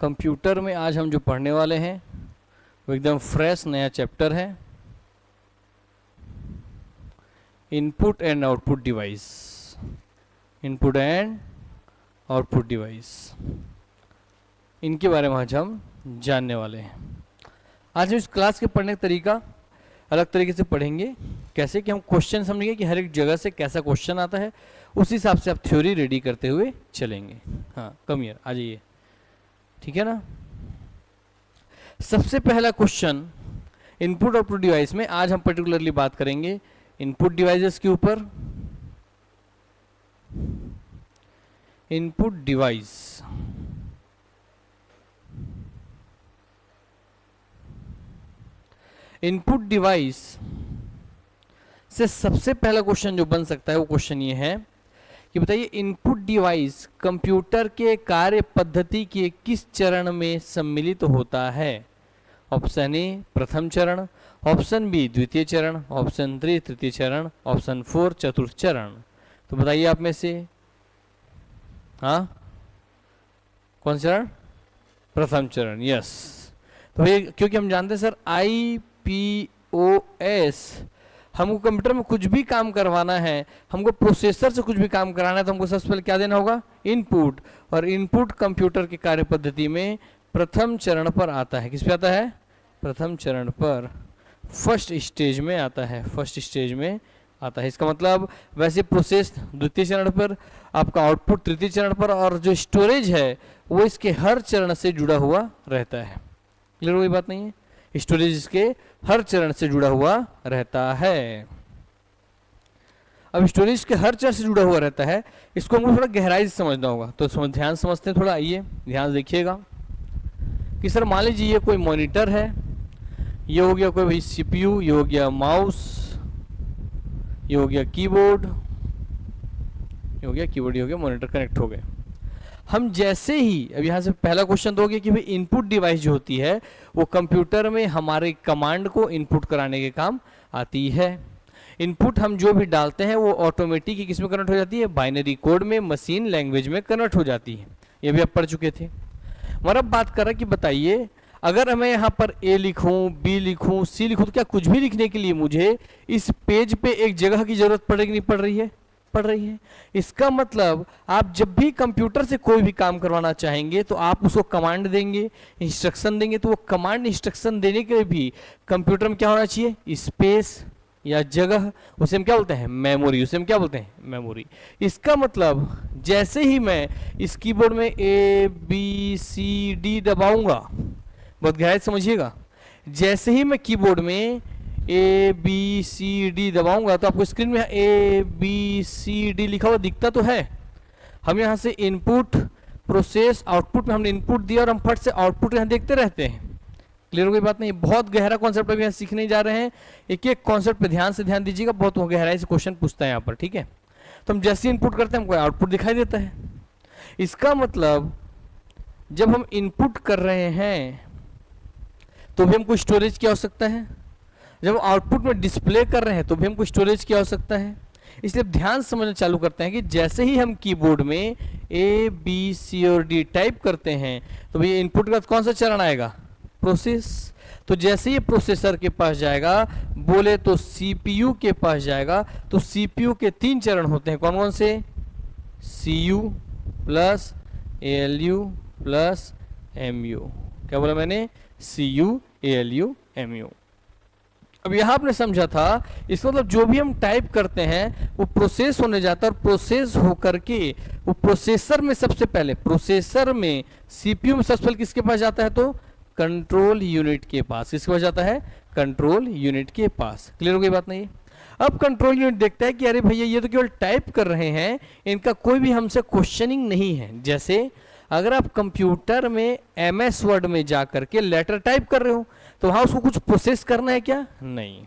Computer में आज हम जो पढ़ने वाले हैं वो एकदम फ्रेश नया चैप्टर है, input and output device. Input and output device, इनके बारे में आज हम जानने वाले हैं। आज हम इस क्लास के पढ़ने का तरीका अलग तरीके से पढ़ेंगे। कैसे कि हम क्वेश्चन समझेंगे कि हर एक जगह से कैसा क्वेश्चन आता है, उस हिसाब से आप थ्योरी रेडी करते हुए चलेंगे। हाँ, कम हियर आ जाइए, ठीक है ना। सबसे पहला क्वेश्चन इनपुट आउटपुट डिवाइस में आज हम पर्टिकुलरली बात करेंगे इनपुट डिवाइसेस के ऊपर। इनपुट डिवाइस, इनपुट डिवाइस से सबसे पहला क्वेश्चन जो बन सकता है वो क्वेश्चन ये है कि बताइए इनपुट डिवाइस कंप्यूटर के कार्य पद्धति के किस चरण में सम्मिलित होता है। ऑप्शन ए प्रथम चरण, ऑप्शन बी द्वितीय चरण, ऑप्शन 3 तृतीय चरण, ऑप्शन 4 चतुर्थ चरण। तो बताइए आप में से, हाँ कौन सा चरण? प्रथम चरण, यस। तो ये क्योंकि हम जानते हैं सर IPOS, हमको कंप्यूटर में कुछ भी काम करवाना है, हमको प्रोसेसर से कुछ भी काम कराना है, तो हमको सबसे पहले क्या देना होगा? इनपुट। और इनपुट कंप्यूटर की कार्य पद्धति में प्रथम चरण पर आता है। किस पे आता है? प्रथम चरण पर, फर्स्ट स्टेज में आता है, फर्स्ट स्टेज में आता है। इसका मतलब वैसे प्रोसेस द्वितीय चरण पर, आपका आउटपुट तृतीय चरण पर, और जो स्टोरेज है वो इसके हर चरण से जुड़ा हुआ रहता है। क्लियर हुई बात नहीं है? स्टोरेज इसके हर चरण से जुड़ा हुआ रहता है। अब स्टोरेज के हर चरण से जुड़ा हुआ रहता है, इसको हमको थोड़ा गहराई से समझना होगा। तो ध्यान समझते हैं थोड़ा, आइए ध्यान देखिएगा कि सर मान लीजिए ये कोई मॉनिटर है, ये हो गया कोई भाई CPU, ये हो गया माउस, ये हो गया कीबोर्ड, ये हो गया कीबोर्ड, ये हो गया मॉनिटर, कनेक्ट हो गए। हम जैसे ही, अब यहाँ से पहला क्वेश्चन तो हो गया कि भाई इनपुट डिवाइस जो होती है वो कंप्यूटर में हमारे कमांड को इनपुट कराने के काम आती है। इनपुट हम जो भी डालते हैं वो ऑटोमेटिक ही किस में कन्वर्ट हो जाती है? बाइनरी कोड में, मशीन लैंग्वेज में कन्वर्ट हो जाती है। ये भी आप पढ़ चुके थे। मगर अब बात कर रहा है कि बताइए अगर मैं यहाँ पर A लिखूँ, B लिखूँ, C लिखूँ, तो क्या कुछ भी लिखने के लिए मुझे इस पेज पे एक जगह की जरूरत पड़ेगी? नहीं पड़ रही है? पड़ रही है। इसका मतलब आप जब भी कंप्यूटर से कोई भी काम करवाना चाहेंगे तो आप उसको कमांड देंगे, इंस्ट्रक्शन देंगे, तो वो कमांड इंस्ट्रक्शन देने के लिए भी कंप्यूटर में क्या होना चाहिए? स्पेस या जगह, उसे हम क्या बोलते हैं? मेमोरी। उसे हम क्या बोलते हैं? मेमोरी। इसका मतलब जैसे ही मैं इस कीबोर्ड में ABCD दबाऊंगा, बहुत गहराई समझिएगा, जैसे ही मैं कीबोर्ड में ABCD दबाऊंगा तो आपको स्क्रीन में ABCD लिखा हुआ दिखता तो है। हम यहाँ से इनपुट, प्रोसेस, आउटपुट में हमने इनपुट दिया और हम फट से आउटपुट यहाँ देखते रहते हैं। क्लियर हो गई बात नहीं? बहुत गहरा कॉन्सेप्ट अभी यहाँ सीखने जा रहे हैं। एक एक कॉन्सेप्ट पे ध्यान से ध्यान दीजिएगा, बहुत गहराई से क्वेश्चन पूछता है यहाँ पर, ठीक है। तो हम जैसे इनपुट करते हैं हमको आउटपुट दिखाई देता है। इसका मतलब जब हम इनपुट कर रहे हैं तो भी हमको स्टोरेज की आवश्यकता है, जब आउटपुट में डिस्प्ले कर रहे हैं तो भी हमको स्टोरेज की आवश्यकता है। इसलिए ध्यान समझना चालू करते हैं कि जैसे ही हम कीबोर्ड में A, B, C और D टाइप करते हैं तो भैया इनपुट का कौन सा चरण आएगा? प्रोसेस। तो जैसे ही प्रोसेसर के पास जाएगा, बोले तो CPU के पास जाएगा, तो CPU के 3 चरण होते हैं। कौन कौन से? CU plus ALU plus MU। क्या बोला मैंने? CU, ALU, MU। अब यहाँ आपने समझा था, इसका मतलब जो भी हम टाइप करते हैं वो प्रोसेस होने जाता है, और प्रोसेस होकर के वो प्रोसेसर में सबसे पहले, प्रोसेसर में CPU में सबसे पहले किसके पास जाता है? तो कंट्रोल यूनिट के पास। किसके पास जाता है? कंट्रोल यूनिट के पास। क्लियर हो गई बात नहीं? अब कंट्रोल यूनिट देखता है कि अरे भैया ये तो केवल टाइप कर रहे हैं, इनका कोई भी हमसे क्वेश्चनिंग नहीं है। जैसे अगर आप कंप्यूटर में MS वर्ड में जा करके लेटर टाइप कर रहे हो तो वहां उसको कुछ प्रोसेस करना है क्या? नहीं।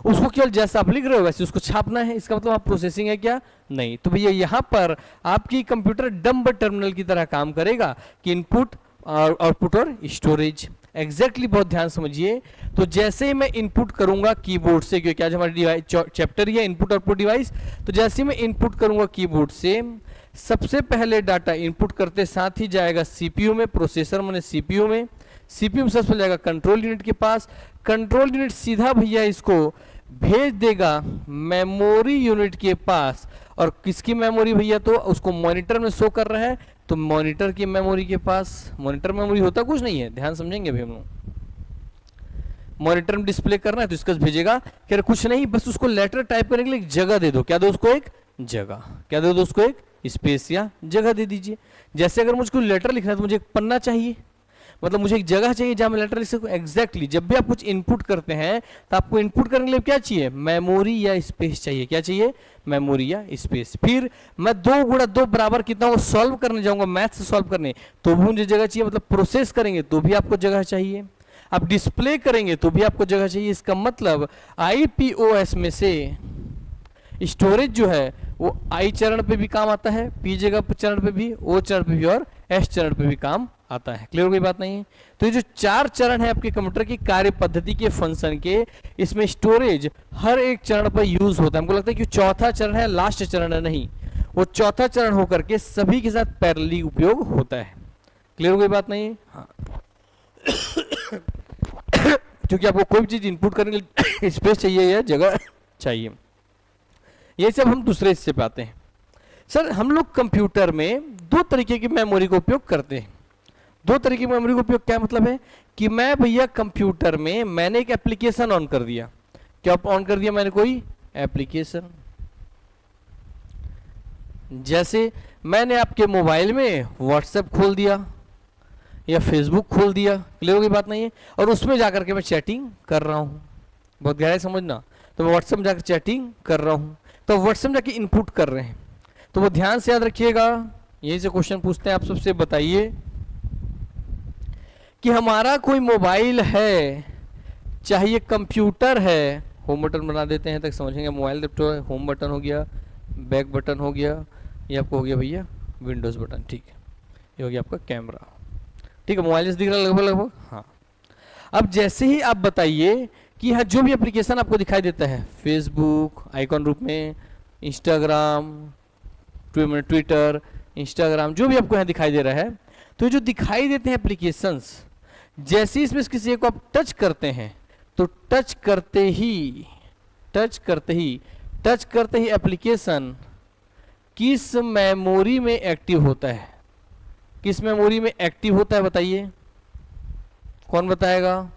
उसको केवल जैसा आप लिख रहे हो वैसे उसको छापना है। इसका मतलब आप प्रोसेसिंग है क्या? नहीं। तो भैया यहाँ पर आपकी कंप्यूटर डम्ब टर्मिनल की तरह काम करेगा कि इनपुट, आउटपुट और स्टोरेज। एग्जैक्टली बहुत ध्यान समझिए। तो जैसे ही मैं इनपुट करूंगा कीबोर्ड से, क्योंकि आज हमारी चैप्टर ही है इनपुट आउटपुट डिवाइस, तो जैसे ही मैं इनपुट करूंगा कीबोर्ड से, सबसे पहले डाटा इनपुट करते साथ ही जाएगा सीपीयू में, प्रोसेसर माने सीपीयू में, सीपीयू में सबसे पहले जाएगा कंट्रोल यूनिट के पास, कंट्रोल यूनिट सीधा भैया इसको भेज देगा मेमोरी यूनिट के पास, और किसकी मेमोरी भैया, तो उसको मॉनिटर में शो कर रहा है तो मॉनिटर की मेमोरी के पास। मॉनिटर मेमोरी होता कुछ नहीं है, ध्यान समझेंगे अभी हम लोग। मॉनिटर में डिस्प्ले करना है तो इसका भेजेगा, कह रहे कुछ नहीं, बस उसको लेटर टाइप करने के लिए एक जगह दे दो। क्या दो उसको, एक जगह। क्या दे दो उसको, एक स्पेस या जगह दे दीजिए। जैसे अगर मुझको लेटर लिखना है तो मुझे एक पन्ना चाहिए, मतलब मुझे एक जगह चाहिए जहां मैं लेटर लिख सकूं। एग्जैक्टली जब भी आप कुछ इनपुट करते हैं तो आपको इनपुट करने के लिए क्या चाहिए, मेमोरी या स्पेस चाहिए। क्या चाहिए, मेमोरी या स्पेस। फिर मैं 2 गुणा 2 बराबर कितना हो सॉल्व करने जाऊंगा, मैथ से सॉल्व करने, तो भी मुझे जगह चाहिए। मतलब प्रोसेस करेंगे तो भी आपको जगह चाहिए, आप डिस्प्ले करेंगे तो भी आपको जगह चाहिए। इसका मतलब आईपीओएस में से स्टोरेज जो है वो आई चरण पे भी काम आता है, पी जगह चरण पे भी, ओ चरण पे भी और एस चरण पे भी काम आता है। क्लियर, कोई बात नहीं है। तो ये जो 4 चरण है आपके कंप्यूटर की कार्य पद्धति के फंक्शन के, इसमें स्टोरेज हर एक चरण पर यूज होता है। हमको लगता है कि चौथा चरण है, लास्ट चरण है, नहीं, वो चौथा चरण होकर के सभी के साथ पैरेलली उपयोग होता है। क्लियर, कोई बात नहीं है। हाँ क्योंकि आपको कोई भी चीज इनपुट करने के लिए स्पेस चाहिए या जगह चाहिए। ये सब हम दूसरे हिस्से पे आते हैं। सर हम लोग कंप्यूटर में 2 तरीके की मेमोरी का उपयोग करते हैं। 2 तरीके की मेमोरी का उपयोग क्या मतलब है कि मैं भैया कंप्यूटर में मैंने एक एप्लीकेशन ऑन कर दिया। क्या ऑन कर दिया मैंने, कोई एप्लीकेशन। जैसे मैंने आपके मोबाइल में व्हाट्सएप खोल दिया या फेसबुक खोल दिया, क्लियर की बात नहीं है, और उसमें जाकर के मैं चैटिंग कर रहा हूं। बहुत गहराई समझना। तो मैं व्हाट्सएप में जाकर चैटिंग कर रहा हूं, तो व्हाट्सएप में जाके इनपुट कर रहे हैं। तो वो ध्यान से याद रखिएगा, यही से क्वेश्चन पूछते हैं आप सबसे, बताइए कि हमारा कोई मोबाइल है, चाहे ये कंप्यूटर है, होम बटन बना देते हैं तक समझेंगे। मोबाइल लैपटॉप है, होम बटन हो गया, बैक बटन हो गया, ये आपको हो गया भैया विंडोज बटन, ठीक है, ये हो गया आपका कैमरा, ठीक है। मोबाइल से दिख रहा है लगभग लगभग, हाँ। अब जैसे ही आप बताइए कि यहाँ जो भी एप्लीकेशन आपको दिखाई देता है, फेसबुक आइकॉन रूप में, इंस्टाग्राम, ट्विटर, इंस्टाग्राम, जो भी आपको यहाँ दिखाई दे रहा है, तो जो दिखाई देते हैं एप्लीकेशंस, जैसे ही इसमें किसी को आप टच करते हैं तो टच करते ही एप्लीकेशन किस मेमोरी में एक्टिव होता है, किस मेमोरी में एक्टिव होता है बताइए, कौन बताएगा।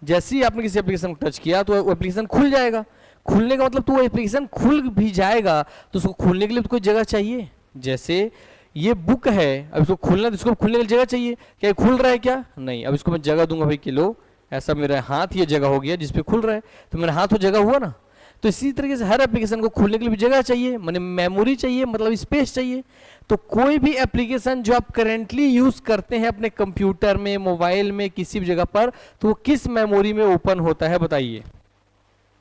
जैसे ही आपने किसी एप्लीकेशन को टच किया तो वो एप्लीकेशन खुल जाएगा। खुलने का मतलब तो वो एप्लीकेशन खुल भी जाएगा, तो उसको खुलने के लिए तो कोई जगह चाहिए। जैसे ये बुक है, अब इसको खुलना, तो इसको खुलने के लिए जगह चाहिए। क्या ये खुल रहा है क्या, नहीं। अब इसको मैं जगह दूंगा भाई कि लो ऐसा मेरा हाथ ये जगह हो गया जिसपे खुल रहा है, तो मेरा हाथ वो जगह हुआ ना। तो इसी तरीके से हर एप्लीकेशन को खुलने के लिए भी जगह चाहिए, माने मेमोरी चाहिए, मतलब स्पेस चाहिए। तो कोई भी एप्लीकेशन जो आप करेंटली यूज करते हैं अपने कंप्यूटर में, मोबाइल में, किसी भी जगह पर, तो वो किस मेमोरी में ओपन होता है बताइए।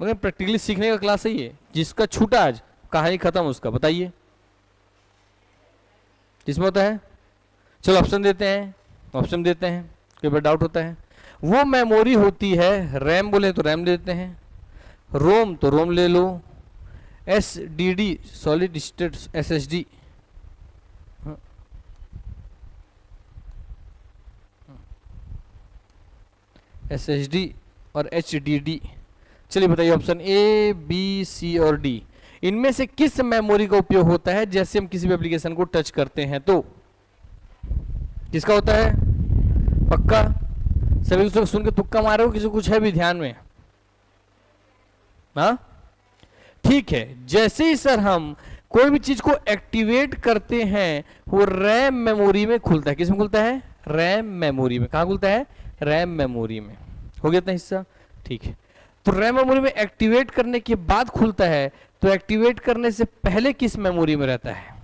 मगर प्रैक्टिकली सीखने का क्लास है ये, जिसका छूटा आज कहानी खत्म उसका, बताइए किसमें होता है। चलो ऑप्शन देते हैं, कई बार डाउट होता है। वो मेमोरी होती है, रैम बोले तो रैम देते हैं, रोम तो रोम ले लो, SSD solid state SSD, SSD और HDD। चलिए बताइए ऑप्शन A, B, C और D, इनमें से किस मेमोरी का उपयोग होता है जैसे हम किसी भी एप्लीकेशन को टच करते हैं तो किसका होता है। पक्का सभी को सुन के तुक्का मारे हो, किसी को कुछ है भी ध्यान में, हाँ ठीक है। जैसे ही सर हम कोई भी चीज को एक्टिवेट करते हैं वो रैम मेमोरी में खुलता है। किस में खुलता है, रैम मेमोरी में। कहाँ खुलता है, रैम मेमोरी में। हो गया इतना हिस्सा, ठीक है। तो रैम मेमोरी में एक्टिवेट करने के बाद खुलता है, तो एक्टिवेट करने से पहले किस मेमोरी में रहता है।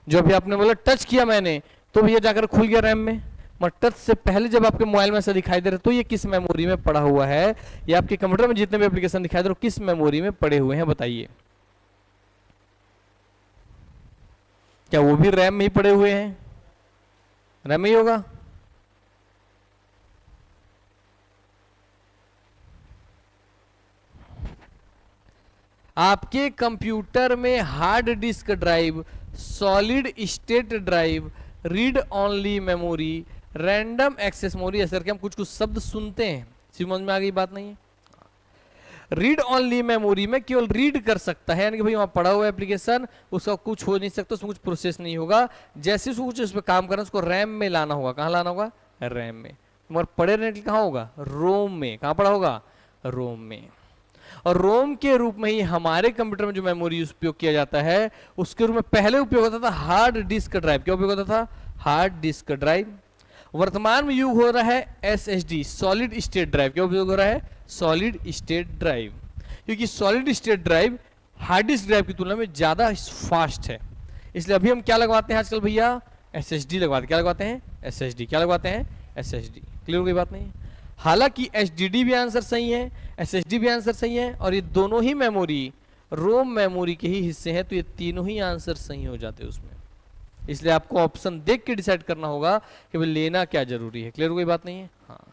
जो अभी आपने बोला टच किया मैंने तो भैया जाकर खुल गया रैम में, मगर टच से पहले जब आपके मोबाइल में ऐसा दिखाई दे रहा है तो ये किस मेमोरी में पड़ा हुआ है, या आपके कंप्यूटर में जितने भी एप्लीकेशन दिखाई दे रहे हो किस मेमोरी में पड़े हुए हैं बताइए। क्या वो भी रैम में ही पड़े हुए हैं, रैम में ही होगा। आपके कंप्यूटर में hard disk drive, solid state drive, read only memory, random access memory, ऐसे करके हम कुछ कुछ शब्द सुनते हैं। समझ में आ गई बात नहीं है? रीड ओनली मेमोरी में केवल रीड कर सकता है, यानी कि भाई वहां पड़ा हुआ एप्लीकेशन, उसका कुछ हो नहीं सकता, उसमें कुछ प्रोसेस नहीं होगा। जैसे उसको कुछ उस पर काम करना, उसको रैम में लाना होगा। कहाँ लाना होगा? रैम में। मगर पड़े रहने के लिए कहाँ होगा? रोम में। कहाँ पड़ा होगा? रोम में। और रोम के रूप में ही हमारे कंप्यूटर में जो मेमोरी उपयोग किया जाता है, उसके रूप में पहले उपयोग होता था हार्ड डिस्क ड्राइव। क्या उपयोग होता था? Hard disk drive. वर्तमान में यूज हो रहा है एसएसडी, सॉलिड स्टेट ड्राइव। क्या उपयोग हो रहा है? सॉलिड स्टेट ड्राइव, क्योंकि solid state drive hard disk drive की तुलना में ज्यादा फास्ट है। इसलिए अभी हम क्या लगवाते हैं आजकल भैया? एसएसडी लगवाते हैं। क्या लगवाते हैं? एसएसडी। क्या लगवाते हैं? एसएसडी। क्लियर हो गई बात नहीं? हालांकि एचडीडी भी आंसर सही है, एसएसडी भी आंसर सही है, और ये दोनों ही मेमोरी रोम मेमोरी के ही हिस्से हैं, तो ये तीनों ही आंसर सही हो जाते हैं उसमें। इसलिए आपको ऑप्शन देख के डिसाइड करना होगा कि भाई लेना क्या जरूरी है। क्लियर हो गई बात नहीं है? हाँ।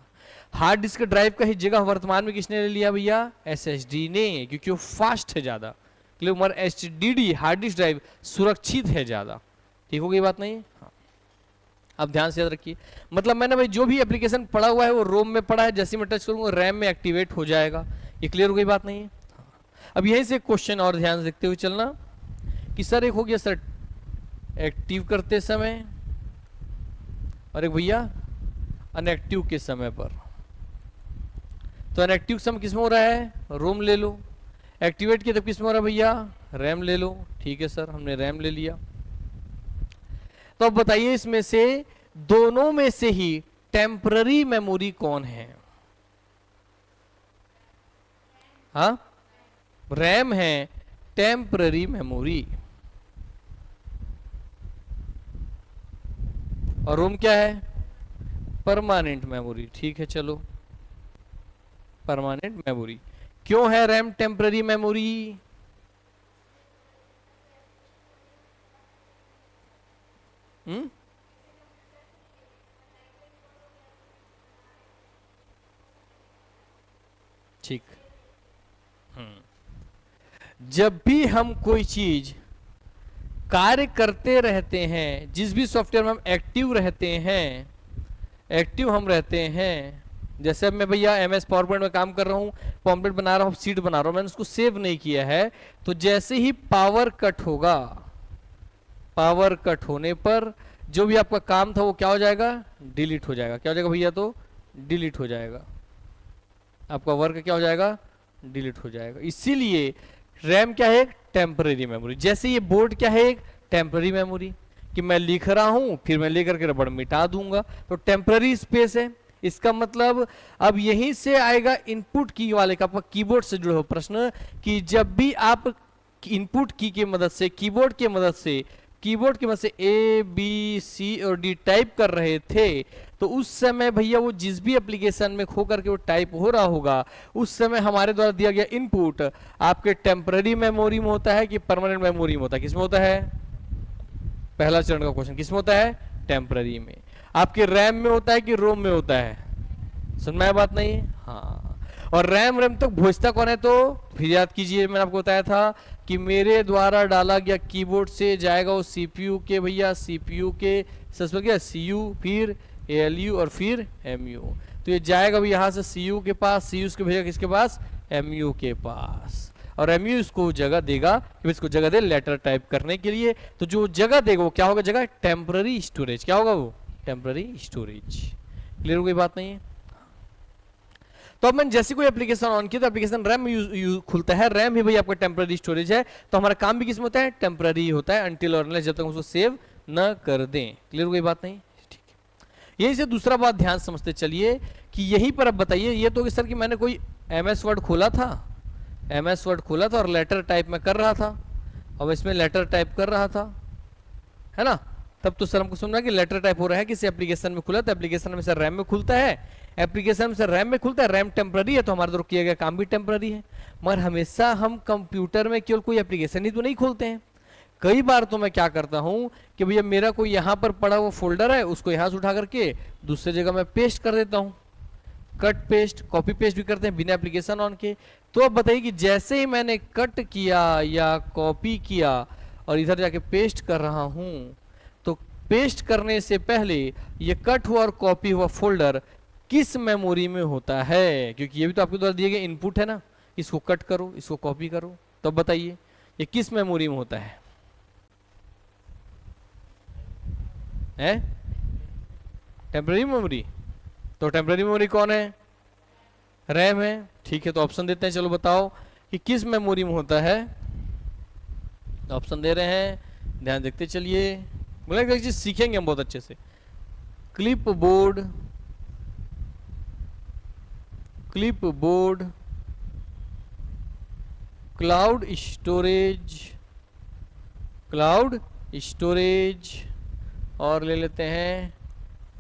हार्ड डिस्क ड्राइव का ही जगह वर्तमान में किसने ले लिया भैया? एसएसडी ने, क्योंकि वो फास्ट है ज्यादा। क्लियर? मगर एचडीडी हार्ड डिस्क ड्राइव सुरक्षित है ज्यादा। ठीक हो गई बात नहीं? हाँ। अब ध्यान से याद रखिए, मतलब मैंने भाई जो भी एप्लीकेशन पड़ा हुआ है वो रोम में पड़ा है, जैसे मैं टच करूंगा रैम में एक्टिवेट हो जाएगा। ये क्लियर हो गई बात नहीं है? अब यहीं से क्वेश्चन और ध्यान से देखते हुए चलना कि सर एक हो गया सर एक्टिव करते समय, और एक भैया अनएक्टिव के समय पर। तो अनएक्टिव समय किसमें हो रहा है? रोम ले लो। एक्टिवेट किया तब किसमें हो रहा है भैया? रैम ले लो। ठीक है सर, हमने रैम ले लिया। तो अब बताइए इसमें से दोनों में से ही टेम्पररी मेमोरी कौन है? हाँ, रैम है टेम्पररी मेमोरी, और रोम क्या है? Permanent memory. ठीक है, चलो परमानेंट मेमोरी। क्यों है रैम टेम्पररी मेमोरी? ठीक। जब भी हम कोई चीज कार्य करते रहते हैं, जिस भी सॉफ्टवेयर में हम एक्टिव रहते हैं, एक्टिव हम रहते हैं, जैसे अब मैं भैया एमएस पावर पॉइंट में काम कर रहा हूँ, पॉम्पलेट बना रहा हूँ, सीट बना रहा हूँ, मैंने उसको सेव नहीं किया है, तो जैसे ही पावर कट होगा, पावर कट होने पर जो भी आपका काम था वो क्या हो जाएगा? डिलीट हो जाएगा। क्या हो जाएगा भैया? तो डिलीट हो जाएगा, आपका वर्क क्या हो जाएगा? डिलीट हो जाएगा। इसीलिए रैम क्या है? एक टेम्पररी मेमोरी। जैसे ये बोर्ड क्या है? एक टेम्पररी मेमोरी, कि मैं लिख रहा हूं फिर मैं लेकर के रबड़ मिटा दूंगा, तो टेम्पररी स्पेस है। इसका मतलब अब यहीं से आएगा इनपुट की वाले का, आपका कीबोर्ड से जुड़े हो प्रश्न, कि जब भी आप इनपुट की के मदद से, कीबोर्ड की मदद से ए बी सी और डी टाइप कर रहे थे, तो उस समय भैया वो जिस भी एप्लीकेशन में खो करके वो टाइप हो रहा होगा, उस समय हमारे द्वारा दिया गया इनपुट आपके टेम्पररी मेमोरी में होता है कि परमानेंट मेमोरी में होता है? किसमें होता है? पहला चरण का क्वेश्चन किसमें होता है? टेम्पररी में। आपके रैम में होता है कि रोम में होता है? समझ में आया बात नहीं है? हाँ। और रैम तक भेजता कौन है? तो फिर याद कीजिए, मैंने आपको बताया था कि मेरे द्वारा डाला गया कीबोर्ड से जाएगा वो सीपीयू के, भैया सीपीयू के सबसे क्या? सीयू, फिर एएलयू और फिर एमयू। तो ये जाएगा भी यहाँ से सीयू के पास, सीयू उसके भेजा किसके पास? एमयू के पास, और एमयू इसको जगह देगा कि इसको जगह दे लेटर टाइप करने के लिए। तो जो जगह देगा वो क्या होगा? जगह टेम्पररी स्टोरेज। क्या होगा वो? Temporary storage. क्लियर हो गई बात नहीं है? तो अब मैंने जैसे कोई एप्लीकेशन ऑन किया तो एप्लीकेशन रैम में खुलता है, रैम ही भाई आपका टेम्पररी स्टोरेज है, तो हमारा काम भी किसमें होता है? टेम्पररी होता है, अनटिल और अनलेस जब तक उसको सेव न कर दें। क्लियर हो गई बात नहीं? ठीक है। यही से दूसरा बात ध्यान समझते चलिए कि यहीं पर अब बताइए, ये तो कि सर कि मैंने कोई एमएस वर्ड खोला था, एमएस वर्ड खोला था और लेटर टाइप में कर रहा था, अब इसमें लेटर टाइप कर रहा था, है ना? तब तो सर हमको सुनना कि लेटर टाइप हो रहा है किसी एप्लीकेशन में खुला, तो एप्लीकेशन में सर रैम में खुलता है, एप्लीकेशन से रैम में खुलता है, रैम टेम्पररी है तो हमारे द्वारा किया गया काम भी टेम्पररी है। मगर हमेशा हम कंप्यूटर में केवल कोई एप्लीकेशन ही तो नहीं खोलते हैं, कई बार तो मैं क्या करता हूं कि भैया मेरा कोई यहां पर पड़ा हुआ फोल्डर है, उसको यहां से उठा करके दूसरी जगह मैं पेस्ट कर देता हूं, कट पेस्ट, कॉपी पेस्ट भी करते हैं बिना एप्लीकेशन ऑन के। तो अब बताइए कि जैसे ही मैंने कट किया या कॉपी किया और इधर जाके पेस्ट कर रहा हूं, तो पेस्ट करने से पहले ये कट हुआ और कॉपी हुआ फोल्डर किस मेमोरी में होता है, क्योंकि ये भी तो आपके द्वारा दिए गए इनपुट है ना, इसको कट करो, इसको कॉपी करो, तब बताइए ये किस मेमोरी में होता है? Temporary memory. तो टेम्पररी मेमोरी कौन है? रैम है। ठीक है, तो ऑप्शन देते हैं, चलो बताओ कि किस मेमोरी में होता है। ऑप्शन दे रहे हैं, ध्यान देखते चलिए, बोले एक चीज सीखेंगे हम बहुत अच्छे से। Clip board, clip board, cloud storage, cloud storage, और ले लेते हैं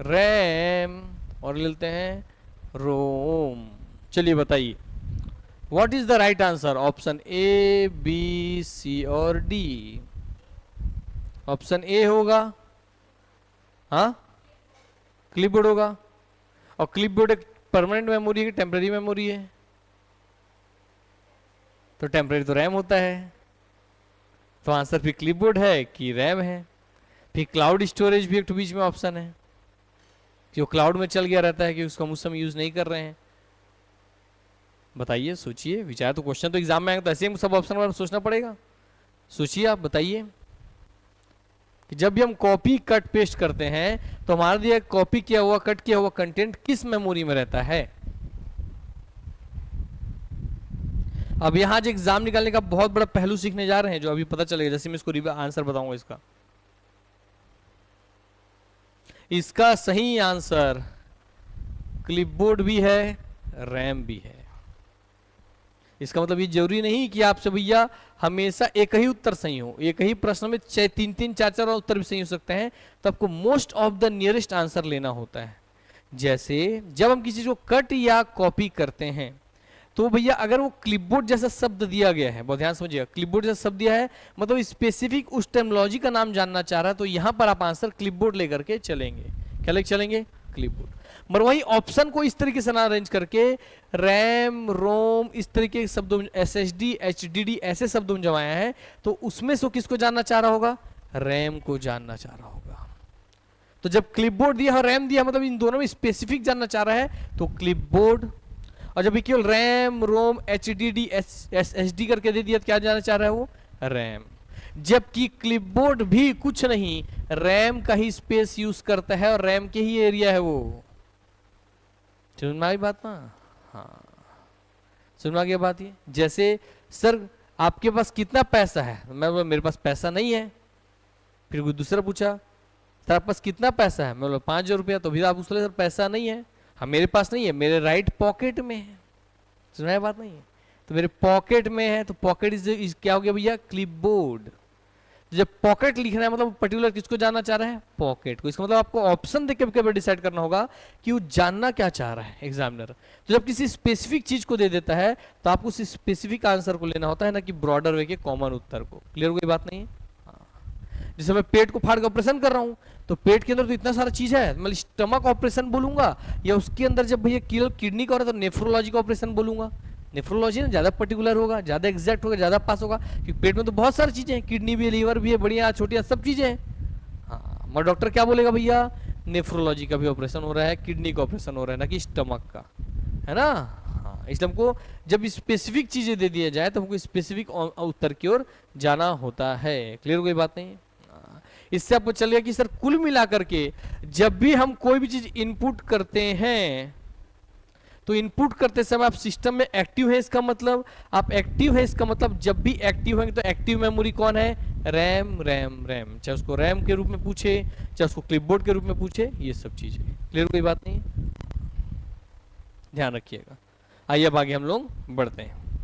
रैम, और ले लेते हैं रोम। चलिए बताइए what is the right answer? Option A, B, C और डी। ऑप्शन ए होगा, हाँ, क्लिपबोर्ड होगा। और क्लिपबोर्ड एक परमानेंट मेमोरी है कि टेम्पररी मेमोरी है? तो टेम्पररी तो रैम होता है, तो आंसर फिर क्लिपबोर्ड है कि रैम है। फिर क्लाउड स्टोरेज भी एक तो बीच में ऑप्शन है कि वो क्लाउड में चल गया रहता है, कि उसको हम उस समय यूज नहीं कर रहे हैं। बताइए, सोचिए, विचार। तो क्वेश्चन तो एग्जाम में आएगा तो ऐसे ही सब ऑप्शन में सोचना पड़ेगा। सोचिए, आप बताइए कि जब भी हम कॉपी कट पेस्ट करते हैं तो हमारा दिया कॉपी किया हुआ कट किया हुआ कंटेंट किस मेमोरी में रहता है? अब यहां जो एग्जाम निकालने का बहुत बड़ा पहलू सीखने जा रहे हैं, जो अभी पता चलेगा, जैसे मैं इसको आंसर बताऊंगा इसका। इसका सही आंसर क्लिपबोर्ड भी है, रैम भी है। इसका मतलब ये जरूरी नहीं कि आपसे भैया हमेशा एक ही उत्तर सही हो, एक ही प्रश्न में 3-3 4-4 उत्तर भी सही हो सकते हैं, तो आपको most of the nearest answer लेना होता है। जैसे जब हम किसी चीज को कट या कॉपी करते हैं, तो भैया अगर वो क्लिपबोर्ड जैसा शब्द दिया गया है, बहुत ध्यान समझिएगा, क्लिपबोर्ड जैसा शब्द दिया है मतलब स्पेसिफिक उस टेक्नोलॉजी का नाम जानना चाह रहा है, तो यहां पर आप आंसर क्लिपबोर्ड लेकर के चलेंगे। क्या लेकर चलेंगे? क्लिपबोर्ड। मगर वही ऑप्शन को इस तरीके से ना अरेंज करके रैम, रोम, इस तरीके के शब्दों में, एसएसडी, एचडीडी, ऐसे शब्दों में जमाया है, तो उसमें से किसको जानना चाह रहा होगा? रैम को जानना चाह रहा होगा। तो जब क्लिपबोर्ड दिया और रैम दिया, मतलब इन दोनों में स्पेसिफिक जानना चाह रहा है, तो क्लिपबोर्ड। और जब केवल रैम, रोम, एचडीडी, एसएसडी करके दे दिया, तो क्या जानना चाह रहा है वो? रैम। जबकि क्लिपबोर्ड भी कुछ नहीं, रैम का ही स्पेस यूज करता है और रैम के ही एरिया है वो। समझ में आई बात ना? हाँ, समझ में आ गया बात ये। जैसे सर आपके पास कितना पैसा है? मैं बोला मेरे पास पैसा नहीं है। फिर कोई दूसरा पूछा सर आपके पास कितना पैसा है? मैं बोला 5,000 रुपया। तो भी आप पूछ रहे सर पैसा नहीं है। हाँ, मेरे पास नहीं है, मेरे राइट पॉकेट में है। समझ में बात नहीं है? तो मेरे पॉकेट में है, तो पॉकेट इज क्या हो गया भैया? क्लिपबोर्ड। जब पॉकेट लिखना है मतलब पर्टिकुलर किसको जानना चाह रहा है? पॉकेट को। इसका मतलब आपको ऑप्शन देख के डिसाइड करना होगा कि वो जानना क्या चाह रहा है एग्जामिनर। तो जब किसी स्पेसिफिक चीज को दे देता है तो आपको उस स्पेसिफिक आंसर को लेना होता है, ना कि ब्रॉडर वे के कॉमन उत्तर को। क्लियर कोई बात नहीं है? जैसे मैं पेट को फाड़ के ऑपरेशन कर रहा हूं, तो पेट के अंदर तो इतना सारा चीज है, मैं स्टमक ऑपरेशन बोलूंगा, या उसके अंदर जब भैया किडनी का हो रहा है तो नेफ्रोलॉजी का ऑपरेशन बोलूंगा। नेफ्रोलॉजी ना ज्यादा पर्टिकुलर होगा, ज्यादा एग्जैक्ट होगा, ज्यादा पास होगा, क्योंकि पेट में तो बहुत सारी चीजें हैं, किडनी भी है, लीवर भी है, बढ़िया छोटी सब चीजें हैं। हाँ, मगर डॉक्टर क्या बोलेगा भैया? नेफ्रोलॉजी का भी ऑपरेशन हो रहा है, किडनी का ऑपरेशन हो रहा है, ना कि स्टमक का, है ना? हाँ, इसलिए हमको जब स्पेसिफिक चीजें दे दिया जाए तो हमको स्पेसिफिक उत्तर की ओर जाना होता है। क्लियर कोई बात नहीं? इससे आपको चलेगा कि सर कुल मिलाकर के जब भी हम कोई भी चीज इनपुट करते हैं, तो इनपुट करते समय आप सिस्टम में एक्टिव है, इसका मतलब आप एक्टिव है, इसका मतलब जब भी एक्टिव होंगे तो एक्टिव मेमोरी कौन है? RAM, RAM, RAM. चाहे उसको रैम के रूप में पूछे, चाहे उसको क्लिपबोर्ड के रूप में पूछे, ये सब चीजें। क्लियर कोई बात नहीं? ध्यान रखिएगा। आइए अब आगे हम लोग बढ़ते हैं,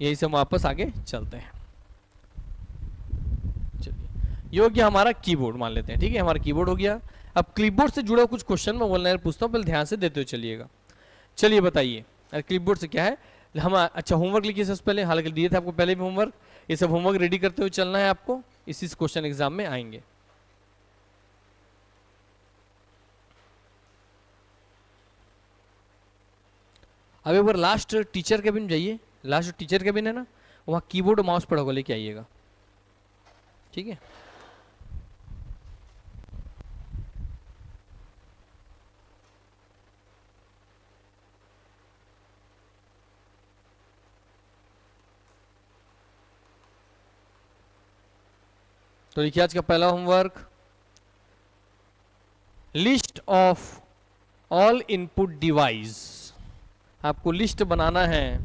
यही से हम वापस आगे चलते हैं। ये हो गया हमारा कीबोर्ड, मान लेते हैं, ठीक है, हमारा कीबोर्ड हो गया। अब क्लिपबोर्ड से जुड़ा कुछ क्वेश्चन मैं ऑनलाइन पूछता हूँ, पहले ध्यान से देते हुए चलिएगा। चलिए बताइए क्लिपबोर्ड से क्या है हम। अच्छा, होमवर्क लिखिए सबसे पहले, हालांकि दिए थे आपको पहले भी होमवर्क, ये सब होमवर्क रेडी करते हुए चलना है आपको, इसी क्वेश्चन एग्जाम में आएंगे। अब एक बार लास्ट टीचर केबिन जाइए, लास्ट टीचर केबिन है ना, वहाँ कीबोर्ड माउस पड़ा होगा, लेके आइएगा, ठीक है। तो लिखिए आज का पहला homework, list of all input device. आपको लिस्ट बनाना है,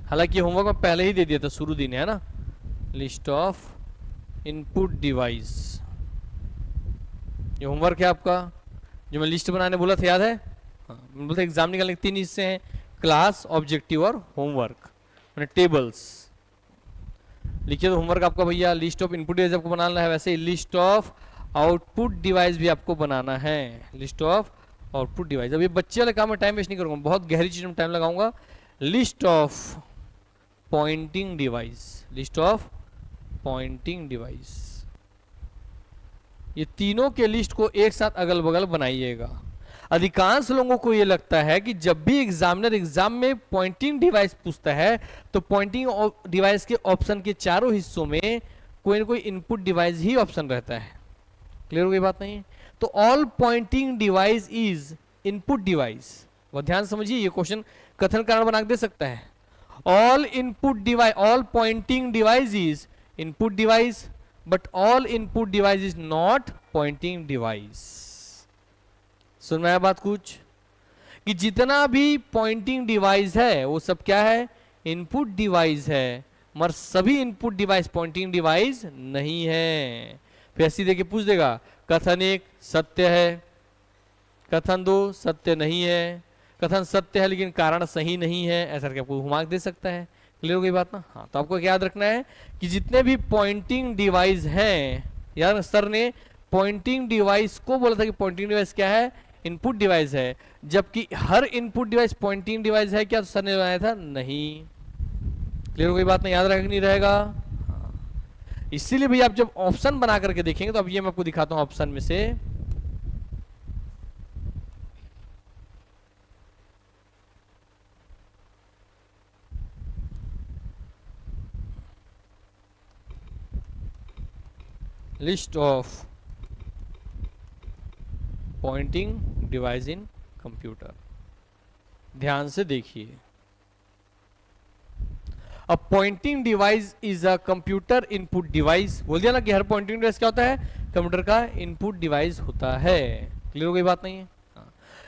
हालांकि होमवर्क में पहले ही दे दिया था शुरू दिन, है ना। लिस्ट ऑफ इनपुट डिवाइस, ये होमवर्क है आपका, जो मैं लिस्ट बनाने बोला था, याद है। हाँ, मैं बोलता एग्जाम निकालने के 3 हिस्से हैं, क्लास, ऑब्जेक्टिव और होमवर्क, मैंने टेबल्स। लिखिए तो होमवर्क आपका भैया, लिस्ट ऑफ इनपुट डिवाइस आपको बनाना है, वैसे लिस्ट ऑफ आउटपुट डिवाइस भी आपको बनाना है, लिस्ट ऑफ आउटपुट डिवाइस। अब ये बच्चे वाले काम में टाइम वेस्ट नहीं करूंगा, बहुत गहरी चीज में टाइम लगाऊंगा। List of pointing device, list of pointing device, ये तीनों के लिस्ट को एक साथ अगल बगल बनाइएगा। अधिकांश लोगों को यह लगता है कि जब भी एग्जामिनर एग्जाम में पॉइंटिंग डिवाइस पूछता है तो पॉइंटिंग डिवाइस के ऑप्शन के चारों हिस्सों में कोई ना कोई इनपुट डिवाइस ही ऑप्शन रहता है। क्लियर हो गई बात नहीं? तो all pointing device is input device. वह ध्यान समझिए, ये क्वेश्चन कथन कारण बना दे सकता है। All input device, all pointing device is input device, but all input device is not pointing device. सुन में आया बात कुछ? कि जितना भी पॉइंटिंग डिवाइस है वो सब क्या है? इनपुट डिवाइस है, मगर सभी इनपुट डिवाइस पॉइंटिंग डिवाइस नहीं है। फिर ऐसी देखिए पूछ देगा, कथन 1 सत्य है, कथन 2 सत्य नहीं है, कथन सत्य है लेकिन कारण सही नहीं है, ऐसा करके आपको मार्क दे सकता है। क्लियर हो गई बात ना? हाँ, तो आपको क्या याद रखना है कि जितने भी पॉइंटिंग डिवाइस हैं, यार सर ने पॉइंटिंग डिवाइस को बोला था कि पॉइंटिंग डिवाइस क्या है? इनपुट डिवाइस है, जबकि हर इनपुट डिवाइस पॉइंटिंग डिवाइस है क्या? तो सर ने बनाया था नहीं। क्लियर हो गई बात? नहीं याद रहेगा नहीं रहेगा? इसीलिए भैया आप जब ऑप्शन बना करके देखेंगे तो अब ये मैं आपको दिखाता हूं ऑप्शन में से। List of pointing device in computer, ध्यान से देखिए। A pointing device is a computer input device. बोल दिया ना कि हर पॉइंटिंग डिवाइस क्या होता है? कंप्यूटर का इनपुट डिवाइस होता है। क्लियर हो गई बात नहीं है?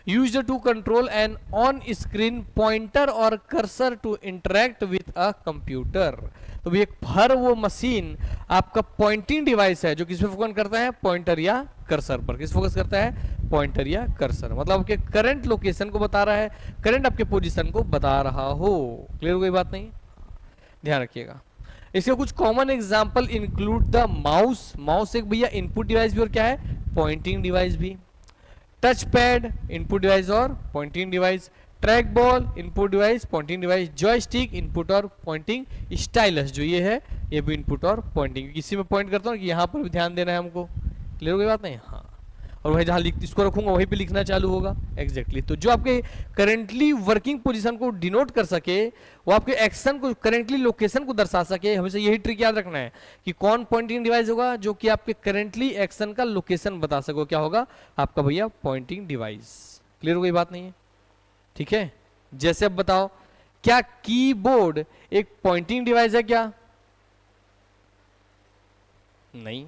Used to control an on screen pointer और cursor to interact with a computer. तो भी हर वो मशीन आपका पॉइंटिंग डिवाइस है जो किस पे फोकस करता है? पॉइंटर या कर्सर पर। किस फोकस करता है? पॉइंटर या कर्सर। मतलब आपके करंट लोकेशन को बता रहा है, करंट आपके पोजीशन को बता रहा हो। क्लियर हो गई बात नहीं? ध्यान रखिएगा। इसके कुछ common example include the mouse. Mouse एक भैया इनपुट डिवाइस भी और क्या है? पॉइंटिंग डिवाइस भी। टच पैड इनपुट डिवाइस और pointing device. Track ball input device pointing device. Joystick input और पॉइंटिंग। स्टाइलस जो ये है ये भी इनपुट और पॉइंटिंग। इसी में पॉइंट करता हूँ कि यहाँ पर भी ध्यान देना है हमको। क्लियर हो गई बात नहीं? हाँ, और वही जहाँ इसको रखूंगा वहीं पे लिखना चालू होगा। एग्जैक्टली तो जो आपके करेंटली वर्किंग पोजीशन को डिनोट कर सके, वो आपके एक्शन को, करेंटली लोकेशन को दर्शा सके। हमेशा यही ट्रिक याद रखना है कि कौन पॉइंटिंग डिवाइस होगा जो कि आपके करेंटली एक्शन का लोकेशन बता सको। क्या होगा? आपका भैया पॉइंटिंग डिवाइस। क्लियर हो गई बात नहीं है? ठीक है, जैसे अब बताओ, क्या कीबोर्ड एक पॉइंटिंग डिवाइस है क्या? नहीं।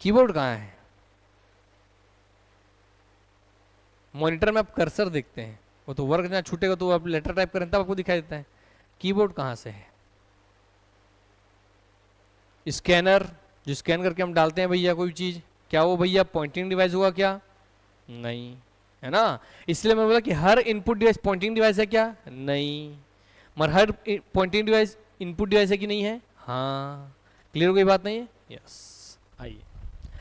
कीबोर्ड कहां है? मॉनिटर में आप कर्सर देखते हैं, वो तो वर्क जहां छूटेगा तो आप लेटर टाइप करें तब आपको दिखाई देता है। कीबोर्ड कहां से है? स्कैनर जो स्कैन करके हम डालते हैं भैया कोई चीज, क्या वो भैया पॉइंटिंग डिवाइस होगा क्या? नहीं, है ना। इसलिए मैं बोला कि हर इनपुट डिवाइस पॉइंटिंग डिवाइस है क्या? नहीं। मगर हर पॉइंटिंग डिवाइस इनपुट डिवाइस है कि नहीं है? हाँ। क्लियर हो गई बात नहीं है? यस। आइए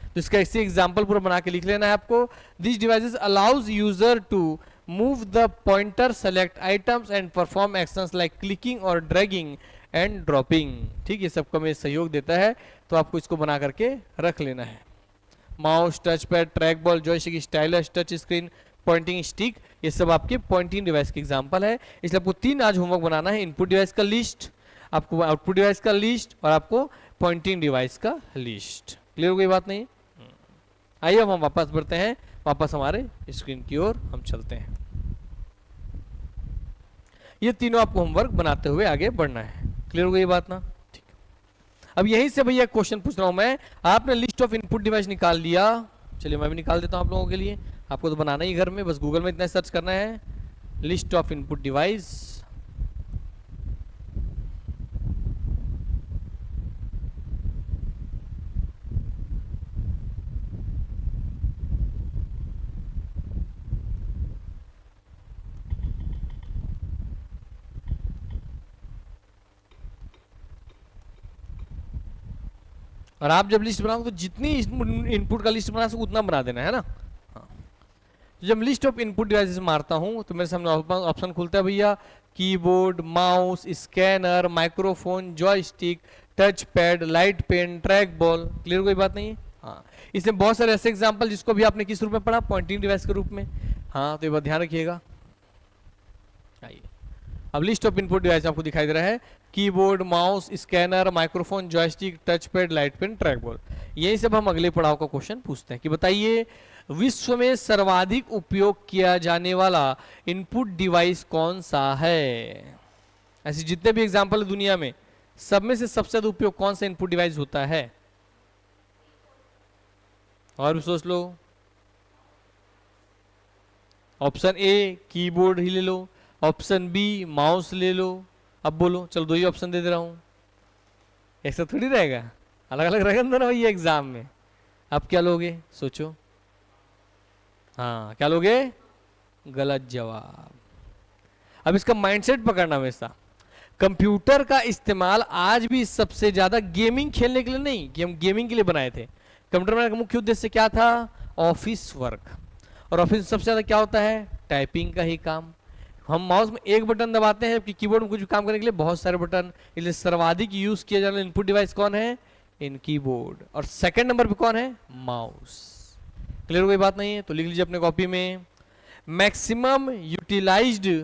तो इसका इसी एग्जांपल पूरा बना के लिख लेना है आपको। This devices allows user to move the pointer, select items and perform actions like clicking और ड्रैगिंग एंड ड्रॉपिंग। ठीक, ये सबको में सहयोग देता है, तो आपको इसको बना करके रख लेना है। Mouse, touch pad, track ball, joystick, stylus, touch screen, pointing stick, ये सब आपके पॉइंटिंग डिवाइस के एग्जांपल है। इसलिए आपको 3 आज होमवर्क बनाना है, इनपुट डिवाइस का लिस्ट, आपको आउटपुट डिवाइस का लिस्ट और आपको पॉइंटिंग डिवाइस का लिस्ट। क्लियर हो गई बात नहीं? आइए अब हम वापस बढ़ते हैं, वापस हमारे स्क्रीन की ओर हम चलते हैं। ये तीनों आपको होमवर्क बनाते हुए आगे बढ़ना है। क्लियर हो गई बात ना? ठीक। अब यहीं से भैया क्वेश्चन पूछ रहा हूं मैं, आपने लिस्ट ऑफ इनपुट डिवाइस निकाल लिया, चलिए मैं भी निकाल देता हूं आप लोगों के लिए। आपको तो बनाना ही घर में, बस गूगल में इतना सर्च करना है, लिस्ट ऑफ इनपुट डिवाइस। और आप जब लिस्ट बनाओ तो जितनी इनपुट का लिस्ट बना सको उतना बना देना है ना। हाँ। जब लिस्ट ऑफ इनपुट डिवाइसेस मारता हूं तो मेरे सामने ऑप्शन खुलता है भैया, keyboard, mouse, scanner, microphone, joystick, touch pad, light pen, track ball. Clear कोई बात नहीं है? हाँ। इसमें बहुत सारे ऐसे एग्जांपल जिसको भी आपने किस रूप में पढ़ा, पॉइंटिंग डिवाइस के रूप में। हाँ, तो ये बात ध्यान रखिएगा। आइए अब लिस्ट ऑफ इनपुट डिवाइस आपको दिखाई दे रहा है, keyboard, mouse, scanner, microphone, joystick, touch pad, light pen, track ball. यही सब हम अगले पड़ाव का क्वेश्चन पूछते हैं कि बताइए विश्व में सर्वाधिक उपयोग किया जाने वाला इनपुट डिवाइस कौन सा है। ऐसे जितने भी एग्जांपल है दुनिया में, सब में से सबसे ज्यादा उपयोग कौन सा इनपुट डिवाइस होता है? और भी सोच लो। ऑप्शन ए कीबोर्ड ही ले लो, ऑप्शन बी माउस ले लो। अब बोलो, चलो 2 ही ऑप्शन दे रहा हूं, ऐसा थोड़ी रहेगा, अलग अलग रहेगा ना भैया एग्जाम में। अब क्या लोगे, सोचो। हाँ, क्या लोगे? गलत जवाब। अब इसका माइंडसेट पकड़ना हमेशा। कंप्यूटर का इस्तेमाल आज भी सबसे ज्यादा गेमिंग खेलने के लिए नहीं, कि हम गेमिंग के लिए बनाए थे। कंप्यूटर बनाने का मुख्य उद्देश्य क्या था? Office work. और ऑफिस में सबसे ज्यादा क्या होता है? टाइपिंग का ही काम। हम माउस में एक बटन दबाते हैं, जबकि कीबोर्ड में कुछ काम करने के लिए बहुत सारे बटन। इसलिए सर्वाधिक यूज किया जाने वाला इनपुट डिवाइस कौन है? इन कीबोर्ड। और सेकंड नंबर पे कौन है? माउस। क्लियर कोई बात नहीं है? तो लिख लीजिए अपने कॉपी में, maximum utilized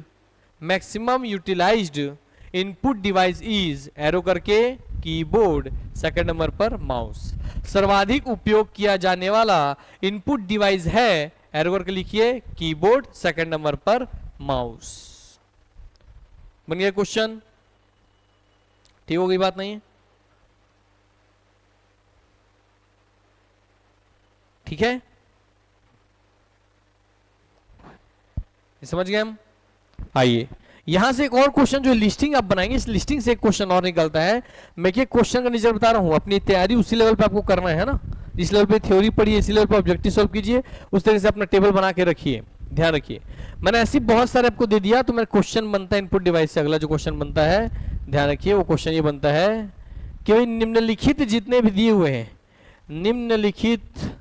input device is, arrow करके, कीबोर्ड, सेकंड नंबर पर माउस। सर्वाधिक उपयोग किया जाने वाला इनपुट डिवाइस है, एरो करके लिखिए, कीबोर्ड, सेकंड नंबर पर माउस। बन गया क्वेश्चन? ठीक हो गई बात नहीं है? ठीक है, समझ गए हम? आइए यहां से एक और क्वेश्चन जो लिस्टिंग आप बनाएंगे, इस लिस्टिंग से एक क्वेश्चन और निकलता है। मैं क्या क्वेश्चन का नेचर बता रहा हूं, अपनी तैयारी उसी लेवल पे आपको करना है ना। जिस लेवल पे थ्योरी पढ़िए, इसी लेवल पे ऑब्जेक्टिव सॉल्व कीजिए, उस तरह से अपना टेबल बना के रखिए। ध्यान रखिए, मैंने ऐसी बहुत सारे आपको दे दिया, तो मेरा क्वेश्चन बनता है इनपुट डिवाइस से। अगला जो क्वेश्चन बनता है, ध्यान रखिए, वो क्वेश्चन ये बनता है कि निम्नलिखित जितने भी दिए हुए हैं, निम्नलिखित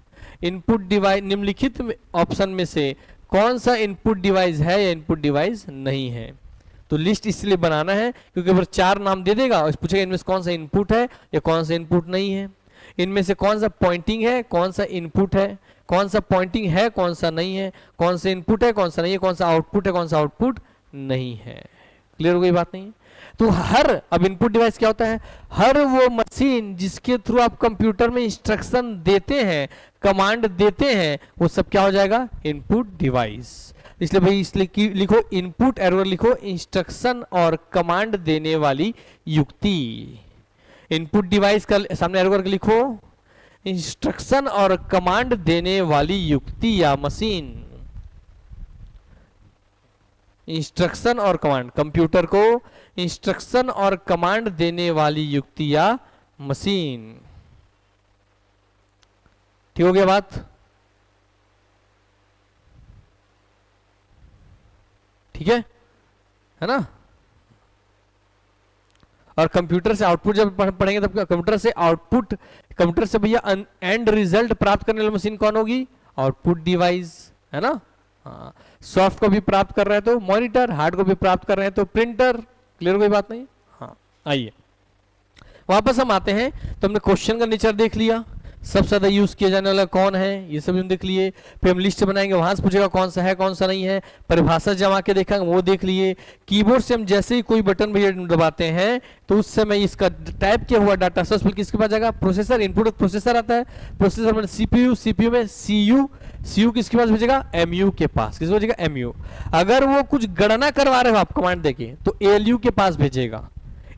इनपुट डिवाइस, निम्नलिखित ऑप्शन में से कौन सा इनपुट डिवाइस है या इनपुट डिवाइस नहीं है। तो लिस्ट इसलिए बनाना है क्योंकि अगर 4 नाम दे देगा और पूछेगा इनमें से कौन सा इनपुट है या कौन सा इनपुट नहीं है, इनमें से कौन सा पॉइंटिंग है, कौन सा इनपुट है, कौन सा पॉइंटिंग है, कौन सा नहीं है, कौन सा इनपुट है, कौन सा नहीं है, कौन सा आउटपुट है, कौन सा आउटपुट नहीं है। क्लियर हो गई बात नहीं? तो हर, अब इनपुट डिवाइस क्या होता है? हर वो मशीन जिसके थ्रू आप कंप्यूटर में इंस्ट्रक्शन देते हैं, कमांड देते हैं, वो सब क्या हो जाएगा? Input device. इसलिए भाई इसलिए लिखो इनपुट, एरर लिखो इंस्ट्रक्शन और कमांड देने वाली युक्ति। इनपुट डिवाइस का सामने एरर करके लिखो इंस्ट्रक्शन और कमांड देने वाली युक्ति या मशीन। इंस्ट्रक्शन और कमांड, कंप्यूटर को इंस्ट्रक्शन और कमांड देने वाली युक्ति या मशीन। ठीक हो गया बात? ठीक है ना? और कंप्यूटर से आउटपुट जब पढ़ेंगे तब कंप्यूटर से आउटपुट, कंप्यूटर से भैया एंड रिजल्ट प्राप्त करने वाली मशीन कौन होगी? आउटपुट डिवाइस, है ना? हाँ, सॉफ्ट को भी प्राप्त कर रहे हैं तो मॉनिटर, हार्ड को भी प्राप्त कर रहे हैं तो प्रिंटर। क्लियर कोई बात नहीं? हाँ, आइए वापस हम आते हैं। तो हमने क्वेश्चन का नेचर देख लिया, सबसे ज्यादा यूज किया जाने वाला कौन है, ये सब हम देख लिए। फिर हम लिस्ट बनाएंगे, वहां से पूछेगा कौन सा है कौन सा नहीं है, परिभाषा जमा के देखेंगे वो देख लिए। कीबोर्ड से हम जैसे ही कोई बटन भैया दबाते हैं तो उस समय इसका टाइप किया हुआ डाटा सबसे पहले किसके पास जाएगा, प्रोसेसर। इनपुट प्रोसेसर आता है, प्रोसेसर में सीपीयू, सीपीयू में सीयू, सीयू किसके पास भेजेगा, एमयू के पास। किसको भेजेगा, एमयू। अगर वो कुछ गणना करवा रहे हो आप कमांड देके तो एएलयू के पास भेजेगा।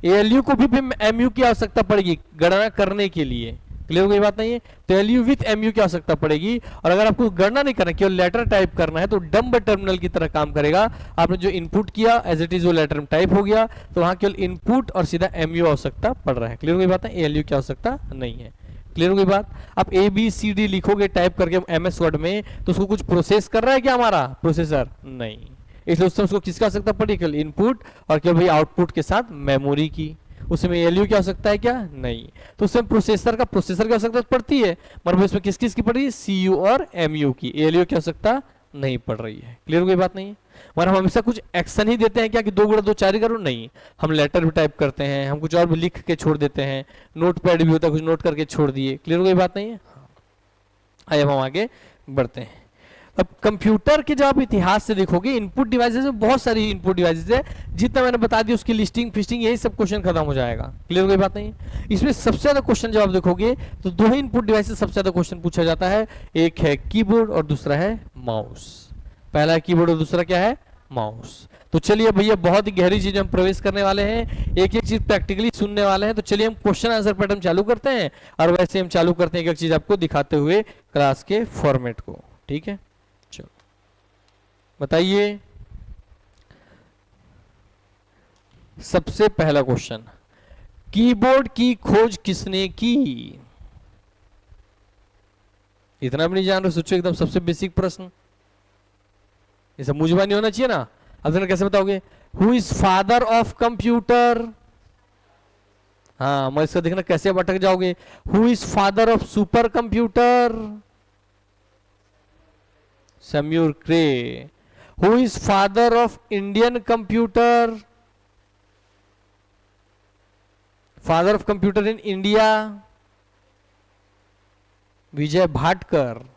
एएलयू को भी एमयू की आवश्यकता पड़ेगी गणना करने के लिए। क्लियर हो गई बात नहीं है, तो एलयू विथ एमयू की आवश्यकता पड़ेगी। और अगर आपको गणना नहीं करना, केवल लेटर टाइप करना है तो डम्ब टर्मिनल की तरह काम करेगा। आपने जो इनपुट किया एज इट इज वो लेटर में टाइप हो गया, तो वहां केवल इनपुट और सीधा एमयू आवश्यकता पड़ रहा है। क्लियर हो गई बात है, एलयू की आवश्यकता नहीं है। क्लियर हो गई बात। आप ए बी सी डी लिखोगे टाइप करके एमएस वर्ड में तो उसको कुछ प्रोसेस कर रहा है क्या हमारा प्रोसेसर, नहीं। इसलिए उस समय उसको किसकी आवश्यकता पड़ी, केवल इनपुट और केवल भाई आउटपुट के साथ मेमोरी की। उसमें एलयू की आवश्यकता है क्या, नहीं। तो उसमें प्रोसेसर की आवश्यकता पड़ती है, मगर इसमें किस किस की पड़ रही है, सीयू और एमयू की। एलयू की आवश्यकता नहीं पड़ रही है। क्लियर हो गई बात नहीं है। मगर हम हमेशा कुछ एक्शन ही देते हैं क्या कि 2 गुणा 2 4 ही करो, नहीं। हम लेटर भी टाइप करते हैं, हम कुछ और भी लिख के छोड़ देते हैं, नोटपैड भी होता है कुछ नोट करके छोड़ दिए। क्लियर हो गई बात नहीं है। आइए हम आगे बढ़ते हैं। अब कंप्यूटर के जब आप इतिहास से देखोगे इनपुट डिवाइसेस में बहुत सारी इनपुट डिवाइसेस है, जितना मैंने बता दिया उसकी लिस्टिंग फिस्टिंग यही सब क्वेश्चन खत्म हो जाएगा। क्लियर हो गई बात नहीं। इसमें सबसे ज्यादा क्वेश्चन जब आप देखोगे तो 2 ही इनपुट डिवाइसेस सबसे ज्यादा क्वेश्चन पूछा जाता है, एक है कीबोर्ड और दूसरा है माउस। पहला है कीबोर्ड और दूसरा क्या है, माउस। तो चलिए भैया बहुत ही गहरी चीज हम प्रवेश करने वाले हैं, एक एक चीज प्रैक्टिकली सुनने वाले हैं। तो चलिए हम क्वेश्चन आंसर पैटर्न चालू करते हैं और वैसे हम चालू करते हैं एक एक चीज आपको दिखाते हुए क्लास के फॉर्मेट को। ठीक है, चलो बताइए। सबसे पहला क्वेश्चन, कीबोर्ड की खोज किसने की। इतना भी नहीं जान रहे, सोचो एकदम सबसे बेसिक प्रश्न, ये सब मुझे नहीं होना चाहिए ना। अब कैसे बताओगे, who is father of computer. हाँ मैं इसका देखना कैसे अटक जाओगे। Who is father of super computer, Samuel Cray. Who is father of Indian computer, father of computer in India, Vijay Bhatkar.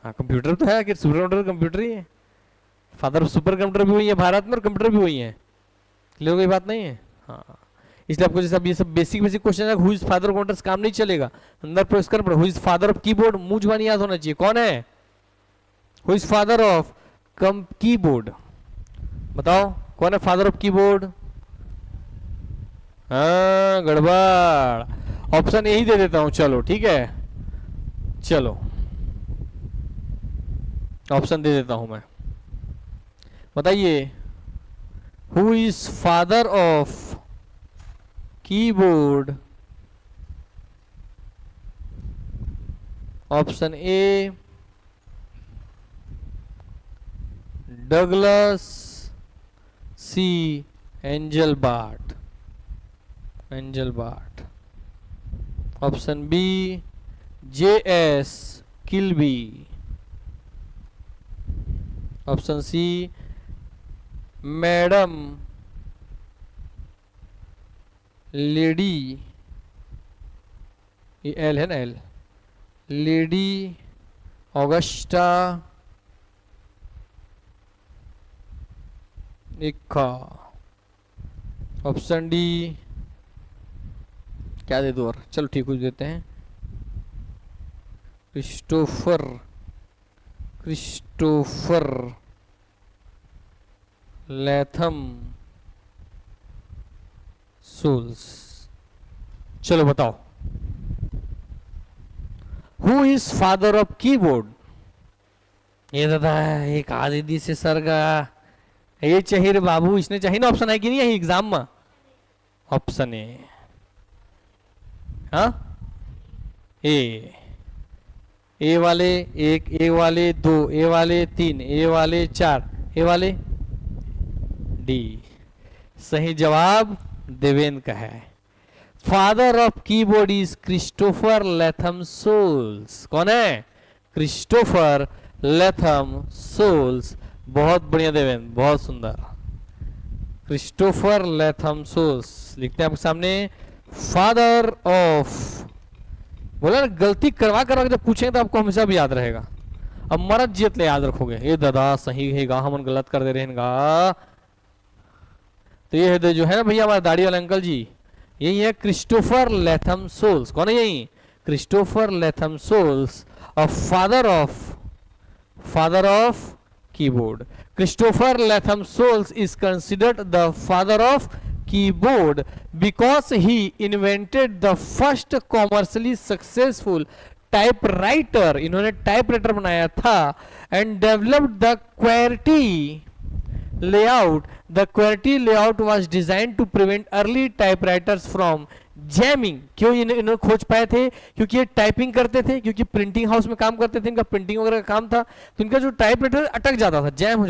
हाँ कंप्यूटर तो है कि सुपर कंप्यूटर कंप्यूटर ही है। फादर ऑफ सुपर कंप्यूटर भी वही है भारत में और कंप्यूटर भी वही है। क्लियर कोई बात नहीं है। हाँ इसलिए आपको जैसे ये सब बेसिक बेसिक क्वेश्चन है, who is father of computer काम नहीं चलेगा, अंदर प्रेस करना पड़ेगा। Who is father of keyboard मुंह जुबानी याद होना चाहिए, कौन है। Who is father of keyboard, बताओ कौन है फादर ऑफ कीबोर्ड। हाँ गड़बड़, ऑप्शन यही दे देता हूं। चलो ठीक है, चलो ऑप्शन दे देता हूं मैं। बताइए, who is father of keyboard. Option A Douglas C Engelbart, option B J S. Kilby, option C madam lady, ये एल है ना, एल, लेडी ऑगस्टा इक्का। ऑप्शन डी क्या दे दो और, चलो ठीक कुछ देते हैं, क्रिस्टोफर लैथम सोल्स। चलो बताओ, who is father of keyboard. ये दादा एक आदि से सर गया, ये चाहिए रे बाबू, इसने चाहिए ना। ऑप्शन है कि नहीं है एग्जाम में, ऑप्शन ए। हाँ ए वाले 1, ए वाले 2, ए वाले 3, ए वाले 4, ए वाले डी। सही जवाब देवेंद्र का है। Father of keyboard is Christopher Latham souls. कौन है, क्रिस्टोफर लैथम सोल्स। बहुत बढ़िया देवेंद्र, बहुत सुंदर। क्रिस्टोफर लैथमसोस लिखते हैं आपके सामने, फादर ऑफ। बोला ना गलती करवा करवा के जब पूछेंगे तो आपको हमेशा भी याद रहेगा। अब मरद जियत ले याद रखोगे, ये दादा सही है गा, हम गलत कर दे रहे हैं गा। तो ये है जो है ना भैया हमारे दाढ़ी वाले अंकल जी, यही है क्रिस्टोफर लैथमसोल्स। कौन है यही? Christopher Latham Sholes, father of keyboard. Christopher Latham Sholes is considered the father of keyboard because he invented the first commercially successful typewriter. इन्होंने टाइपराइटर बनाया था and developed the QWERTY layout. The QWERTY layout was designed to prevent early typewriters from jamming. क्यों इन्होंने खोज पाए थे? क्योंकि ये टाइपिंग करते थे, क्योंकि प्रिंटिंग हाउस में काम करते थे, इनका प्रिंटिंग वगैरह का काम था, तो इनका जो टाइपराइटर अटक जाता था, जाम हो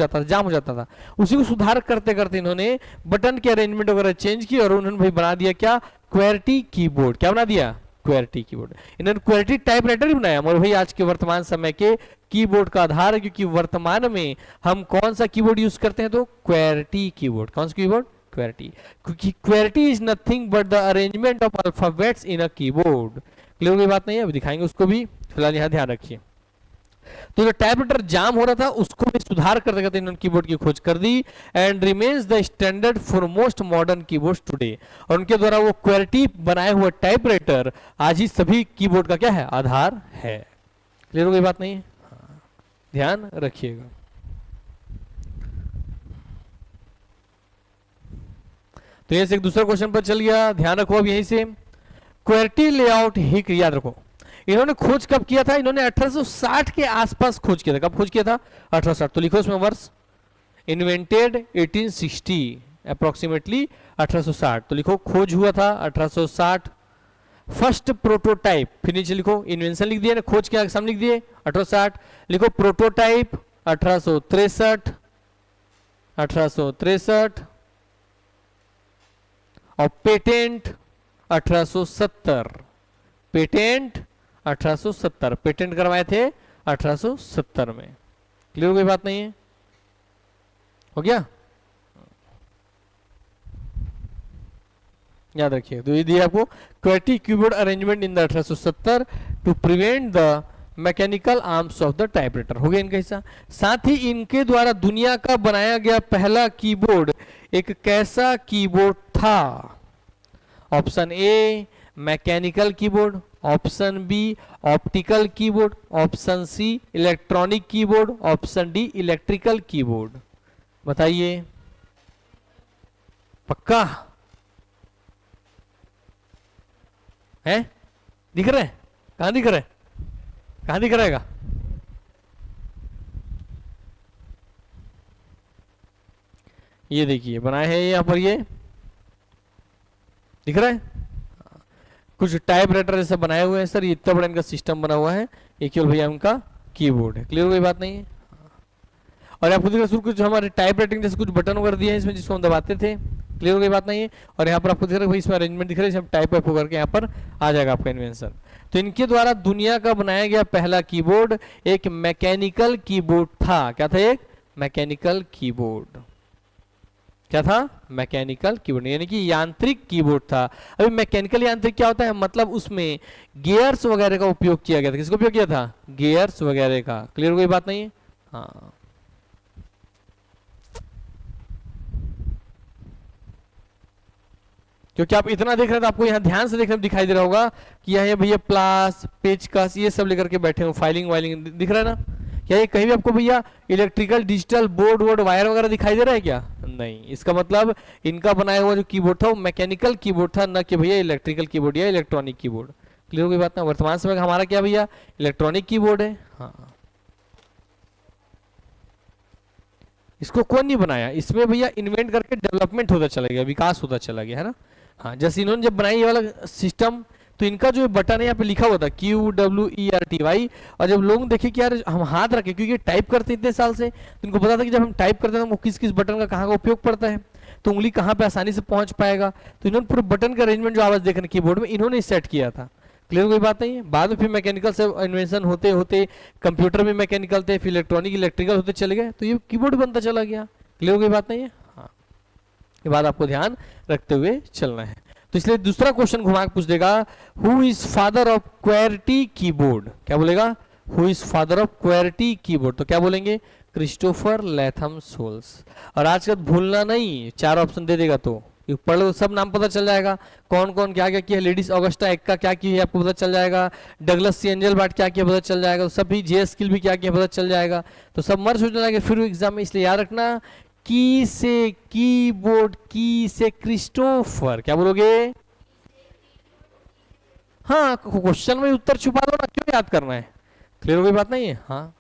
जाता था, उसी को सुधार करते करते इन्होंने बटन के अरेंजमेंट वगैरह चेंज की और उन्होंने भाई बना दिया क्या? QWERTY keyboard. क्या बना दिया? QWERTY keyboard. इन्होंने QWERTY टाइपराइटर ही बनाया मगर भाई आज के वर्तमान समय के कीबोर्ड का आधार है, क्योंकि वर्तमान में हम कौन सा कीबोर्ड यूज करते हैं? तो QWERTY कीबोर्ड। कौन सा कीबोर्ड? QWERTY। क्योंकि QWERTY is nothing but the arrangement of alphabets in a keyboard. Clear कोई बात नहीं है? अभी दिखाएंगे उसको भी, फिलहाल यहाँ ध्यान रखिए। तो जो टाइपराइटर जाम हो रहा था उसको भी सुधार करते करते इन्होंने कीबोर्ड की खोज कर दी and remains the standard for most modern keyboard today. और उनके द्वारा वो QWERTY बनाए हुए टाइपराइटर आज ही सभी कीबोर्ड का क्या है? आधार है। क्लियर हो गई बात नहीं है? ध्यान रखिएगा। तो यहीं से एक दूसरा क्वेश्चन पर चल गया, ध्यान रखो। अब यहीं से QWERTY लेआउट ही याद रखो। इन्होंने खोज कब किया था? इन्होंने 1860 के आसपास खोज किया था। कब खोज किया था? 1860। तो लिखो इसमें वर्ष, इन्वेंटेड 1860, अप्रोक्सीमेटली 1860। तो लिखो खोज हुआ था 1860। फर्स्ट प्रोटोटाइप, फिर नीचे लिखो इन्वेंशन लिख दिया ना, खोज के सामने लिख दिए 1860। लिखो प्रोटोटाइप 1863, 1863 और पेटेंट 1870। पेटेंट 1870, पेटेंट करवाए थे 1870 में। क्लियर हो गई बात नहीं है? हो गया? याद रखिए। तो ये दिया आपको QWERTY keyboard arrangement in the 1870 to prevent the mechanical arms of the typewriter. हो गया इनका हिस्सा। साथ ही इनके द्वारा दुनिया का बनाया गया पहला कीबोर्ड एक कैसा कीबोर्ड था? Option A mechanical keyboard, option B optical keyboard, option C electronic keyboard, option D electrical keyboard. बताइए पक्का है? दिख रहे हैं? कहां दिख रहे हैं? कहां दिख रहेगा? ये देखिए बनाए हैं यहां पर, ये दिख रहा है। कुछ टाइपराइटर जैसे बनाए हुए हैं सर, ये इतना बड़ा इनका सिस्टम बना हुआ है, ये केवल भैया उनका कीबोर्ड है। क्लियर कोई बात नहीं है? और आपको दिख रहा है कुछ हमारे टाइपराइटिंग जैसे कुछ बटन वगैरह दिए हैं इसमें जिसको हम दबाते थे। क्लियर कोई बात नहीं है? और यहाँ पर आपको दिख रहा है भाई इसमें अरेंजमेंट दिख रहा है, टाइप वाइप होकर के यहाँ पर आ जाएगा आपका इन्वेंशन। तो इनके द्वारा दुनिया का बनाया गया पहला कीबोर्ड एक मैकेनिकल कीबोर्ड था। क्या था? एक मैकेनिकल कीबोर्ड। क्या था? मैकेनिकल कीबोर्ड, यानी कि यांत्रिक कीबोर्ड था। अभी मैकेनिकल यांत्रिक क्या होता है? मतलब उसमें गियर्स वगैरह का उपयोग किया गया था। किसका उपयोग किया था? गियर्स वगैरह का। क्लियर कोई बात नहीं है? हाँ। क्योंकि आप इतना देख रहे हैं तो आपको यहाँ ध्यान से देखने में दिखाई दे रहा होगा कि यहाँ भैया प्लास, पेचकस ये सब लेकर के बैठे हो, फाइलिंग वाइलिंग दिख रहा है ना? क्या ये कहीं भी आपको भैया इलेक्ट्रिकल डिजिटल बोर्ड वोर्ड वायर वगैरह दिखाई दे रहा है क्या? नहीं। इसका मतलब इनका बनाया हुआ जो कीबोर्ड था वो मैकेनिकल कीबोर्ड था, न कि भैया इलेक्ट्रिकल कीबोर्ड या इलेक्ट्रॉनिक कीबोर्ड। क्लियर कोई बात ना? वर्तमान समय का हमारा क्या भैया? इलेक्ट्रॉनिक कीबोर्ड है। हाँ। इसको कौन नहीं बनाया? इसमें भैया इन्वेंट करके डेवलपमेंट होता चला गया, विकास होता चला गया, है ना? हाँ। जैसे इन्होंने जब बनाई ये वाला सिस्टम, तो इनका जो बटन है यहाँ पे लिखा हुआ था QWERTY, और जब लोग देखे कि यार हम हाथ रखे, क्योंकि टाइप करते इतने साल से, तो इनको पता था कि जब हम टाइप करते हैं तो किस किस बटन का कहाँ का उपयोग पड़ता है, तो उंगली कहाँ पे आसानी से पहुंच पाएगा। तो इन्होंने पूरे बटन का अरेंजमेंट जो आवाज देख रहे कीबोर्ड में इन्होंने सेट किया था। क्लियर कोई बात नहीं है? बाद में फिर मैकेनिकल से इन्वेंशन होते होते कंप्यूटर में मैकेनिकल थे, फिर इलेक्ट्रॉनिक इलेक्ट्रिकल होते चले गए, तो ये कीबोर्ड बनता चला गया। क्लियर कोई बात नहीं है? हाँ। ये बात आपको ध्यान रखते हुए चलना है। तो इसलिए दूसरा क्वेश्चन घुमा के पूछ देगा, who is father of QWERTY keyboard? क्या बोलेगा? Who is father of QWERTY keyboard? तो क्या बोलेंगे? Christopher Latham Sholes. और आज का भूलना नहीं, 4 ऑप्शन दे देगा तो पढ़ लो, सब नाम पता चल जाएगा, कौन कौन क्या क्या किया। लेडीज ऑगस्टा एक्का क्या की है आपको पता चल जाएगा, डगलस सी एंजल बाट क्या किया पता चल जाएगा, सभी जे स्किल भी क्या किया पता चल जाएगा। तो सब मर्ज हो जाएगा फिर एग्जाम में। इसलिए याद रखना, की से कीबोर्ड, की से क्रिस्टोफर। क्या बोलोगे? हाँ, क्वेश्चन में उत्तर छुपा दो ना, क्यों याद करना है? क्लियर हो गई बात नहीं है? हाँ।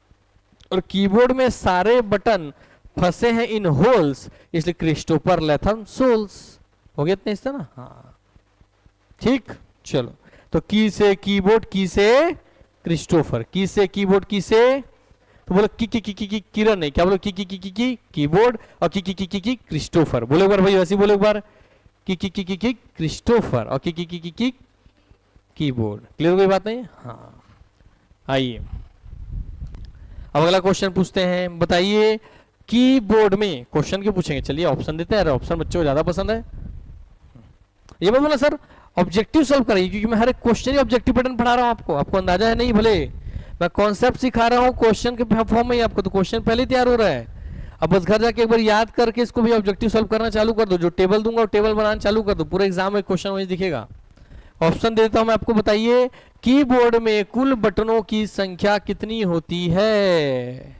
और कीबोर्ड में सारे बटन फंसे हैं इन होल्स, इसलिए क्रिस्टोफर लैथम सोल्स। हो गया इतना इससे ना? हाँ ठीक। चलो, तो की से कीबोर्ड, की से क्रिस्टोफर, की से कीबोर्ड, की से, तो बोलो की किरण नहीं, क्या बोलो? की कीबोर्ड और की क्रिस्टोफर। बोलो एक बार भाई, वैसे बोलो एक बार, की क्रिस्टोफर और की कीबोर्ड। क्लियर हो गई बात नहीं? हाँ। आइए अब अगला क्वेश्चन पूछते हैं। बताइए कीबोर्ड में, क्वेश्चन क्यों पूछेंगे, चलिए ऑप्शन देते हैं। ऑप्शन बच्चों को ज्यादा पसंद है। ये मैं बोला सर ऑब्जेक्टिव सॉल्व करिए, क्योंकि मैं हर एक क्वेश्चन ही ऑब्जेक्टिव पैटर्न पढ़ा रहा हूं आपको अंदाजा है नहीं? भले मैं कॉन्सेप्ट सिखा रहा हूँ क्वेश्चन के फॉर्म में ही आपको, तो क्वेश्चन पहले तैयार हो रहा है। अब बस घर जाके एक बार याद करके इसको भी ऑब्जेक्टिव सॉल्व करना चालू कर दो। जो टेबल दूंगा वो टेबल बनाना चालू कर दो, पूरे एग्जाम में क्वेश्चन वही दिखेगा। ऑप्शन देता हूं मैं आपको। बताइए कीबोर्ड में कुल बटनों की संख्या कितनी होती है?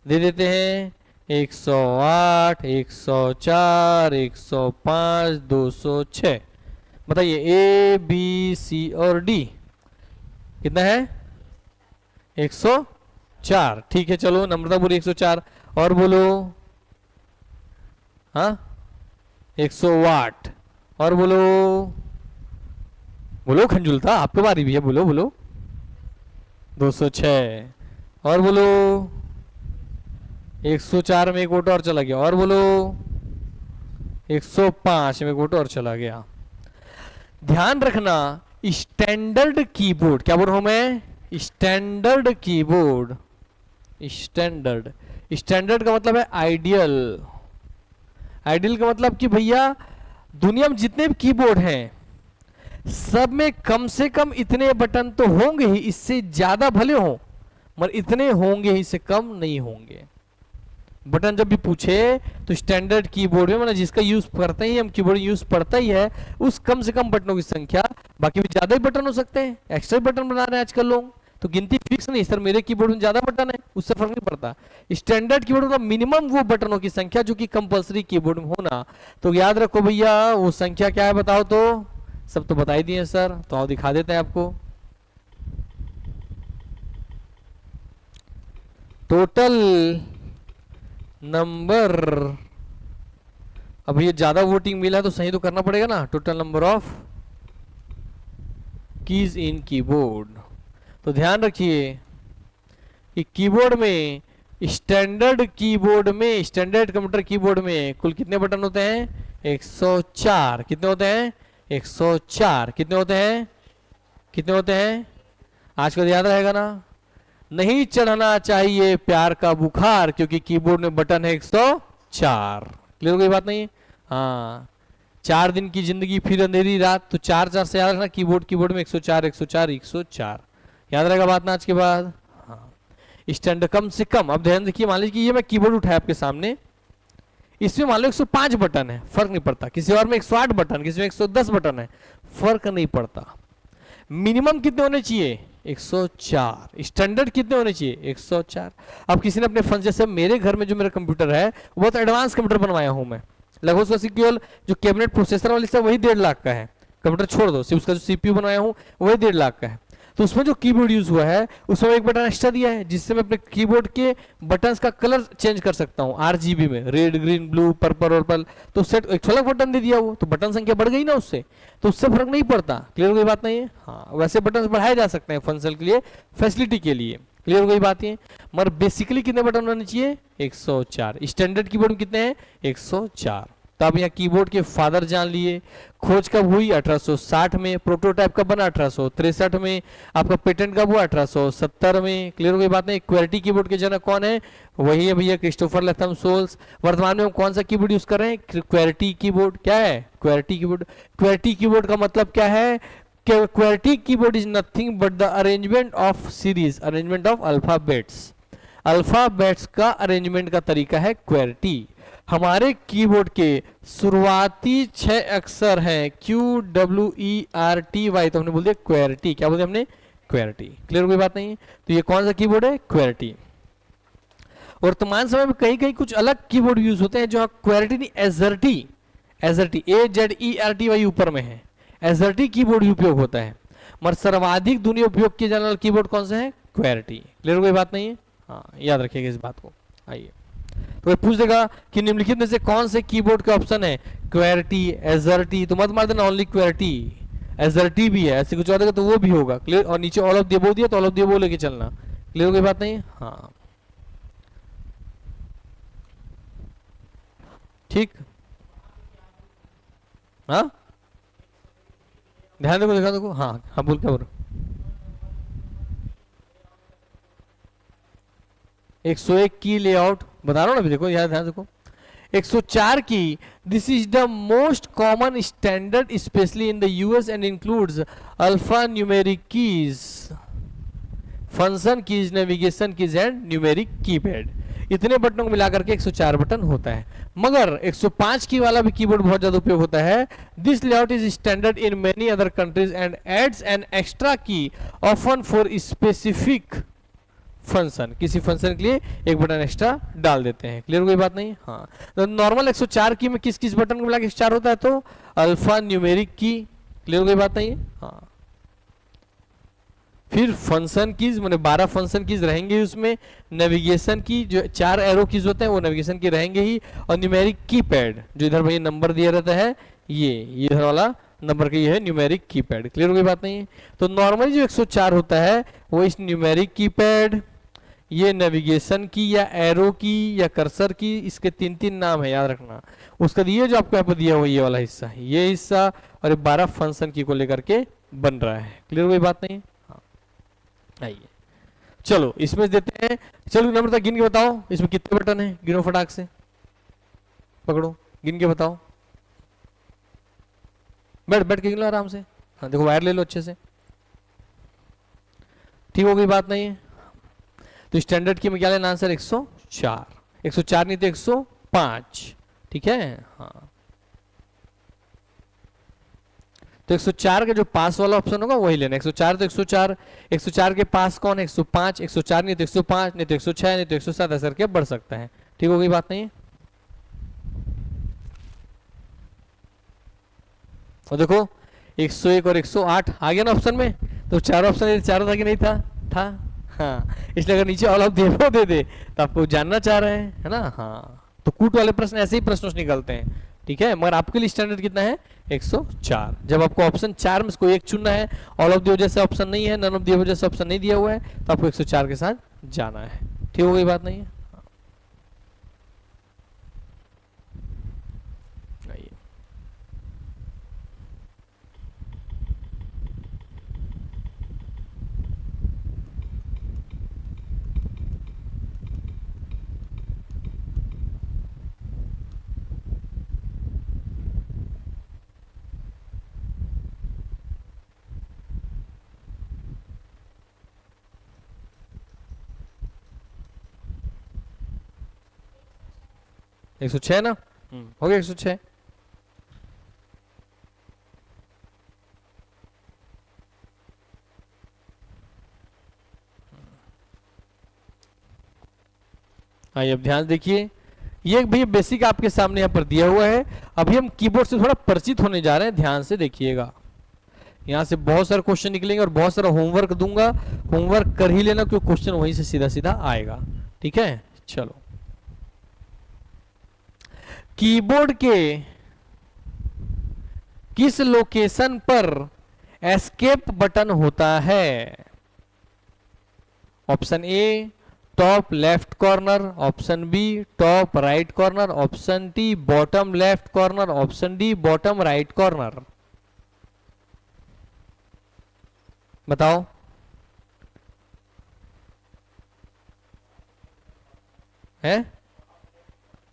दे देते हैं 108, 104, 105, 206। बताइए ए बी सी और डी कितना है? 104। ठीक है, चलो नम्रता बोली 104। और बोलो, हाँ 108। और बोलो, बोलो खंजुलता, आपके बारी भी है, बोलो बोलो। 206। और बोलो 104 में एक वोट और चला गया। और बोलो 105 में एक वोट और चला गया। ध्यान रखना, स्टैंडर्ड कीबोर्ड, क्या बोल रहा हूं मैं? Standard keyboard. स्टैंडर्ड का मतलब है आइडियल। आइडियल का मतलब कि भैया दुनिया में जितने भी कीबोर्ड हैं सब में कम से कम इतने बटन तो होंगे ही, इससे ज्यादा भले हो मगर इतने होंगे ही, इससे कम नहीं होंगे। बटन जब भी पूछे तो स्टैंडर्ड कीबोर्ड में, मतलब जिसका यूज करते ही हम, कीबोर्ड यूज पड़ता ही है, उस कम से कम बटनों की संख्या। बाकी भी ज्यादा ही बटन हो सकते हैं, एक्स्ट्रा बटन बना रहे हैं आजकल लोग, तो गिनती फिक्स नहीं। सर मेरे कीबोर्ड में ज्यादा बटन है, उससे फर्क नहीं पड़ता। स्टैंडर्ड कीबोर्ड का मिनिमम वो बटनों की संख्या जो कि कंपलसरी कीबोर्ड में होना। तो याद रखो भैया, वो संख्या क्या है बताओ तो? सब तो बता ही दिए सर, तो आओ दिखा देते हैं आपको। टोटल नंबर, अब ये ज्यादा वोटिंग मिला है तो सही तो करना पड़ेगा ना। Total number of keys in keyboard. तो ध्यान रखिए कि कीबोर्ड में, स्टैंडर्ड कीबोर्ड में, स्टैंडर्ड कंप्यूटर कीबोर्ड में कुल कितने बटन होते हैं? 104। कितने होते हैं? 104। कितने होते हैं? कितने होते हैं? आज का याद रहेगा ना। नहीं चढ़ना चाहिए प्यार का बुखार, क्योंकि कीबोर्ड में बटन है 104। क्लियर हो गई बात नहीं? हाँ, 4 दिन की जिंदगी फिर अंधेरी रात, तो 4 से याद रखना, कीबोर्ड में 104 104 104 याद रहेगा बात ना आज के बाद। हाँ, स्टैंडर्ड कम से कम। अब ध्यान देखिए, मान लीजिए ये मैं कीबोर्ड उठाया आपके सामने, इसमें मान लो 105 बटन है, फर्क नहीं पड़ता। किसी और में 108 बटन, किसी में 110 बटन है, फर्क नहीं पड़ता। मिनिमम कितने होने चाहिए? 104। स्टैंडर्ड कितने होने चाहिए? 104। अब किसी ने अपने फंड, जैसे मेरे घर में जो मेरा कंप्यूटर है वो तो एडवांस कंप्यूटर बनवाया हूं मैं, लगभग उसका केवल जो कैबिनेट प्रोसेसर वाली सब वही 1.5 लाख का है। कंप्यूटर छोड़ दो, सिर्फ उसका जो सीपीयू बनाया हूं वही 1.5 लाख का है। तो उसमें जो कीबोर्ड यूज हुआ है उसमें एक बटन एक्स्ट्रा दिया है, जिससे मैं अपने कीबोर्ड के बटन्स का कलर चेंज कर सकता हूं आरजीबी में, red green blue purple purple. तो सेट एक अलग बटन दे दिया वो, तो बटन संख्या बढ़ गई ना उससे, तो उससे फर्क नहीं पड़ता। क्लियर हो गई बात नहीं है? हाँ, वैसे बटन बढ़ाए जा सकते हैं फंक्शन के लिए, फैसिलिटी के लिए। क्लियर हो गई बात है? मगर बेसिकली कितने बटन होने चाहिए? 104। स्टैंडर्ड कीबोर्ड में कितने हैं? 104। तो आप यहाँ कीबोर्ड के फादर जान लिए। खोज कब हुई? 1860 में। प्रोटोटाइप कब बना? 1863 में। आपका पेटेंट कब हुआ? 1870 में। क्लियर हो गई बात नहीं? क्वेरिटी कीबोर्ड के जनक कौन है? वही है भैया, क्रिस्टोफर लैथम सोल्स। वर्तमान में हम कौन सा कीबोर्ड यूज कर रहे हैं? क्वेरिटी कीबोर्ड। क्या है? QWERTY keyboard. क्वेरिटी कीबोर्ड का मतलब क्या है? QWERTY keyboard is nothing but the arrangement of series, arrangement of alphabets. Alphabets का अरेंजमेंट का तरीका है क्वेरिटी। हमारे कीबोर्ड के शुरुआती 6 अक्षर हैं QWERTY, तो हमने बोल दिया क्वेरिटी। क्या बोलते हमने? क्वेरिटी। क्लियर कोई बात नहीं? तो ये कौन सा कीबोर्ड है? क्वेरिटी। वर्तमान समय में कहीं कहीं कुछ अलग कीबोर्ड यूज होते हैं जो क्वेरिटी नहीं, एजर्टी। एजर्टी AZERTY ऊपर में है, एजर्टी कीबोर्ड उपयोग होता है। मगर सर्वाधिक दुनिया उपयोग किए जाने वाला कीबोर्ड कौन सा है? क्वेरिटी। क्लियर कोई बात नहीं है? हाँ, याद रखिएगा इस बात को। आइए, तो ये पूछ देगा कि निम्नलिखित में से कौन से कीबोर्ड का ऑप्शन है? क्वेरिटी, एजर्टी, तो मत मार देना ओनली क्वेरिटी। एजर्टी भी है, ऐसे कुछ और देगा तो वो भी होगा। क्लियर? और नीचे ऑल ऑफ द अबव दिया तो ऑल ऑफ द अबव लेके चलना। क्लियर कोई बात नहीं? हाँ, ठीक। हाँ, ध्यान देखो, देखो। हाँ हाँ, बोल क्या बोल? 101 की लेआउट बता रहा हूँ ना अभी, देखो यार, ध्यान देखो। 104 की, this is the most common standard specially in the US and includes alpha numeric keys, function keys, navigation keys and numeric keypad. इतने बटनों को मिलाकर के 104 बटन होता है। मगर 105 की वाला भी कीबोर्ड बहुत ज्यादा उपयोग होता है। This layout is standard in many other countries and adds an extra key often for specific function. किसी फंक्शन के लिए एक बटन एक्स्ट्रा डाल देते हैं। क्लियर कोई बात नहीं? हाँ, तो नॉर्मल 104 की में किस किस बटन को मिला के 104 होता है? तो अल्फा न्यूमेरिक की। क्लियर कोई बात नहीं है? हाँ, फिर फंक्शन कीज, मैंने 12 फंक्शन कीज रहेंगे उसमें। नेविगेशन की जो 4 एरो कीज होते हैं वो नेविगेशन की रहेंगे ही। और न्यूमेरिक कीपैड, जो इधर भैया नंबर दिया रहता है, ये इधर वाला नंबर का ये है न्यूमेरिक कीपैड। क्लियर कोई बात नहीं है? तो नॉर्मली जो 104 होता है वो इस न्यूमेरिक कीपैड, ये नेविगेशन की या एरो की या कर्सर की, इसके 3 नाम है, याद रखना। उसका ये जो आपको यहाँ पर दिया हुआ ये वाला हिस्सा, ये हिस्सा, और ये 12 फंक्शन की को लेकर के बन रहा है। क्लियर कोई बात नहीं? हाँ, आइए चलो इसमें देते हैं। चलो नम्रता गिन के बताओ इसमें कितने बटन है? गिनो फटाक से, पकड़ो, गिन के बताओ। बैठ बैठ के गिन लो आराम से। हाँ देखो, वायर ले लो अच्छे से। ठीक हो गई बात नहीं है? तो स्टैंडर्ड की में क्या लेना आंसर? 104। 104 नहीं तो 105। ठीक है? हाँ, तो 104 का जो पास वाला ऑप्शन होगा वही लेना। 104 तो 104, 104 के पास कौन है? 105। 104 नहीं तो 105, नहीं तो 106, नहीं तो 107, ऐसा करके बढ़ सकता है। ठीक हो गई बात नहीं? और देखो 101 और 108 आ गया ना ऑप्शन में। तो चार ऑप्शन, चारों था कि नहीं था? था। हाँ, इसलिए अगर नीचे ऑल ऑफ द दे दे तो आपको जानना चाह रहे हैं, है ना? हाँ, तो कूट वाले प्रश्न ऐसे ही प्रश्नों से निकलते हैं। ठीक है? मगर आपके लिए स्टैंडर्ड कितना है? 104। जब आपको ऑप्शन 4 में से कोई एक चुनना है, ऑल ऑफ द वजह से ऑप्शन नहीं है, नन ऑफ द वजह से ऑप्शन नहीं दिया हुआ है, तो आपको 104 के साथ जाना है। ठीक हो गई बात नहीं है? 106 ना? हो गया 106। हाँ, अब ध्यान देखिए, ये भैया बेसिक आपके सामने यहाँ पर दिया हुआ है। अभी हम कीबोर्ड से थोड़ा परिचित होने जा रहे हैं, ध्यान से देखिएगा। यहाँ से बहुत सारे क्वेश्चन निकलेंगे और बहुत सारा होमवर्क दूंगा, होमवर्क कर ही लेना क्योंकि क्वेश्चन वहीं से सीधा सीधा आएगा। ठीक है? चलो, कीबोर्ड के किस लोकेशन पर एस्केप बटन होता है? Option A top left corner, option B top right corner, option D bottom left corner, option D bottom right corner. बताओ। है?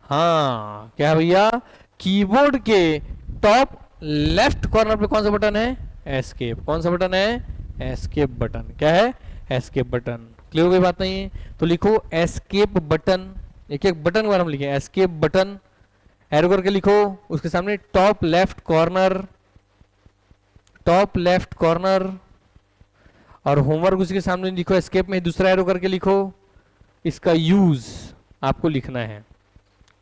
हाँ, क्या भैया, कीबोर्ड के टॉप लेफ्ट कॉर्नर पे कौन सा बटन है? एस्केप। कौन सा बटन है? Escape button. क्या है? Escape button. क्लियर हो गई बात नहीं है? तो लिखो एस्केप बटन, एक एक बटन के बारे में लिखे, एस्केप बटन, एरो करके लिखो, उसके सामने top left corner, top left corner, और होमवर्क उसी के सामने लिखो, एस्केप में दूसरा एरो करके लिखो, इसका यूज आपको लिखना है।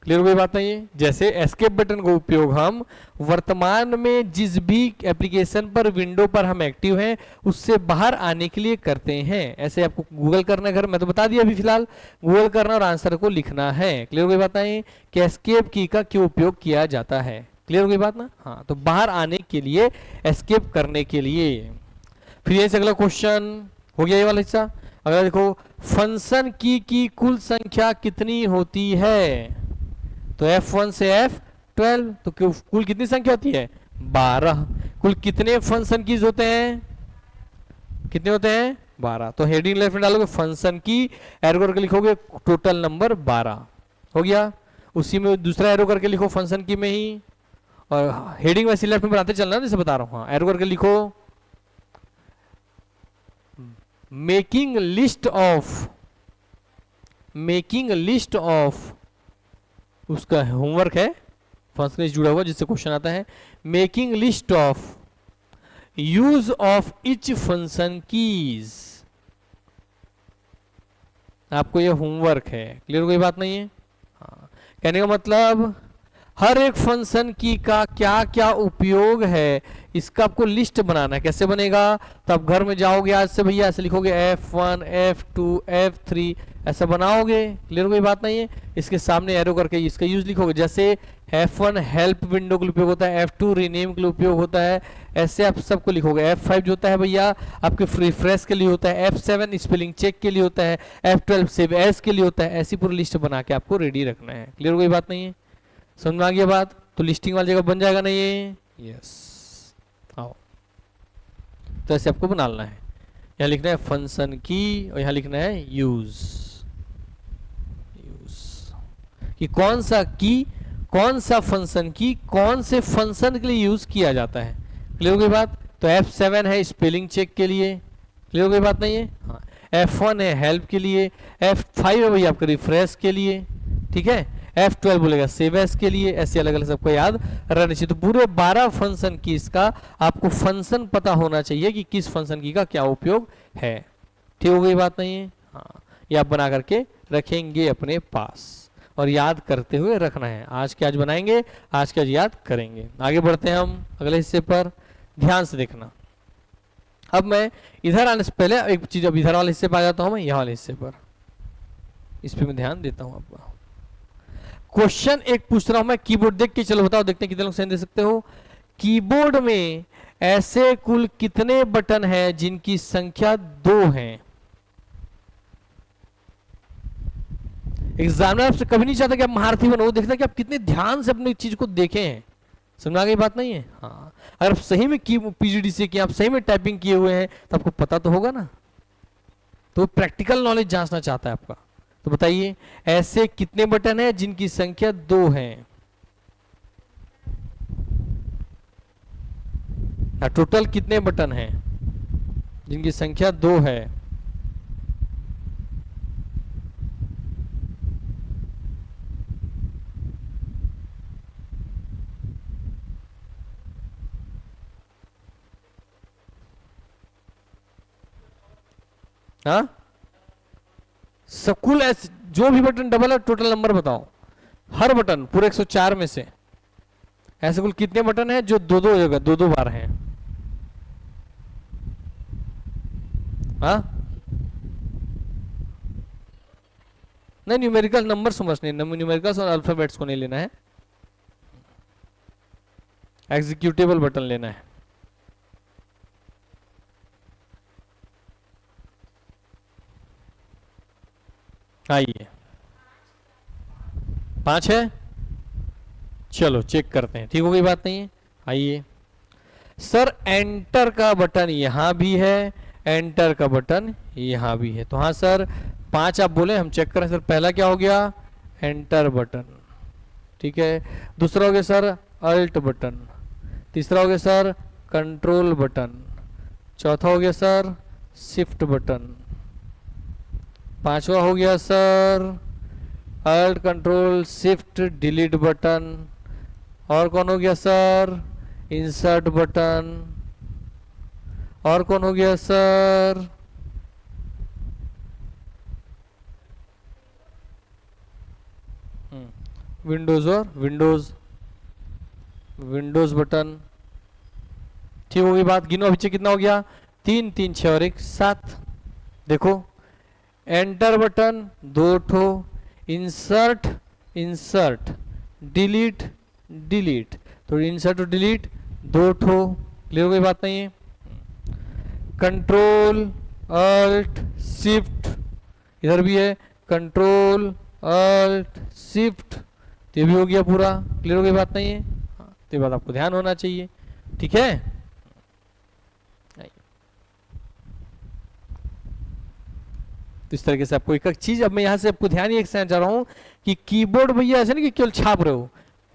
क्लियर हो गई बात नहीं है? जैसे एस्केप बटन का उपयोग हम वर्तमान में जिस भी एप्लीकेशन पर, विंडो पर हम एक्टिव हैं, उससे बाहर आने के लिए करते हैं। ऐसे आपको गूगल करना है, घर मैं तो बता दिया अभी फिलहाल, गूगल करना और आंसर को लिखना है। क्लियर हो गई बात नहीं कि एस्केप की का क्यों उपयोग किया जाता है? क्लियर हो गई बात ना? हाँ, तो बाहर आने के लिए, एस्केप करने के लिए। फिर यही से अगला क्वेश्चन हो गया ये वाला हिस्सा। अगला देखो, फंक्शन की कुल संख्या कितनी होती है? तो F1 से F12, तो कुल कितनी संख्या होती है? 12। कुल कितने फंक्शन कीज होते हैं? कितने होते हैं? 12। तो हेडिंग लेफ्ट में डालोगे फंक्शन की, एरो करके लिखोगे टोटल नंबर 12 हो गया। उसी में दूसरा एरो करके लिखो फंक्शन की में ही, और हेडिंग वैसे लेफ्ट में बनाते चलना, जैसे बता रहा हूं। हाँ, एरो करके लिखो मेकिंग लिस्ट ऑफ, उसका होमवर्क है, फंक्शन से जुड़ा हुआ जिससे क्वेश्चन आता है, making list of use of each function keys. आपको ये होमवर्क है। क्लियर हो गई बात नहीं है? हाँ, कहने का मतलब हर एक फंक्शन की का क्या क्या उपयोग है, इसका आपको लिस्ट बनाना है। कैसे बनेगा? तो आप घर में जाओगे आज से भैया, ऐसे लिखोगे F1 F2 F3, ऐसा बनाओगे। क्लियर हो गई बात नहीं है? इसके सामने एरो करके इसका यूज लिखोगे। जैसे F1 हेल्प विंडो के लिए उपयोग होता है, F2 रीनेम के लिए उपयोग होता है, ऐसे आप सबको लिखोगे। F5 जो होता है भैया आपके रिफ्रेश के लिए होता है, F7 स्पेलिंग चेक के लिए होता है, F12 सेव एज के लिए होता है। ऐसी पूरी लिस्ट बना के आपको रेडी रखना है। क्लियर हो गई बात नहीं है? समझ में आ गया बात? तो लिस्टिंग वाली जगह बन जाएगा ना ये? यस, आओ। तो ऐसे आपको बनाना है। यहाँ लिखना है फंक्शन की, और यहाँ लिखना है यूज कि कौन सा की, कौन सा फंक्शन की कौन से फंक्शन के लिए यूज किया जाता है। क्लियर हो गई बात? तो F7 है स्पेलिंग चेक के लिए। क्लियर हो गई बात नहीं है? हाँ। F1 है हेल्प के लिए, F5 है भैया आपके रिफ्रेश के लिए, ठीक है, F12 बोलेगा सेव एज के लिए। ऐसे अलग अलग सबको याद रहना चाहिए। तो पूरे 12 फंक्शन की इसका आपको फंक्शन पता होना चाहिए कि किस फंक्शन की का क्या उपयोग है। ठीक हो गई बात नहीं है? हाँ, ये आप बना करके रखेंगे अपने पास और याद करते हुए रखना है। आज के आज बनाएंगे, आज के आज याद करेंगे। आगे बढ़ते हैं हम अगले हिस्से पर, ध्यान से देखना। अब मैं इधर आने से पहले एक चीज, अब इधर वाले हिस्से पर आ जाता हूं मैं, यहाँ वाले हिस्से पर, इस पे मैं ध्यान देता हूं आपका। क्वेश्चन एक पूछ रहा हूं मैं, कीबोर्ड देख के चलो बताओ, देखते हैं कितने लोग सही दे सकते हो। कीबोर्ड में ऐसे कुल कितने बटन हैं जिनकी संख्या 2 है? एग्जामिनर आपसे कभी नहीं चाहता कि आप महारथी बनो, वो देखता है कि आप कितने ध्यान से अपनी चीज को देखे हैं। समझ आ गई बात नहीं है? हाँ, अगर आप सही में की पीजीडी से किया, आप सही में टाइपिंग किए हुए हैं, तो आपको पता तो होगा ना। तो प्रैक्टिकल नॉलेज जांचना चाहता है आपका। तो बताइए ऐसे कितने बटन हैं जिनकी संख्या 2 है? टोटल कितने बटन हैं जिनकी संख्या 2 है? हाँ, सकुल जो भी बटन डबल है टोटल नंबर बताओ। हर बटन पूरे 104 में से ऐसे कुल कितने बटन हैं जो दो जगह दो बार हैं? हाँ, नहीं, न्यूमेरिकल नंबर समझने, न्यूमेरिकल्स और अल्फाबेट्स को नहीं लेना है, एग्जीक्यूटेबल बटन लेना है। आइए 5 है, चलो चेक करते हैं, ठीक हो गई बात नहीं है। आइए सर एंटर का बटन यहां भी है, एंटर का बटन यहां भी है, तो हाँ सर 5 आप बोले, हम चेक करें सर। पहला क्या हो गया, एंटर बटन, ठीक है। दूसरा हो गया सर अल्ट बटन, तीसरा हो गया सर कंट्रोल बटन, चौथा हो गया सर शिफ्ट बटन, पांचवा हो गया sir alt control shift delete button, और कौन हो गया सर इंसर्ट बटन, और कौन हो गया सर विंडोज, और विंडोज बटन, ठीक हो गई बात। गिनो अभी कितना हो गया, 3 3 6 और 1 7। देखो एंटर बटन 2 ठो, इंसर्ट इंसर्ट डिलीट डिलीट, तो इंसर्ट और डिलीट 2 ठो, क्लियर हो गई बात नहीं है। कंट्रोल अल्ट शिफ्ट, इधर भी है कंट्रोल अल्ट शिफ्ट, तो ये भी हो गया पूरा, क्लियर हो गई बात नहीं है। तो ये बात आपको ध्यान होना चाहिए, ठीक है। तो इस तरीके से आपको एक एक चीज, अब मैं यहाँ से आपको ध्यान ये जा रहा हूँ कि कीबोर्ड भैया ऐसे नहीं कि केवल छाप रहे हो,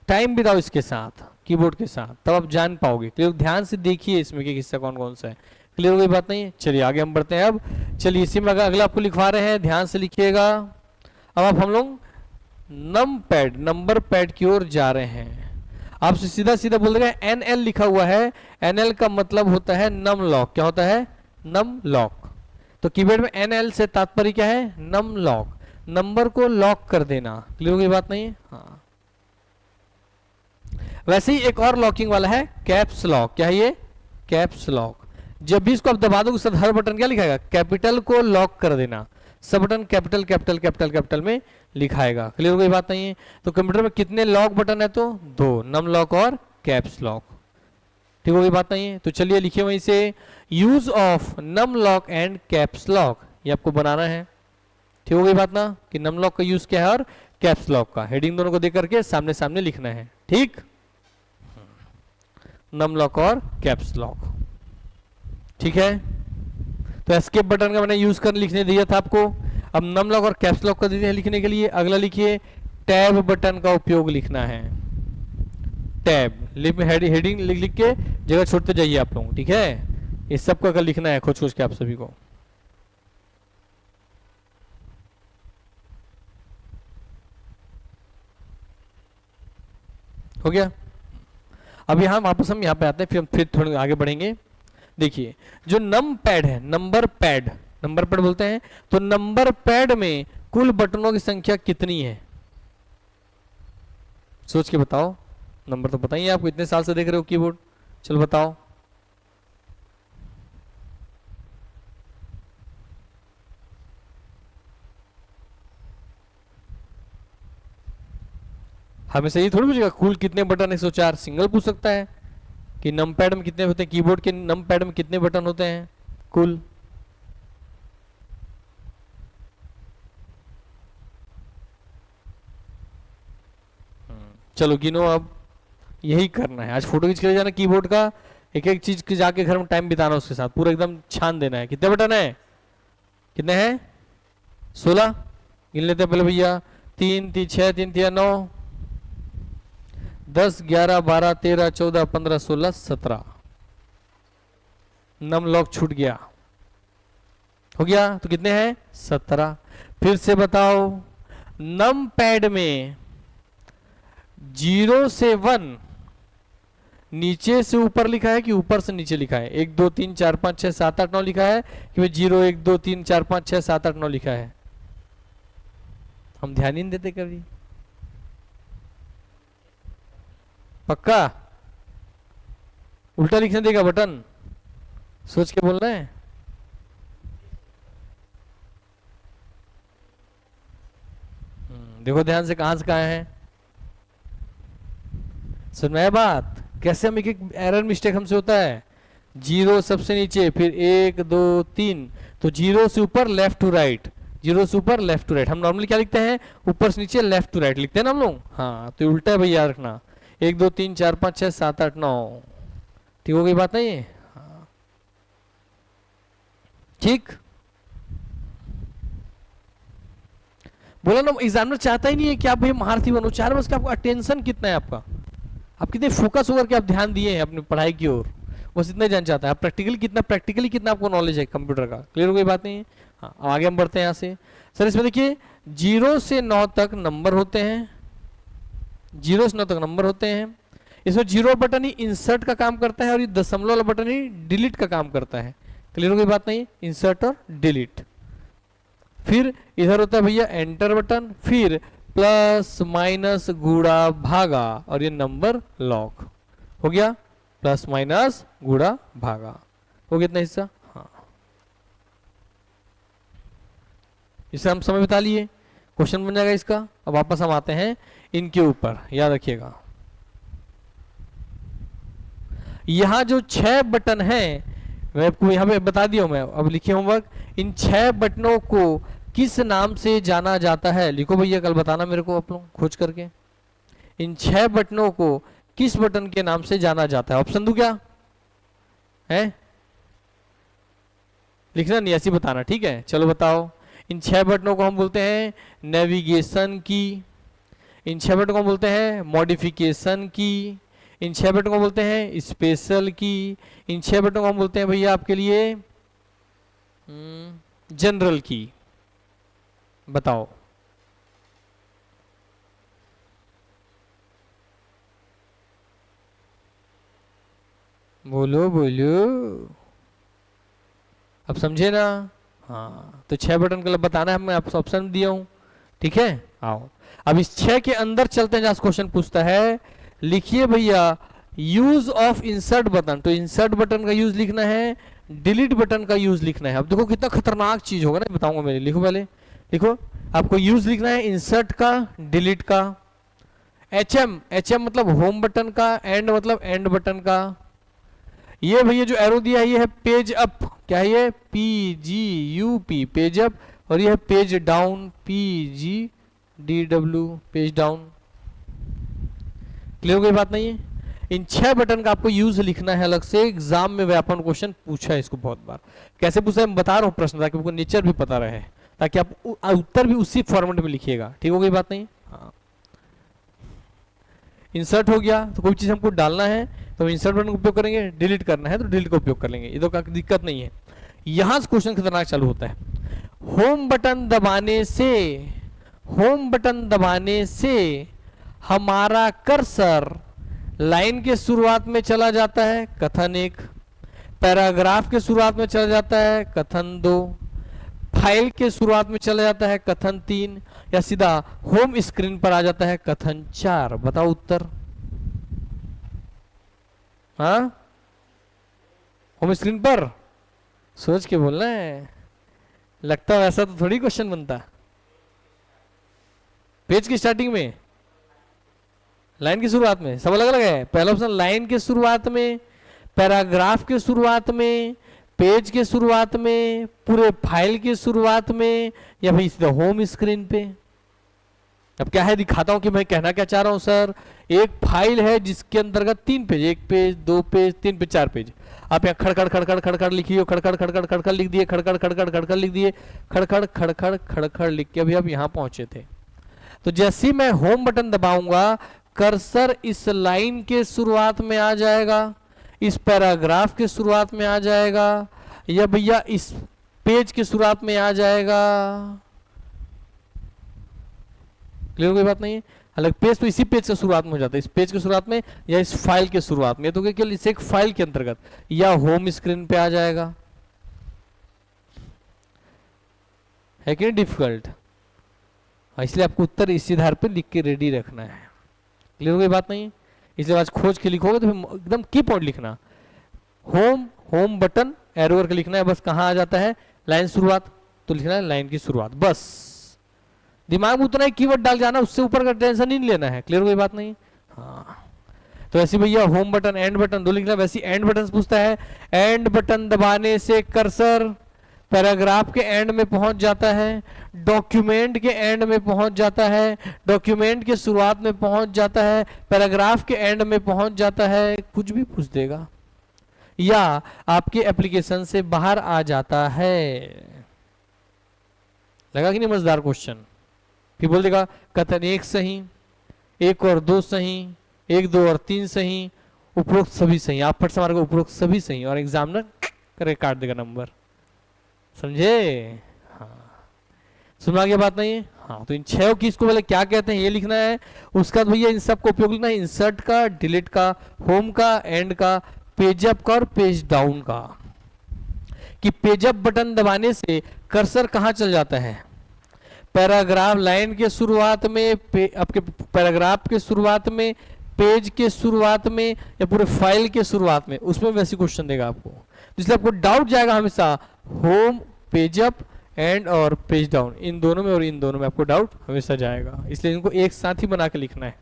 टाइम बिताओ इसके साथ, कीबोर्ड के साथ, तब आप जान पाओगे। क्लियर, ध्यान से देखिए इसमें कि हिस्सा कौन कौन सा है, क्लियर हो गई बात नहीं है। चलिए आगे हम बढ़ते हैं। अब चलिए इसी में अगला आपको लिखवा रहे हैं, ध्यान से लिखिएगा। अब आप हम लोग नम पैड, नंबर पैड की ओर जा रहे हैं। आपसे सीधा सीधा बोल देगा NL लिखा हुआ है, NL का मतलब होता है नम लॉक। क्या होता है, नम लॉक। तो कीबोर्ड में NL से तात्पर्य क्या है, नम लॉक, नंबर को लॉक कर देना, क्लियर हो गई बात नहीं है। हाँ, वैसे ही एक और लॉकिंग वाला है कैप्स लॉक। क्या है ये, कैप्स लॉक। जब भी इसको आप दबा दोगे हर बटन क्या लिखाएगा, कैपिटल को लॉक कर देना, सब button capital capital capital capital में लिखाएगा, क्लियर हो गई बात नहीं है। तो कंप्यूटर में कितने लॉक बटन है, तो 2, नम लॉक और कैप्स लॉक, ठीक हो गई बात नहीं है। तो चलिए लिखिए वहीं से, use of num lock and caps lock, ये आपको बनाना है, ठीक हो गई बात ना, कि नम लॉक का यूज क्या है और कैप्स लॉक का, हेडिंग दोनों को देख करके सामने सामने लिखना है, ठीक। नम लॉक और कैप्स लॉक, ठीक है। तो एस्केप बटन का मैंने यूज कर लिखने दिया था आपको। अब नम लॉक और कैप्स लॉक का दिया है लिखने के लिए। अगला लिखिए टैब बटन का उपयोग लिखना है, टैब हेडिंग लिख लिख के जगह छोड़ते जाइए आप लोग, ठीक है। इस सब का लिखना है खोज खोज के आप सभी को। हो गया। अब यहाँ वापस हम यहाँ पे आते हैं, फिर थोड़े आगे बढ़ेंगे। देखिए जो नम पैड है, नंबर पैड, नंबर पैड बोलते हैं, तो नंबर पैड में कुल बटनों की संख्या कितनी है, सोच के बताओ। नंबर तो बताइए, आपको इतने साल से देख रहे हो कीबोर्ड, चलो बताओ। हमेशा ये थोड़ी पूछेगा कुल कितने बटन है, 104, सिंगल पूछ सकता है कि नम पैड में कितने होते हैं, कीबोर्ड के नम पैड में कितने बटन होते हैं कुल। चलो गिनो, अब यही करना है आज। फोटो खींच के ले जाना कीबोर्ड का, एक एक चीज के जाके घर में टाइम बिताना उसके साथ, पूरा एकदम छान देना है। कितने बटन है, कितने हैं, 16 गिन लेते हैं पहले भैया। 3 3 6 3 3 9 10 11 12 13 14 15 16 17। नम लॉक छूट गया, हो गया, तो कितने हैं 17। फिर से बताओ, नम पैड में 0 से 1 नीचे से ऊपर लिखा है कि ऊपर से नीचे लिखा है, 1 2 3 4 5 6 7 8 9 लिखा है कि भाई 0 1 2 3 4 5 6 7 8 9 लिखा है। हम ध्यान ही नहीं देते कभी, पक्का उल्टा लिखने देगा बटन, सोच के बोलना है। देखो ध्यान से कहां है, सुन में बात, कैसे हम एक एरर मिस्टेक हमसे होता है। 0 सबसे नीचे, फिर 1 2 3, तो 0 से ऊपर लेफ्ट टू राइट, जीरो से ऊपर लेफ्ट टू राइट। हम नॉर्मली क्या लिखते हैं, ऊपर से नीचे लेफ्ट टू राइट लिखते हैं ना हम लोग। हाँ तो उल्टा है भैया, याद रखना। 1 2 3 4 5 6 7 8 9, ठीक हो गई बात नहीं है। हाँ ठीक, बोला ना एग्जामिनर चाहता ही नहीं है कि आप भाई महारथी बनो, चाह रहे बस कि आपका अटेंशन कितना है, आपका आप कितने फोकस होकर के आप ध्यान दिए हैं अपनी पढ़ाई की ओर, बस इतना ही जान चाहता है। आप प्रैक्टिकली कितना आपको नॉलेज है कंप्यूटर का। क्लियर हो गई बात नहीं है। हाँ अब आगे हम बढ़ते हैं यहाँ से। सर इसमें देखिए 0 से 9 तक नंबर होते हैं, 0 से 9 तक नंबर होते हैं। इसमें जीरो बटन ही इंसर्ट का काम करता है और ये दशमलव वाला बटन ही डिलीट का काम करता है। क्लियर हो गई बात नहीं, इंसर्ट और डिलीट। फिर इधर होता है भैया एंटर बटन, फिर प्लस माइनस गुणा भागा और ये नंबर लॉक हो गया, प्लस माइनस गुणा भागा हो गया इतना हिस्सा। हाँ इसे हम समय बता लिए, क्वेश्चन बन जाएगा इसका। अब वापस हम आते हैं इनके ऊपर, याद रखिएगा यहां जो 6 बटन हैं मैं आपको यहां पे बता दिया हूं मैं, अब लिखिए होमवर्क। इन 6 बटनों को किस नाम से जाना जाता है, लिखो भैया, कल बताना मेरे को आप लोग खोज करके। इन 6 बटनों को किस बटन के नाम से जाना जाता है, ऑप्शन दूं क्या है, लिखना नहीं ऐसे बताना, ठीक है। चलो बताओ। इन 6 बटनों को हम बोलते हैं नेविगेशन की, इन 6 बटनों को हम बोलते हैं मॉडिफिकेशन की, इन 6 बटनों को बोलते हैं स्पेशल की, इन 6 बटनों को हम बोलते हैं भैया आपके लिए जनरल की। बताओ बोलो बोलो, अब समझे ना। हाँ तो 6 बटन का बताना है, मैं आपको ऑप्शन दिया हूं, ठीक है। आओ अब इस 6 के अंदर चलते हैं जहां क्वेश्चन पूछता है। लिखिए भैया यूज ऑफ इंसर्ट बटन, तो इंसर्ट बटन का यूज लिखना है, डिलीट बटन का यूज लिखना है। अब देखो कितना खतरनाक चीज होगा ना, बताऊंगा मैं। लिखो पहले, लिखो आपको यूज लिखना है इंसर्ट का, डिलीट का। एचएम, एचएम मतलब होम बटन का, एंड मतलब एंड बटन का। ये भैया जो एरो दिया है ये है पेज अप, क्या है ये, PGUP पेज अप, और ये है page down, PGDW page down. Clear हो गई बात नहीं है। इन 6 बटन का आपको यूज लिखना है अलग से, एग्जाम में व्यापन क्वेश्चन पूछा है इसको बहुत बार। कैसे पूछा है मैं बता रहा हूँ प्रश्न, ताकि आपको नेचर भी पता रहे, ताकि आप उत्तर भी उसी फॉर्मेट में लिखिएगा। ठीक हो गई बात नहीं। हाँ इंसर्ट हो गया, तो कोई चीज हमको डालना है तो इंसर्ट बटन का उपयोग करेंगे, डिलीट करना है तो डिलीट का उपयोग कर लेंगे, ये तो कोई दिक्कत नहीं है। यहां से क्वेश्चन खतरनाक चालू होता है। होम बटन दबाने से, होम बटन दबाने से हमारा कर्सर लाइन के शुरुआत में चला जाता है, कथन 1, पैराग्राफ के शुरुआत में चला जाता है, कथन 2, फाइल के शुरुआत में चला जाता है, कथन 3, या सीधा होम स्क्रीन पर आ जाता है, कथन 4। बताओ उत्तर। हाँ होम स्क्रीन पर, सोच के बोलना है, लगता है ऐसा तो थोड़ी क्वेश्चन बनता। पेज की स्टार्टिंग में, लाइन की शुरुआत में, सब अलग अलग है। पहला ऑप्शन लाइन के शुरुआत में, पैराग्राफ के शुरुआत में, पेज के शुरुआत में, पूरे फाइल के शुरुआत में, या भाई सीधा होम स्क्रीन पे। अब क्या है दिखाता हूं कि मैं कहना क्या चाह रहा हूं सर। एक फाइल है जिसके अंतर्गत 3 page, 1 page 2 page 3 page 4 page. आप यहाँ खड़खड़ खड़खड़ खड़खड़ लिखिए, खड़खड़ खड़खड़ खड़खड़ लिख दिए, खड़खड़ खड़खड़ खड़खड़ लिख दिए, खड़खड़ खड़खड़ खड़खड़ लिख के अभी आप यहाँ पहुंचे थे। तो जैसे ही मैं होम बटन दबाऊंगा कर्सर इस लाइन के शुरुआत में आ जाएगा, इस पैराग्राफ के शुरुआत में आ जाएगा, या भैया इस पेज के शुरुआत में आ जाएगा। क्लियर कोई बात नहीं है। हालांकि पेज तो इसी पेज के शुरुआत में हो जाता है, इस पेज के शुरुआत में या इस फाइल के शुरुआत में, तो केवल इस एक फाइल के अंतर्गत, या होम स्क्रीन पे आ जाएगा। है कि नहीं डिफिकल्ट। इसलिए आपको उत्तर इसी आधार पे लिख के रेडी रखना है। क्लियर हो गई बात नहीं। इसलिए आज खोज के लिखोगे तो एकदम की पॉइंट लिखना, होम, होम बटन एरो करके लिखना है, बस कहाँ आ जाता है लाइन शुरुआत, तो लिखना है लाइन की शुरुआत, बस दिमाग में उतना ही कीवर्ड डाल जाना, उससे ऊपर का टेंशन ही नहीं लेना है। क्लियर हो गई बात नहीं। हाँ तो ऐसे भैया होम बटन एंड बटन दो लिखना। वैसे एंड बटन पूछता है, एंड बटन दबाने से कर्सर पैराग्राफ के एंड में पहुंच जाता है, डॉक्यूमेंट के एंड में पहुंच जाता है, डॉक्यूमेंट के शुरुआत में पहुंच जाता है, पैराग्राफ के एंड में पहुंच जाता है, कुछ भी पूछ देगा, या आपके एप्लीकेशन से बाहर आ जाता है। लगा कि नहीं मजेदार क्वेश्चन? फिर बोल देगा कथन 1 सही, 1 और 2 सही, 1, 2 और 3 सही, उपरोक्त सभी सही। आप फट से मारोगे उपरोक्त सभी सही और एग्जामिनर करे काट देगा नंबर। समझे? हाँ, सुना के बात नहीं है? हाँ, तो इन 6 की इसको पहले क्या कहते हैं ये लिखना है। उसका भैया इन सब का उपयोग लिखना है, इंसर्ट का, डिलीट का, होम का, एंड का, पेज अप का और पेज डाउन का। कि पेज अप बटन दबाने से कर्सर कहां चल जाता है? पैराग्राफ लाइन के शुरुआत में, आपके पैराग्राफ के शुरुआत में, पेज के शुरुआत में, या पूरे फाइल के शुरुआत में, उसमें वैसी क्वेश्चन देगा आपको। इसलिए आपको डाउट जाएगा हमेशा होम, पेज अप, एंड और पेज डाउन, इन दोनों में और इन दोनों में आपको डाउट हमेशा जाएगा। इसलिए इनको एक साथ ही बना के लिखना है।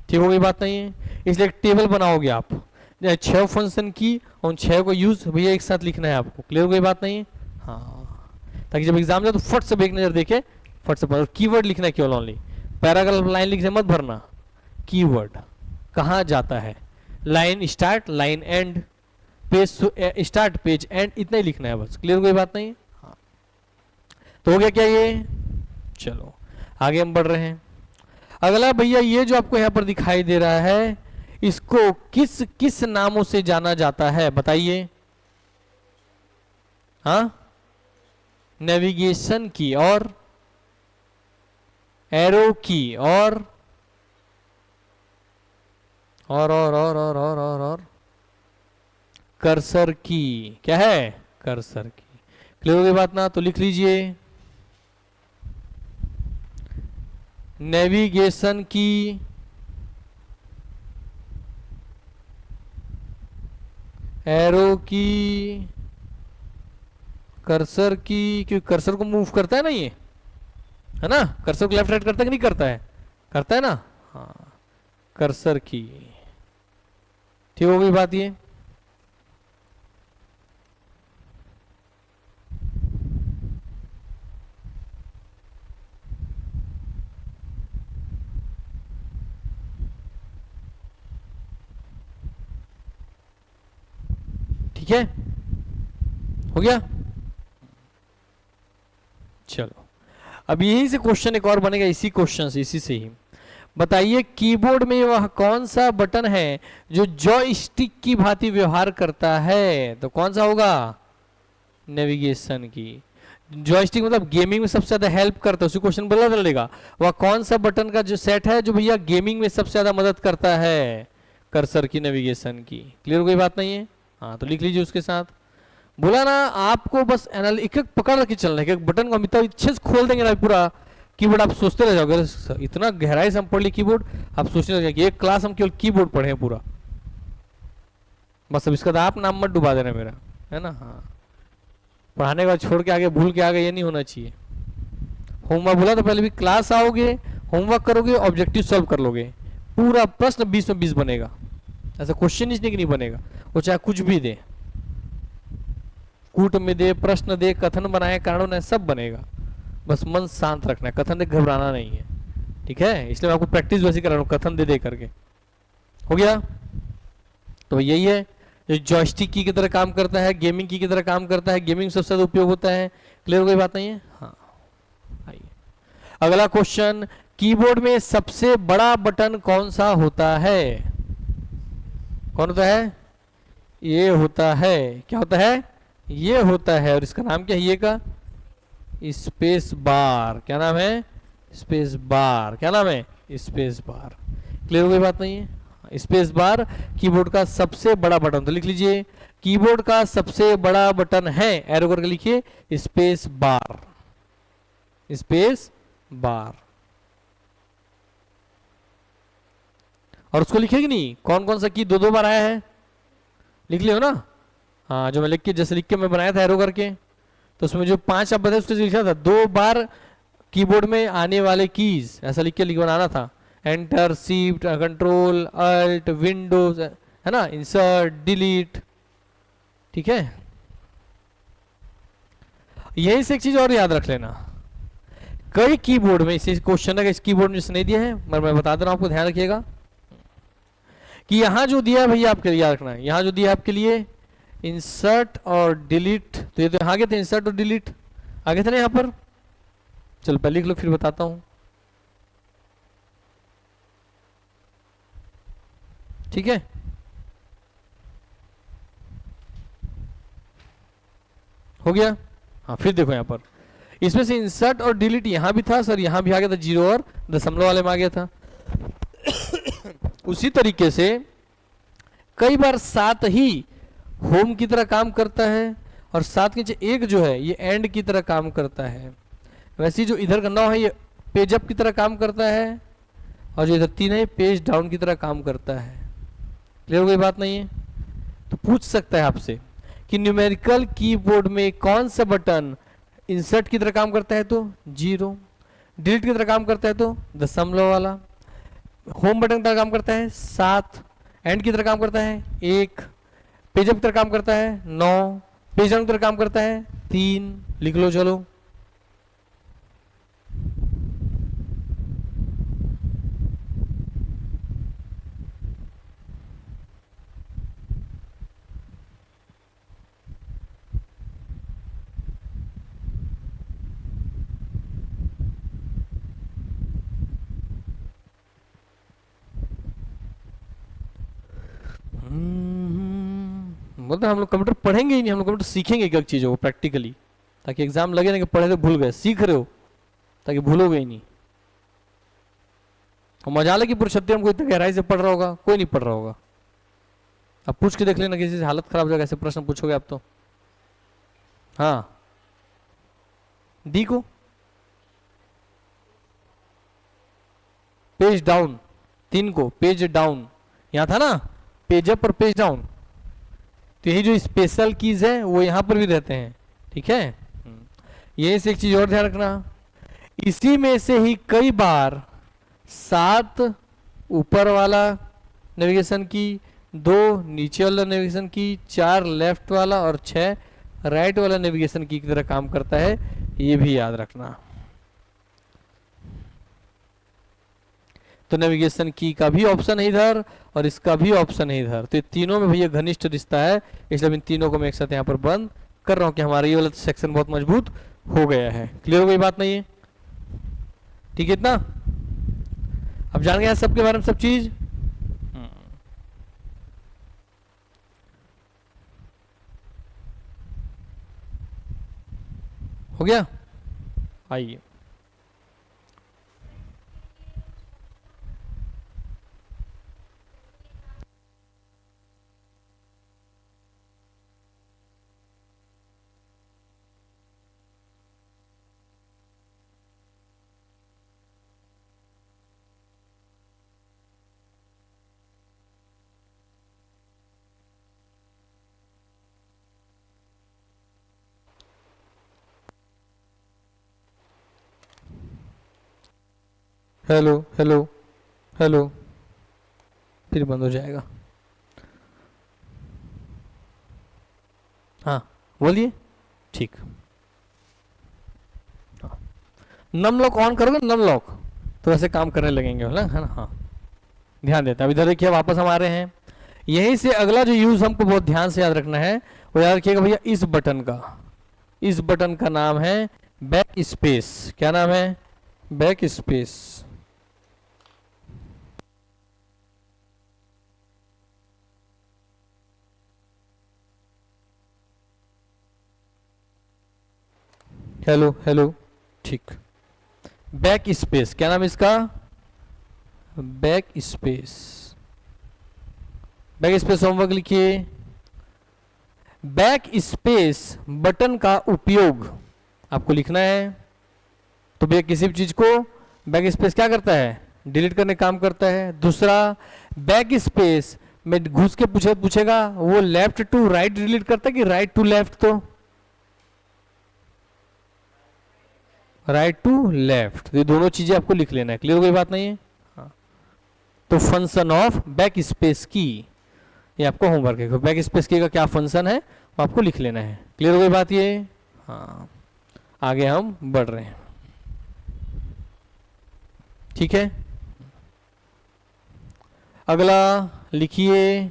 ठीक हो गई बात नहीं है? इसलिए एक टेबल बनाओगे आप, 6 फंक्शन की और 6 को यूज भैया एक साथ लिखना है आपको। क्लियर हो गई बात नहीं है? हाँ, ताकि जब एग्जाम जाए तो फट से एक नजर देखे, फट से पढ़ो। कीवर्ड लिखना है केवल ओनली, पैराग्राफ लाइन लिखने मत भरना। कीवर्ड कहाँ जाता है, line start, line and, page start, page and, इतना ही लिखना है बस। क्लियर हो गई बात नहीं है? हाँ, तो हो गया क्या ये? चलो आगे हम बढ़ रहे हैं। अगला भैया ये जो आपको यहाँ पर दिखाई दे रहा है, इसको किस किस नामों से जाना जाता है बताइए? हाँ, नेविगेशन की और एरो की और कर्सर की। क्या है? कर्सर की। क्लियर हो गई बात ना? तो लिख लीजिए नेविगेशन की, एरो की, कर्सर की, क्योंकि कर्सर को मूव करता है ना ये, है ना? कर्सर को लेफ्ट राइट करता है कि नहीं करता है? करता है ना? हाँ, कर्सर की। ठीक हो गई बात ये? ठीक है, हो गया? चलो अब यही से क्वेश्चन एक और बनेगा, इसी क्वेश्चन से, इसी से ही। बताइए कीबोर्ड में वह कौन सा बटन है जो जॉयस्टिक की भांति व्यवहार करता है? तो कौन सा होगा? नेविगेशन की। जॉयस्टिक मतलब गेमिंग में सबसे ज्यादा हेल्प करता है, उसी क्वेश्चन बदला चलेगा। वह कौन सा बटन का जो सेट है जो भैया गेमिंग में सबसे ज्यादा मदद करता है? कर्सर की, नेविगेशन की। क्लियर हो गई बात नहीं है? हाँ, तो लिख लीजिए उसके साथ। बोला ना आपको बस एक एक पकड़ के चलना है, एक बटन को हम इतना अच्छे से खोल देंगे ना पूरा कीबोर्ड, आप सोचते रह जाओगे। इतना गहराई से हम पढ़ ली कीबोर्ड, आप सोचने लगे कि एक क्लास हम केवल कीबोर्ड पढ़े हैं पूरा। बस अब इसका तो आप नाम मत डुबा देना मेरा, है ना? हाँ, पढ़ाने के बाद छोड़ के आगे भूल के आगे, ये नहीं होना चाहिए। होमवर्क बोला तो पहले भी क्लास आओगे, होमवर्क करोगे, ऑब्जेक्टिव सॉल्व कर लोगे, पूरा प्रश्न 20 में 20 बनेगा। ऐसा क्वेश्चन इसलिए कि नहीं बनेगा, वो चाहे कुछ भी दे, कूट में दे, प्रश्न दे, कथन बनाए, कारण बनाए, सब बनेगा। बस मन शांत रखना है, कथन दे घबराना नहीं है। ठीक है, इसलिए मैं आपको प्रैक्टिस वैसे करा रहा हूँ, कथन दे दे करके। हो गया? तो यही है जो जॉयस्टिक की तरह काम करता है, गेमिंग की तरह काम करता है, गेमिंग सबसे ज्यादा उपयोग होता है। क्लियर हो गई बात नहीं है? हाँ, आइए अगला क्वेश्चन, कीबोर्ड में सबसे बड़ा बटन कौन सा होता है? कौन होता है? ये होता है। क्या होता है? ये होता है। और इसका नाम क्या है? ये का स्पेस बार। क्या नाम है? Space bar. क्या नाम है? Space bar. क्लियर हो गई बात नहीं है? स्पेस बार कीबोर्ड का सबसे बड़ा बटन। तो लिख लीजिए कीबोर्ड का सबसे बड़ा बटन है, एरो करके लिखिए स्पेस बार। Space bar. और उसको लिखे कि नहीं, कौन कौन सा की दो दो बार आया है? लिख लियो ना? हाँ, जो मैं लिख के, जैसे लिख के मैं बनाया था एरो करके, तो उसमें जो 5 शब्द है उसके लिखा था 2 बार कीबोर्ड में आने वाले कीज, ऐसा लिख के बनाना था। Enter, shift, control, alt, Windows, है ना, इंसर्ट, डिलीट। ठीक है, यही से एक चीज और याद रख लेना, कई कीबोर्ड में इसी क्वेश्चन है, इस कीबोर्ड में नहीं दिया है मगर मैं बता दे रहा हूं आपको, ध्यान रखिएगा कि यहां जो दिया है भैया आपके लिए याद रखना है, यहां जो दिया है आपके लिए इंसर्ट और डिलीट, तो ये तो यहां आगे थे इंसर्ट और डिलीट आगे थे ना यहां पर। चलो पहले लिख लो फिर बताता हूं, ठीक है। हो गया, हाँ फिर देखो यहां पर इसमें से इंसर्ट और डिलीट यहां भी था सर, यहां भी आ गया था, जीरो और दशमलव वाले में आ गया था। उसी तरीके से कई बार साथ ही होम की तरह काम करता है और साथ के नीचे एक जो है ये एंड की तरह काम करता है। वैसे ही जो इधर का 9 है ये पेज अप की तरह काम करता है और जो इधर 3 है पेज डाउन की तरह काम करता है। क्लियर हो गई बात नहीं है? तो पूछ सकता है आपसे कि न्यूमेरिकल कीबोर्ड में कौन सा बटन इंसर्ट की तरह काम करता है तो 0, डिलीट की तरह काम करता है तो दशमलव वाला, होम बटन की तरह काम करता है 7, एंड की तरह काम करता है 1, पेज अप की तरह काम करता है 9, पेज डाउन की तरह काम करता है 3। लिख लो चलो। मतलब हम लोग कंप्यूटर पढ़ेंगे ही नहीं, हम लोग कंप्यूटर सीखेंगे एक एक चीज़ों को प्रैक्टिकली, ताकि एग्जाम लगे ना कि पढ़े तो भूल गए, सीख रहे हो ताकि भूलोगे ही नहीं। और मजा कि पुरुषोत्तम हमको इतनी गहराई से पढ़ रहा होगा, कोई नहीं पढ़ रहा होगा। अब पूछ के देख लेना, किसी से हालत खराब हो जाएगा ऐसे प्रश्न पूछोगे आप तो। हाँ डी को पेज डाउन, 3 को पेज डाउन, यहां था ना पेज अप और पेज डाउन, तो यही जो स्पेशल कीज है वो यहां पर भी रहते हैं, ठीक है। यही से एक चीज और ध्यान रखना, इसी में से ही कई बार 7 ऊपर वाला नेविगेशन की, 2 नीचे वाला नेविगेशन की, 4 लेफ्ट वाला और 6 राइट वाला नेविगेशन की तरह काम करता है, ये भी याद रखना। तो नेविगेशन की का भी ऑप्शन है इधर और इसका भी ऑप्शन है इधर, तो ये तीनों में भैया घनिष्ठ रिश्ता है, इसलिए इन तीनों को मैं एक साथ यहाँ पर बंद कर रहा हूँ कि हमारा ये वाला सेक्शन बहुत मजबूत हो गया है। क्लियर हो गई बात नहीं है? ठीक है इतना? अब जान गए सबके बारे में सब चीज? हो गया? आइए हेलो हेलो हेलो, फिर बंद हो जाएगा। हाँ बोलिए। ठीक, हाँ नम लॉक ऑन करोगे, नम लॉक तो वैसे काम करने लगेंगे है ना। हाँ ध्यान देता है। अब इधर देखिए वापस हम आ रहे हैं, यहीं से अगला जो यूज हमको बहुत ध्यान से याद रखना है वो याद रखिएगा भैया, इस बटन का, इस बटन का नाम है बैक स्पेस। क्या नाम है? Back space. हेलो हेलो, ठीक। बैक स्पेस, क्या नाम है इसका? Back space. Back space homework लिखिए। बैक स्पेस बटन का उपयोग आपको लिखना है। तो भैया किसी भी चीज को बैक स्पेस क्या करता है? डिलीट करने काम करता है। दूसरा, बैक स्पेस में घुस के पूछेगा वो लेफ्ट टू राइट डिलीट करता है कि राइट टू लेफ्ट? तो राइट टू लेफ्ट, ये दोनों चीजें आपको लिख लेना है। क्लियर हो गई बात नहीं है? हाँ। तो फंक्शन ऑफ बैक स्पेस की, ये आपको होमवर्क है। बैक स्पेस की का क्या फंक्शन है वो आपको लिख लेना है। क्लियर हो गई बात ये? हाँ आगे हम बढ़ रहे हैं। ठीक है, अगला लिखिए,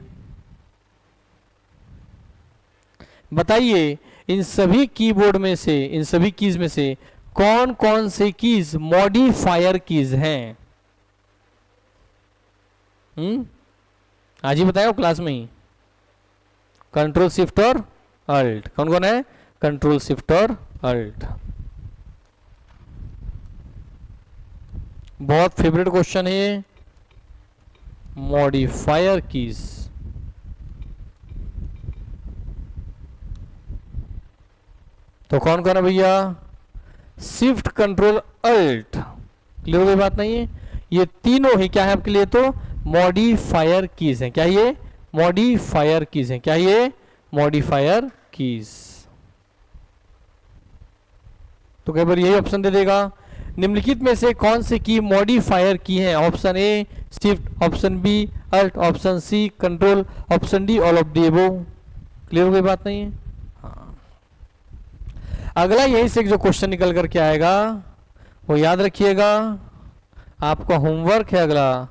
बताइए इन सभी कीबोर्ड में से, इन सभी कीज में से कौन कौन से कीज मॉडिफायर कीज हैं? आज ही बताया क्लास में ही। कंट्रोल शिफ्ट और अल्ट, कौन कौन है? कंट्रोल शिफ्ट और अल्ट। बहुत फेवरेट क्वेश्चन है ये, मॉडिफायर कीज। तो कौन कौन है भैया? Shift, control, alt. क्लियर हो गई बात नहीं है? ये तीनों ही क्या है आपके लिए? तो मॉडिफायर कीज हैं। क्या ये? मॉडिफायर कीज हैं। क्या ये? Modifier keys. तो कई बार यही ऑप्शन दे देगा, निम्नलिखित में से कौन से की मॉडिफायर की है? Option A shift, option B alt, option C control, option D all of the above. Clear हो गई बात नहीं है? हाँ। अगला यही से जो क्वेश्चन निकल करके आएगा वो याद रखिएगा, आपका होमवर्क है अगला,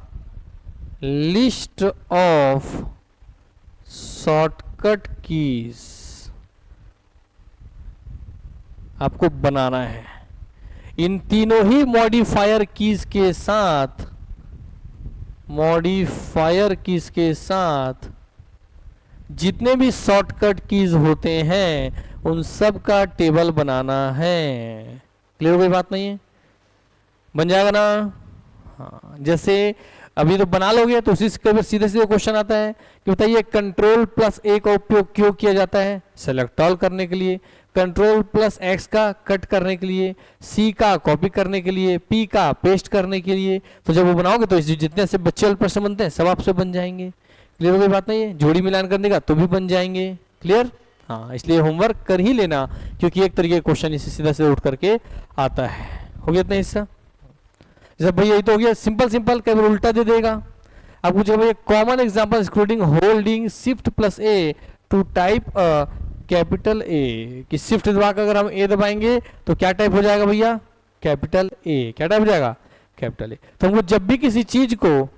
लिस्ट ऑफ शॉर्टकट कीज आपको बनाना है। इन तीनों ही मॉडिफायर कीज के साथ, मॉडिफायर कीज के साथ जितने भी शॉर्टकट कीज होते हैं उन सब का टेबल बनाना है। क्लियर हो गई बात नहीं है? बन जाएगा ना? हाँ, जैसे अभी तो बना लोगे तो उसी से सीधे सीधे क्वेश्चन आता है कि बताइए कंट्रोल प्लस ए का उपयोग क्यों किया जाता है? सेलेक्ट ऑल करने के लिए, कंट्रोल प्लस एक्स का कट करने के लिए, सी का कॉपी करने के लिए, पी का पेस्ट करने के लिए। तो जब वो बनाओगे तो जितने से बच्चे वाले प्रश्न बनते हैं सब आपसे बन जाएंगे। क्लियर हो गई बात नहीं है? जोड़ी मिलान करने का तो भी बन जाएंगे। क्लियर? हाँ, इसलिए होमवर्क कर ही लेना, क्योंकि एक तरीके का क्वेश्चन इसे सीधा सीधा उठ करके आता है। हो गया इतना हिस्सा? जैसे भैया यही तो हो गया, सिंपल सिंपल, कई बार उल्टा दे देगा। अब पूछेगा भैया common example including holding shift plus A to type capital A, कि शिफ्ट दबाकर अगर हम ए दबाएंगे तो क्या टाइप हो जाएगा भैया? Capital A. क्या टाइप हो जाएगा? Capital A. तो हमको जब भी किसी चीज को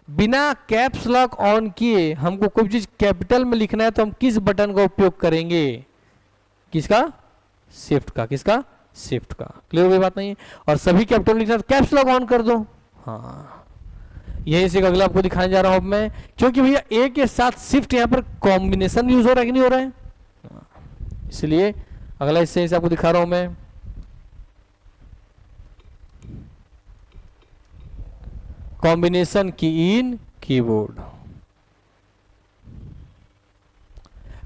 बिना कैप्स लॉक ऑन किए हमको कोई चीज कैपिटल में लिखना है तो हम किस बटन का उपयोग करेंगे? किसका? शिफ्ट का। किसका? शिफ्ट का। क्लियर हो गई बात नहीं है? और सभी कैपिटल लिखना है तो कैप्स लॉक ऑन कर दो। हाँ, यही से अगला आपको दिखाने जा रहा हूं मैं, क्योंकि भैया ए के साथ शिफ्ट यहां पर कॉम्बिनेशन यूज हो रहा है कि नहीं हो रहा है? इसलिए अगला हिस्से से आपको दिखा रहा हूं मैं। कॉम्बिनेशन की इन keyboard.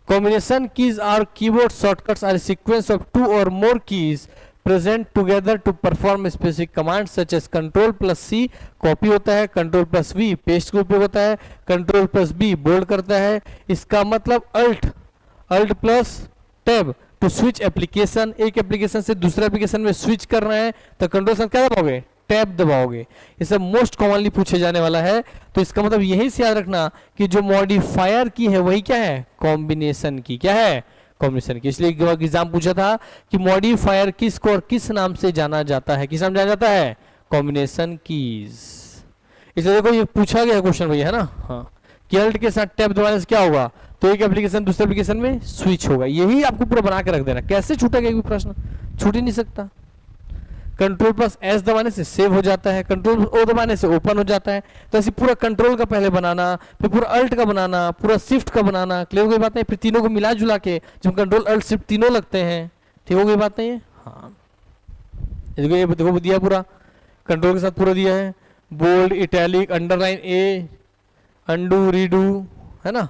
Combination keys are keyboard shortcuts are a sequence of two or more keys present together to perform specific commands such as Control plus C copy होता है, Control plus V पेस्ट का उपयोग होता है, Control plus B bold करता है। इसका मतलब Alt plus Tab to switch application, एक एप्लीकेशन से दूसरे एप्लीकेशन में स्विच करना है तो कंट्रोल से क्या दबाओगे? टैब दबाओगे। ये सब मोस्ट कॉमनली पूछे जाने वाला है। तो इसका मतलब यही से याद रखना कि जो मॉडिफायर की है वही क्या है? कॉम्बिनेशन की। क्या है? कॉम्बिनेशन की। इसलिए एग्जाम पूछा था कि मॉडिफायर किसको और किस नाम से जाना जाता है? किस नाम जाना जाता है? Combination keys. इसलिए देखो ये पूछा गया क्वेश्चन भैया, है ना? हाँ, कि अल्ट के साथ टैब दबाने से क्या होगा? तो एक एप्लीकेशन दूसरे एप्लीकेशन में स्विच होगा। यही आपको पूरा बना के रख देना। कैसे छूटेगा एक भी प्रश्न? छूट ही नहीं सकता। कंट्रोल प्लस एस दबाने से सेव हो जाता है, कंट्रोल ओ दबाने से ओपन हो जाता है। तो ऐसे पूरा कंट्रोल का पहले बनाना, फिर पूरा अल्ट का बनाना, पूरा शिफ्ट का बनाना। क्लियर हो गई बात नहीं? फिर तीनों को मिला जुला के जब कंट्रोल अल्ट शिफ्ट तीनों लगते हैं, ठीक हो गई बात नहीं है? हाँ, ये देखो दिया पूरा, कंट्रोल के साथ पूरा दिया है। Bold, italic, underline, A, undo, redo, है ना?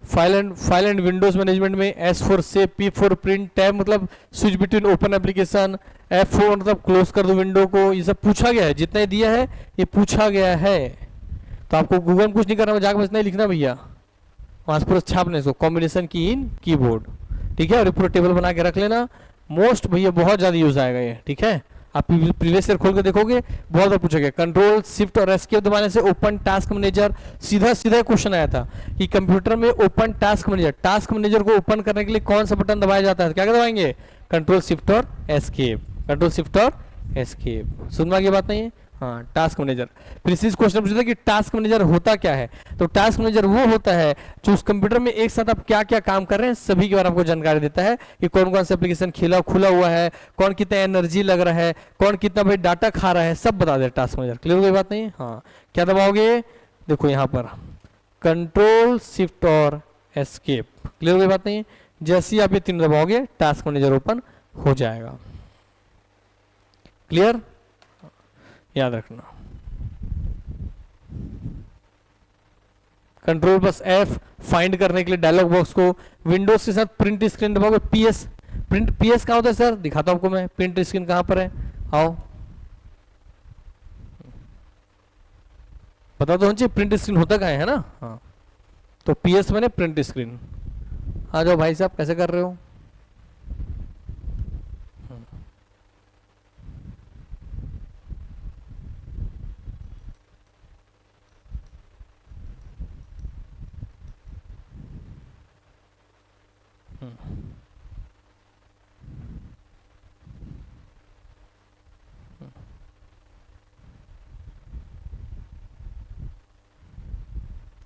फाइल एंड विंडोज मैनेजमेंट में S for save, P for print, tab मतलब switch between open application, F4 मतलब क्लोज कर दो विंडो को। ये सब पूछा गया है, जितना ही दिया है ये पूछा गया है। तो आपको गूगल में कुछ नहीं करना, जाकर बस नहीं लिखना भैया, वहां से पूरा छापने इसको, कॉम्बिनेशन की इन कीबोर्ड। ठीक है, और पूरा टेबल बना के रख लेना। मोस्ट भैया बहुत ज्यादा यूज आएगा ये। ठीक है, आप प्रीवियस ईयर खोल के देखोगे बहुत बार पूछा गया। कंट्रोल शिफ्ट और एस्केप दबाने से ओपन टास्क मैनेजर, सीधा सीधा क्वेश्चन आया था कि कंप्यूटर में ओपन टास्क मैनेजर को ओपन करने के लिए कौन सा बटन दबाया जाता है? क्या दबाएंगे? कंट्रोल शिफ्ट और एस्केप, कंट्रोल शिफ्ट और एस्केप। समझ की बात नहीं है? हाँ, टास्क मैनेजर। फिर इसी क्वेश्चन पूछा था कि टास्क मैनेजर होता क्या है। तो टास्क मैनेजर वो होता है जो उस कंप्यूटर में एक साथ आप क्या क्या काम कर रहे हैं सभी के बारे में आपको जानकारी देता है कि कौन कौन सा एप्लीकेशन खुला हुआ है, कौन कितना एनर्जी लग रहा है, कौन कितना भाई डाटा खा रहा है, सब बता दे टास्क मैनेजर। क्लियर हो गई बात नहीं है? हाँ, क्या दबाओगे, देखो यहाँ पर कंट्रोल शिफ्ट और एस्केप। क्लियर हो गई बात नहीं है? जैसे ही आप ये तीनों दबाओगे टास्क मैनेजर ओपन हो जाएगा। क्लियर, याद रखना। कंट्रोल प्लस एफ फाइंड करने के लिए डायलॉग बॉक्स को विंडोज के साथ प्रिंट स्क्रीन दबाओगे। पीएस, प्रिंट पीएस कहाँ होता है सर, दिखाता हूं आपको मैं। प्रिंट स्क्रीन कहां पर है, आओ पता तो चाहिए प्रिंट स्क्रीन होता कहाँ है ना। हाँ, तो पीएस मैंने प्रिंट स्क्रीन। आ जाओ भाई साहब, कैसे कर रहे हो?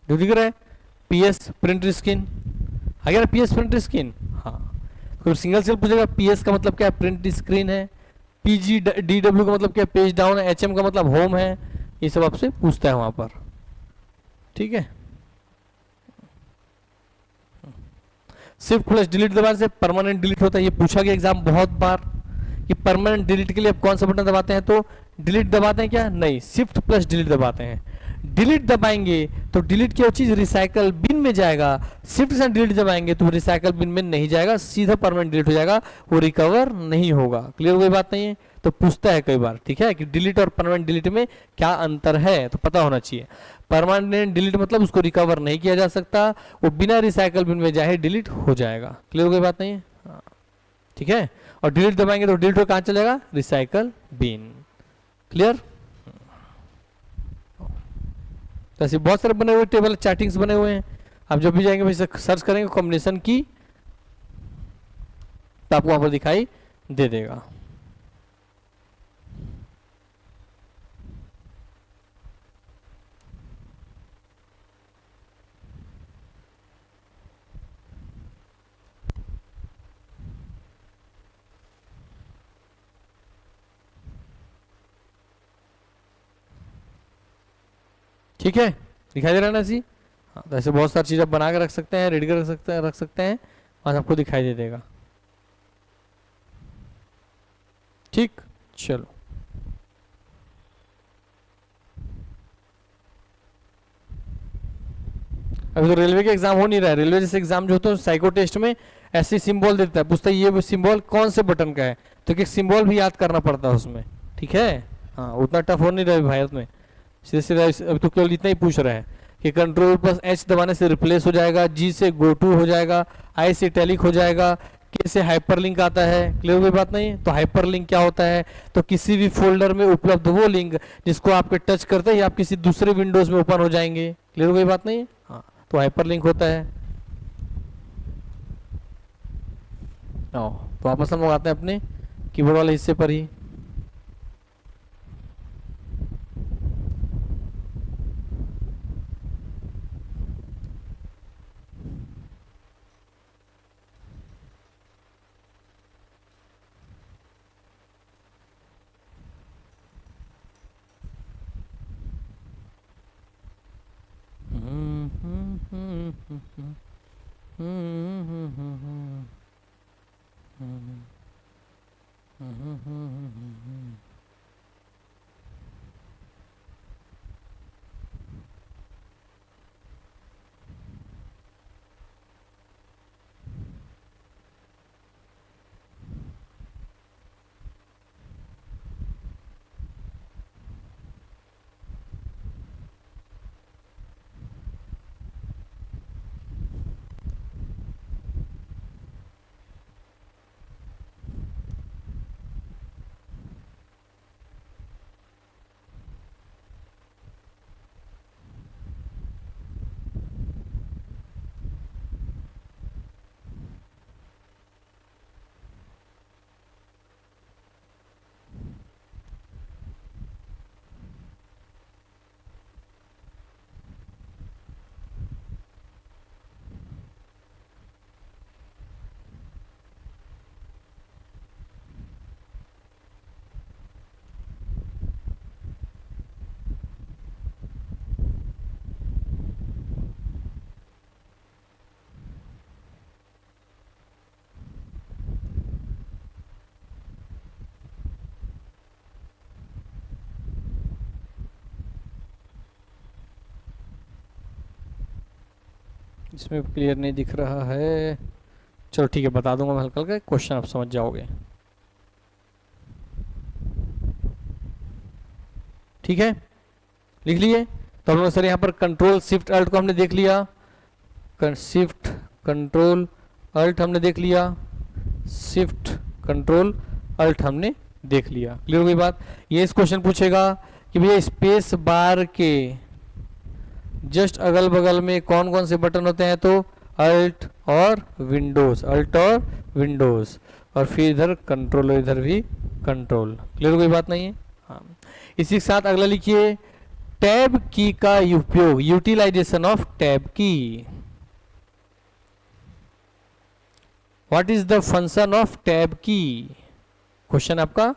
जो दिख रहा है पीएस प्रिंट स्क्रीन, आ गया ना पीएस प्रिंट स्क्रीन। हाँ, तो सिंगल सेल पूछेगा पीएस का मतलब क्या है, प्रिंट स्क्रीन है। पीजी डीडब्ल्यू का मतलब क्या है, पेज डाउन है। एचएम का मतलब होम है। ये सब आपसे पूछता है वहां पर, ठीक है। शिफ्ट प्लस डिलीट दबाने से परमानेंट डिलीट होता है। ये पूछा गया एग्जाम बहुत बार कि परमानेंट डिलीट के लिए आप कौन सा बटन दबाते हैं, तो डिलीट दबाते हैं क्या, नहीं, शिफ्ट प्लस डिलीट दबाते हैं। डिलीट दबाएंगे तो डिलीट की वो चीज रिसाइकल बिन में जाएगा। शिफ्ट से डिलीट दबाएंगे तो रिसाइकल बिन में नहीं जाएगा, सीधा परमानेंट डिलीट हो जाएगा, वो रिकवर नहीं होगा। क्लियर हो गई बात नहीं है? तो पूछता है कई बार, ठीक है, कि डिलीट और परमानेंट डिलीट में क्या अंतर है, तो पता होना चाहिए। परमानेंट डिलीट मतलब उसको रिकवर नहीं किया जा सकता, वो बिना रिसाइकल बिन में जाए डिलीट हो जाएगा। क्लियर हो गई बात नहीं है? हाँ, ठीक है। और डिलीट दबाएंगे तो डिलीट हो कहाँ चलेगा, रिसाइकल बिन। क्लियर। तो ऐसे बहुत सारे बने हुए टेबल चार्टिंग्स बने हुए हैं। आप जब भी जाएंगे वैसे सर्च करेंगे कॉम्बिनेशन की, तो आपको वहां पर दिखाई दे देगा। ठीक है, दिखाई दे रहा है ना जी। हाँ, तो ऐसे बहुत सारी चीज़ आप बना के रख सकते हैं, रेडी कर सकते हैं और आपको दिखाई दे देगा। ठीक, चलो। अभी तो रेलवे के एग्जाम हो नहीं रहा है। रेलवे जैसे एग्जाम जो होता है साइको टेस्ट में ऐसे सिंबल देता है, पूछता है ये सिंबल कौन से बटन का है, तो एक सिंबल भी याद करना पड़ता है उसमें, ठीक है। हाँ, उतना टफ हो नहीं रहा है भारत में, सीधे सीधे अभी तो केवल इतना ही पूछ रहा है कि कंट्रोल प्लस एच दबाने से रिप्लेस हो जाएगा, जी से गो टू हो जाएगा, आई से टैलिक हो जाएगा, के से हाइपरलिंक आता है। क्लियर हुई बात नहीं? तो हाइपरलिंक क्या होता है, तो किसी भी फोल्डर में उपलब्ध वो लिंक जिसको आपके टच करते ही आप किसी दूसरे विंडोज में ओपन हो जाएंगे। क्लियर हुई बात नहीं? हाँ, तो हाइपरलिंक होता है। तो वापस हम लोग आते हैं अपने कीबोर्ड वाले हिस्से पर ही। इसमें क्लियर नहीं दिख रहा है, चलो ठीक है बता दूंगा मैं हल्का हल्का, क्वेश्चन आप समझ जाओगे। ठीक है, लिख लिए। तो हम लोग सर यहाँ पर कंट्रोल शिफ्ट अल्ट को हमने देख लिया, शिफ्ट कंट्रोल अल्ट हमने देख लिया, शिफ्ट कंट्रोल अल्ट हमने देख लिया। क्लियर हो गई बात। ये इस क्वेश्चन पूछेगा कि भैया स्पेस बार के जस्ट अगल बगल में कौन कौन से बटन होते हैं, तो अल्ट और विंडोज, अल्ट और विंडोज, और फिर इधर कंट्रोल और इधर भी कंट्रोल। क्लियर हो गई बात नहीं है। हाँ, इसी के साथ अगला लिखिए टैब की का उपयोग, यूटिलाइजेशन ऑफ टैब की। What is the function of tab की, क्वेश्चन आपका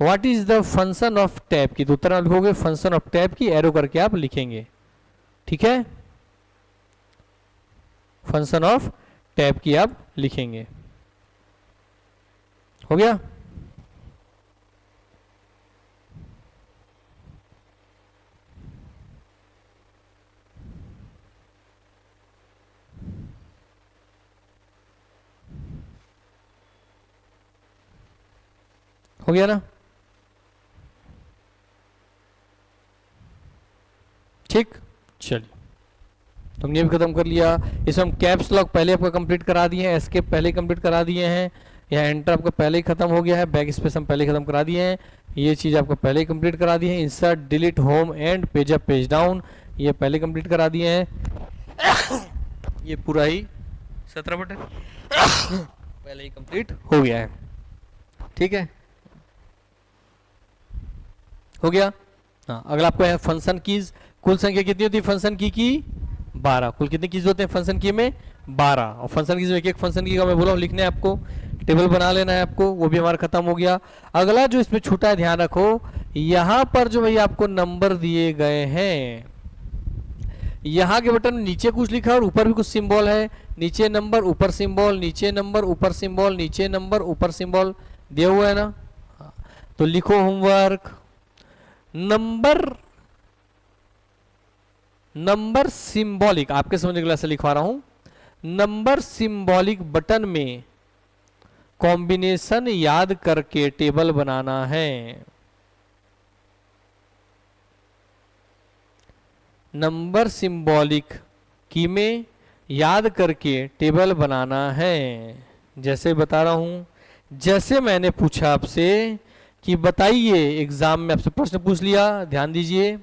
what is the function of tab की, तो उत्तर आप लिखोगे फंक्शन ऑफ टैब की, एरो करके आप लिखेंगे। ठीक है, फंक्शन ऑफ टैब की आप लिखेंगे। हो गया। हो गया ना, ठीक। चलिए तो हमने ये भी खत्म कर लिया। इसमें हम कैप्स लॉक पहले आपका कंप्लीट करा दिए हैं, एस्केप पहले कंप्लीट करा दिए हैं, यहाँ एंटर आपका पहले ही खत्म हो गया है, बैक स्पेस हम पहले खत्म करा दिए हैं, ये चीज़ आपको पहले ही कंप्लीट करा दी है, insert delete home and page up page down ये पहले कंप्लीट करा दिए हैं, ये पूरा ही 17 बटन पहले ही कंप्लीट हो गया है। ठीक है, हो गया। हाँ, अगला आपको है फंक्शन कीज। कुल संख्या कितनी होती है फंक्शन की 12। कुल कितने कीज होते हैं फंक्शन की में 12, और फंक्शन कीज में एक फंक्शन की का मैं बोला हूँ लिखने आपको, टेबल बना लेना है आपको, वो भी हमारा खत्म हो गया। अगला जो इसमें छूटा है ध्यान रखो, यहाँ पर जो भाई आपको नंबर दिए गए हैं, यहाँ के बटन नीचे कुछ लिखा है और ऊपर भी कुछ सिंबल है, नीचे नंबर ऊपर सिंबल, नीचे नंबर ऊपर सिंबल, नीचे नंबर ऊपर सिंबल दिया हुआ है ना। तो लिखो होमवर्क, नंबर सिंबॉलिक, आपके समझने के लिए ऐसे लिखवा रहा हूं, नंबर सिंबॉलिक बटन में कॉम्बिनेशन याद करके टेबल बनाना है। नंबर सिंबॉलिक की में याद करके टेबल बनाना है। जैसे बता रहा हूं, जैसे मैंने पूछा आपसे कि बताइए, एग्जाम में आपसे प्रश्न पूछ लिया, ध्यान दीजिए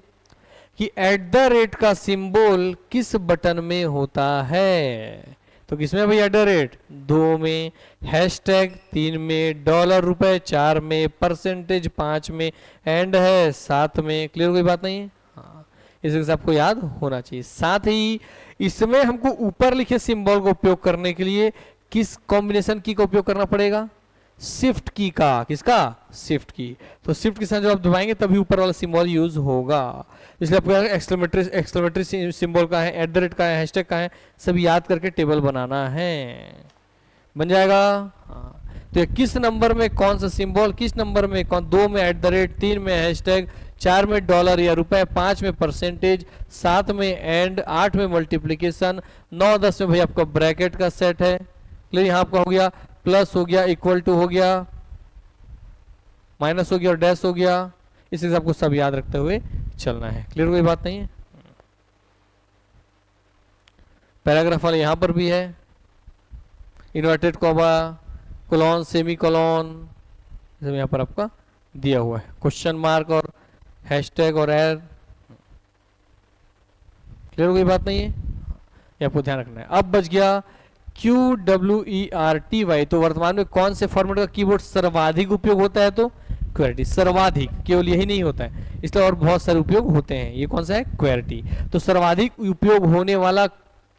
कि एट द रेट का सिंबल किस बटन में होता है, तो किसमें भाई एट द रेट, 2 में, हैशटैग 3 में, डॉलर रुपए 4 में, परसेंटेज 5 में, एंड है 7 में। क्लियर कोई बात नहीं है। हाँ, इसे आपको याद होना चाहिए। साथ ही इसमें हमको ऊपर लिखे सिंबल का उपयोग करने के लिए किस कॉम्बिनेशन की का उपयोग करना पड़ेगा, शिफ्ट की का। किसका, शिफ्ट की। तो शिफ्ट के साथ जब आप दबाएंगे तभी ऊपर वाला सिंबल यूज होगा, इसलिए आपको एक्सक्लेमेटरी सिंबल का है, एट द रेट का है, हैशटैग का है, सब याद करके टेबल बनाना है। बन जाएगा। हाँ, तो किस नंबर में कौन सा सिंबल, किस नंबर में कौन, 2 में एट द रेट, 3 में हैशटैग, 4 में डॉलर या रुपए, 5 में परसेंटेज, 7 में एंड, 8 में मल्टीप्लीकेशन, 9 10 में भाई आपका ब्रैकेट का सेट है। क्लियर, यहाँ आपका हो गया प्लस हो गया, इक्वल टू हो गया, माइनस हो गया और डैश हो गया। इस हिसाब को सब याद रखते हुए चलना है। क्लियर, कोई बात नहीं है। पैराग्राफ वाले यहां पर भी है, inverted comma, colon, semi colon, सब यहां पर आपका दिया हुआ है, क्वेश्चन मार्क और हैशटैग और एर। क्लियर, कोई बात नहीं है, ये आपको ध्यान रखना है। अब बच गया QWERTY, तो वर्तमान में कौन से फॉर्मेट का कीबोर्ड सर्वाधिक उपयोग होता है, तो क्वेरिटी। सर्वाधिक, केवल यही नहीं होता है, इसलिए और बहुत सारे उपयोग होते हैं। ये कौन सा है, क्वेरिटी। तो सर्वाधिक उपयोग होने वाला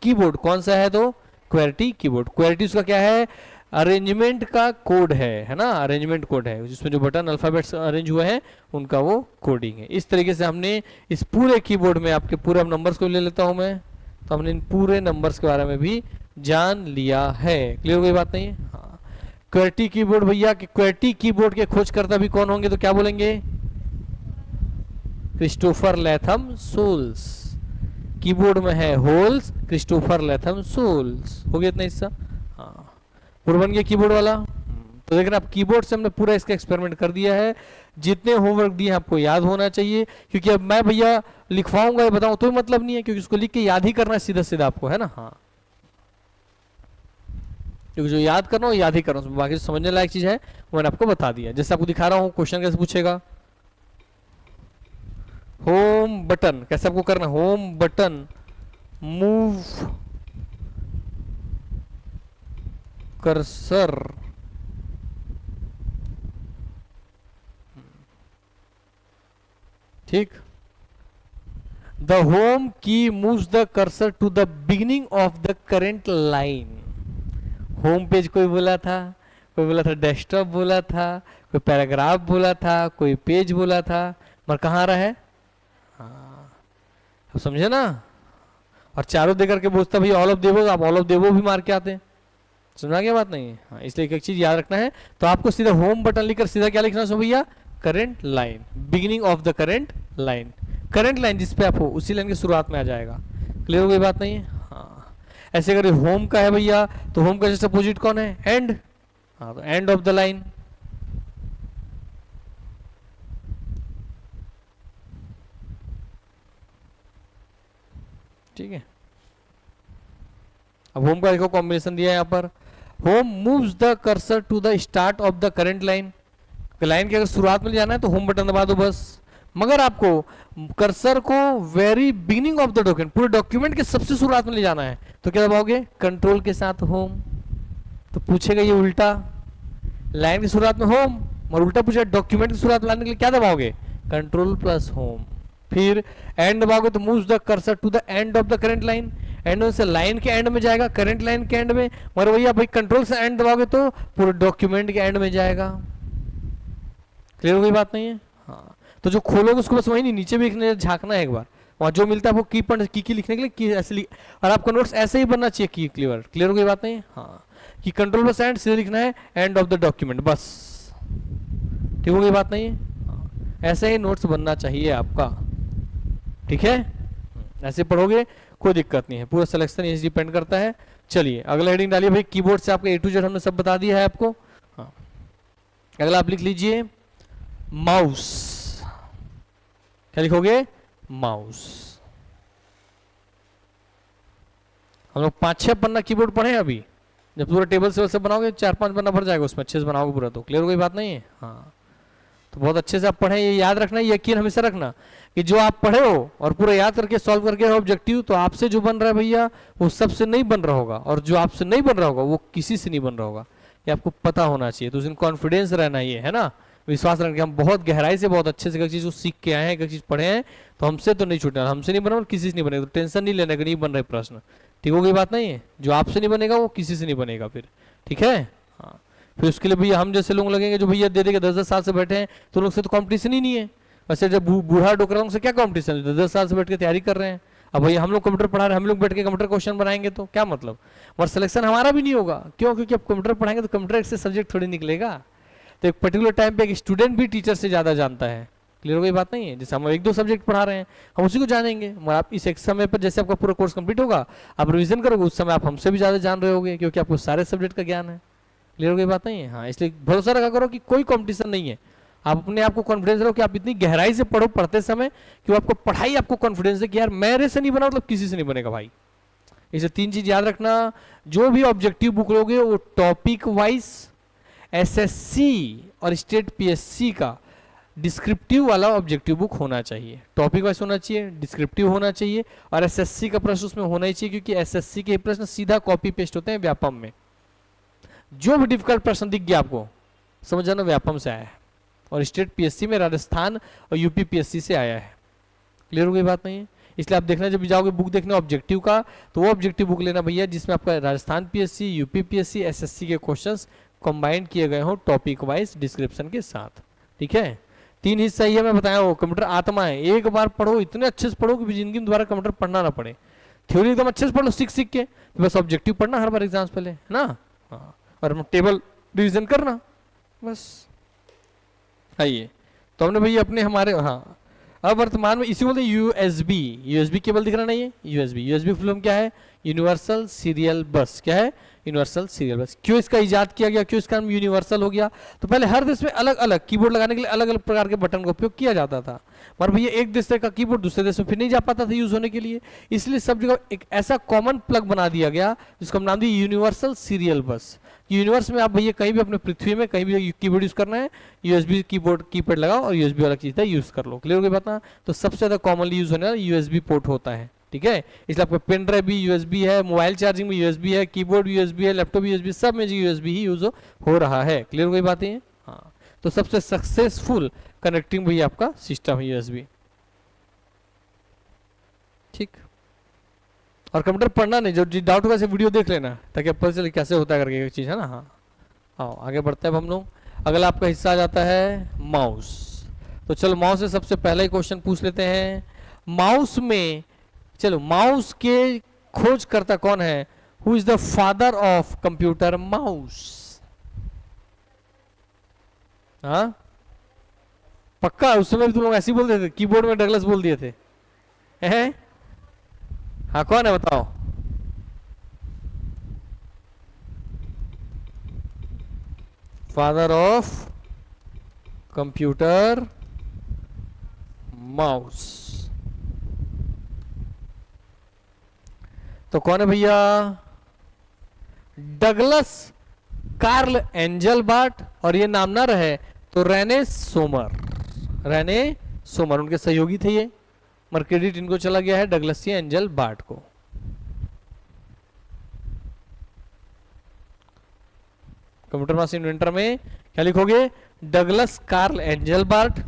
कीबोर्ड कौन सा है, तो क्वेरिटी कीबोर्ड। क्वेरिटी उसका क्या है, अरेंजमेंट का कोड है ना, अरेंजमेंट कोड है, जिसमें जो बटन अल्फाबेट्स अरेंज हुए हैं उनका वो कोडिंग है। इस तरीके से हमने इस पूरे कीबोर्ड में आपके पूरे नंबर्स को ले लेता हूं मैं, तो हमने इन पूरे नंबर्स के बारे में भी जान लिया है। क्लियर, कोई बात नहीं है। हाँ, क्वेरिटी कीबोर्ड भैया, क्वेरिटी कीबोर्ड के खोजकर्ता भी कौन होंगे, तो क्या बोलेंगे, क्रिस्टोफर लैथम सोल्स। कीबोर्ड में है होल्स, क्रिस्टोफर लेथम सोल्स। हो गया इतना हिस्सा। हाँ, पूरा बन गया कीबोर्ड वाला। तो देख रहे हैं आप, कीबोर्ड से हमने पूरा इसका एक्सपेरिमेंट कर दिया है। जितने होमवर्क दिए आपको याद होना चाहिए, क्योंकि अब मैं भैया लिखवाऊंगा ये बताऊं तो मतलब नहीं है, क्योंकि उसको लिख के याद ही करना है सीधा सीधा आपको, है ना। हाँ, क्योंकि जो याद करना हो याद ही करना, बाकी समझने लायक चीज है वो मैंने आपको बता दिया। जैसे आपको दिखा रहा हूँ, क्वेश्चन कैसे पूछेगा। होम बटन कैसे आपको करना, होम बटन मूव कर्सर, ठीक। The home key moves the cursor to the beginning of the current line. Home page कोई बोला था, कोई बोला था डेस्कटॉप बोला था, कोई पैराग्राफ बोला था, कोई पेज बोला था, मगर कहाँ आ रहा है। हाँ, अब समझे ना। और चारों देकर के पूछता भैया ऑल ऑफ देवो, आप ऑल ऑफ देवो भी मार के आते हैं। सुना क्या बात नहीं है। हाँ, इसलिए एक चीज याद रखना है। तो आपको सीधा होम बटन लिखकर सीधा क्या लिखना है भैया, current line, beginning of the current line. Current line जिस पे आप हो उसी लाइन की शुरुआत में आ जाएगा। क्लियर हो गई बात नहीं है। हाँ, ऐसे अगर होम का है भैया तो होम का जस्ट अपोजिट कौन है, एंड। हाँ, तो एंड ऑफ द लाइन। ठीक है। अब होम का देखो कॉम्बिनेशन दिया है यहाँ पर, home moves the cursor to the start of the current line. Line की अगर शुरुआत में जाना है तो होम बटन दबा दो बस। मगर आपको कर्सर को very beginning of the document, पूरे डॉक्यूमेंट के सबसे शुरुआत में ले जाना है तो क्या दबाओगे, कंट्रोल के साथ होम। तो पूछेगा ये उल्टा, लाइन की शुरुआत में होम और उल्टा पूछेगा डॉक्यूमेंट की शुरुआत में लाने के लिए क्या दबाओगे, कंट्रोल प्लस होम। फिर एंड दबाओगे तो moves the cursor to the end of the current line. End से लाइन के एंड में जाएगा, करंट लाइन के एंड में। मगर भैया भाई कंट्रोल से एंड दबाओगे तो पूरे डॉक्यूमेंट के एंड में जाएगा। क्लियर हो गई बात नहीं है। हाँ, तो जो खोलोगे उसको बस वही नहीं, नीचे भी झांकना है एक बार, वहां जो मिलता है वो की लिखने के लिए की ऐसे और आपका नोट्स ऐसे ही बनना चाहिए की क्लियर। क्लियर हो गई बात नहीं। हाँ, कि कंट्रोल प्लस एंड सीधे लिखना है एंड ऑफ द डॉक्यूमेंट बस। ठीक हो गई बात नहीं है। हाँ, ऐसे ही नोट्स बनना चाहिए आपका। ठीक है, ऐसे पढ़ोगे कोई दिक्कत नहीं है। पूरा सिलेक्शन ये डिपेंड करता है। चलिए अगला हेडिंग डालिए भाई, कीबोर्ड से आपका A to Z हमने सब बता दिया है आपको। हाँ, अगला आप लिख लीजिए माउस। क्या लिखोगे, माउस। हम लोग 5-6 पन्ना कीबोर्ड पढ़े अभी। जब पूरा टेबल से बनाओगे 4-5 पन्ना भर जाएगा उसमें, अच्छे से बनाओगे पूरा। तो क्लियर हो गई बात नहीं है। हाँ, तो बहुत अच्छे से आप पढ़े, ये याद रखना, यकीन हमेशा रखना कि जो आप पढ़े हो और पूरा याद करके सॉल्व करके ऑब्जेक्टिव, तो आपसे जो बन रहा है भैया वो सबसे नहीं बन रहा होगा, और जो आपसे नहीं बन रहा होगा वो किसी से नहीं बन रहा होगा। ये आपको पता होना चाहिए। तो उसमें कॉन्फिडेंस रहना, ये है ना, विश्वास रखना कि हम बहुत गहराई से बहुत अच्छे से एक चीज को सीख के आए हैं, एक चीज पढ़े हैं, तो हमसे तो नहीं छूटना, हमसे नहीं बना और किसी से नहीं बनेगा। तो टेंशन नहीं लेना कि नहीं बन रहे प्रश्न। ठीक हो गई बात नहीं है। जो आपसे नहीं बनेगा वो किसी से नहीं बनेगा फिर। ठीक है। हाँ, फिर उसके लिए भैया हम जैसे लोग लगेंगे जो भैया दे देंगे 10-10 साल से बैठे हैं, तो लोग से तो कंपटीशन ही नहीं है। वैसे जब बूढ़ा डोकरा से क्या कंपटीशन, 10-10 साल से बैठ के तैयारी कर रहे हैं। अब भैया हम लोग कंप्यूटर पढ़ा रहे हैं, हम लोग बैठ के कंप्यूटर क्वेश्चन बनाएंगे तो क्या मतलब, और सिलेक्शन हमारा भी नहीं होगा। क्यों, क्योंकि अब कंप्यूटर पढ़ाएंगे तो कंप्यूटर से सब्जेक्ट थोड़ी निकलेगा। तो एक पर्टिकुलर टाइम पे एक स्टूडेंट भी टीचर से ज्यादा जानता है। क्लियर हो गई बात नहीं है। जैसे हम 1-2 सब्जेक्ट पढ़ा रहे हैं, हम उसी को जानेंगे, मगर आप इस एक समय पर जैसे आपका पूरा कोर्स कंप्लीट होगा, आप रिवीजन करोगे, उस समय आप हमसे भी ज्यादा जान रहे होगे, क्योंकि आपको सारे सब्जेक्ट का ज्ञान है। क्लियर हो गई बात नहीं है। हाँ, इसलिए भरोसा रखा करो कि कोई कंपटीशन नहीं है। आप अपने आप को कॉन्फिडेंस रहो कि आप इतनी गहराई से पढ़ो पढ़ते समय कि आपको पढ़ाई आपको कॉन्फिडेंस है कि यार मेरे से नहीं बना मतलब किसी से नहीं बनेगा भाई। इसे 3 चीज याद रखना। जो भी ऑब्जेक्टिव बुक लोगे वो टॉपिक वाइज एसएससी और स्टेट पीएससी का डिस्क्रिप्टिव वाला ऑब्जेक्टिव बुक होना चाहिए। टॉपिक वाइज होना चाहिए, डिस्क्रिप्टिव होना चाहिए, और एसएससी का प्रश्न उसमें होना ही चाहिए, क्योंकि एसएससी के प्रश्न सीधा कॉपी पेस्ट होते हैं व्यापम में। जो भी डिफिकल्ट प्रश्न दिख गया आपको समझ जाना व्यापम से आया है, और स्टेट पीएससी में राजस्थान और यूपी पीएससी से आया है। क्लियर हो गई बात नहीं है। इसलिए आप देखना, जब जाओगे बुक देखने ऑब्जेक्टिव का, तो वो ऑब्जेक्टिव बुक लेना भैया जिसमें आपका Rajasthan PSC, UP PSC, SSC के क्वेश्चंस कंबाइंड किए गए हो टॉपिक वाइज डिस्क्रिप्शन के साथ। ठीक है। 3 हिस्सा ही है, मैं बताया वो कंप्यूटर आत्मा है। एक बार पढ़ो, इतने अच्छे से पढ़ो कि जिंदगी में दोबारा कंप्यूटर पढ़ना ना पड़े। थ्योरी एकदम अच्छे से पढ़ लो सीख के, बस ऑब्जेक्टिव पढ़ना हर बार एग्जाम्स पहले, है ना। हाँ, और टेबल रिविजन करना बस। आइए, तो हमने भैया अपने हमारे, हाँ अब वर्तमान में इसी बोलते हैं यूएसबी। यूएसबी केबल दिख रहा नहीं है, यूएसबी। यूएसबी फुल फॉर्म क्या है? यूनिवर्सल सीरियल बस। क्या है? यूनिवर्सल सीरियल बस। क्यों इसका इजाद किया गया, क्यों इसका नाम यूनिवर्सल हो गया? तो पहले हर देश में अलग अलग कीबोर्ड लगाने के लिए अलग अलग प्रकार के बटन का उपयोग किया जाता था, पर भैया एक देश का कीबोर्ड दूसरे देश में फिर नहीं जा पाता था यूज होने के लिए, इसलिए सब जगह एक ऐसा कॉमन प्लग बना दिया गया जिसको हम नाम दिए यूनिवर्सल सीरियल बस। यूनिवर्स में आप भैया कहीं भी अपने पृथ्वी में कहीं भी कीबोर्ड यूज करना है, यूएसबी कीबोर्ड कीपैड लगाओ और यूएसबी वाला चीज यूज कर लो। क्लियर हो गई बात ना? तो सबसे ज्यादा कॉमनली यूज होने वाला यूएसबी पोर्ट होता है, ठीक है। इसलिए आपका पेन ड्राइव भी यूएसबी है, मोबाइल चार्जिंग में यूएसबी है, कीबोर्ड भी यूएसबी है, लैपटॉप भी यूएसबी, सब में यूएसबी ही यूज हो रहा है। क्लियर हो गई बातें? हाँ, तो सबसे सक्सेसफुल कनेक्टिंग भैया आपका सिस्टम है यूएसबी, ठीक। और कंप्यूटर पढ़ना नहीं, जो डाउट होगा वीडियो देख लेना ताकि आप पता चले कैसे होता है करके एक चीज, है ना। हाँ, आओ आगे बढ़ते हैं हम लोग। अगला आपका हिस्सा आ जाता है माउस। तो चलो माउस से सबसे पहले क्वेश्चन पूछ लेते हैं। माउस में, चलो माउस के खोजकर्ता कौन है? Who is the father of computer mouse? हाँ पक्का, उस समय भी तुम लोग ऐसे ही बोलते थे, कीबोर्ड में डगलस बोल दिए थे, हैं? हाँ कौन है बताओ? फादर ऑफ कंप्यूटर माउस तो कौन है भैया? डगलस कार्ल एंजल बाट, और ये नाम ना रहे तो रेने सोमर। रेने सोमर उनके सहयोगी थे ये, मगर क्रेडिट इनको चला गया है डगलस एंजल बाट को। कंप्यूटर माउस इन्वेंटर में क्या लिखोगे? डगलस कार्ल एंजल बार्ट,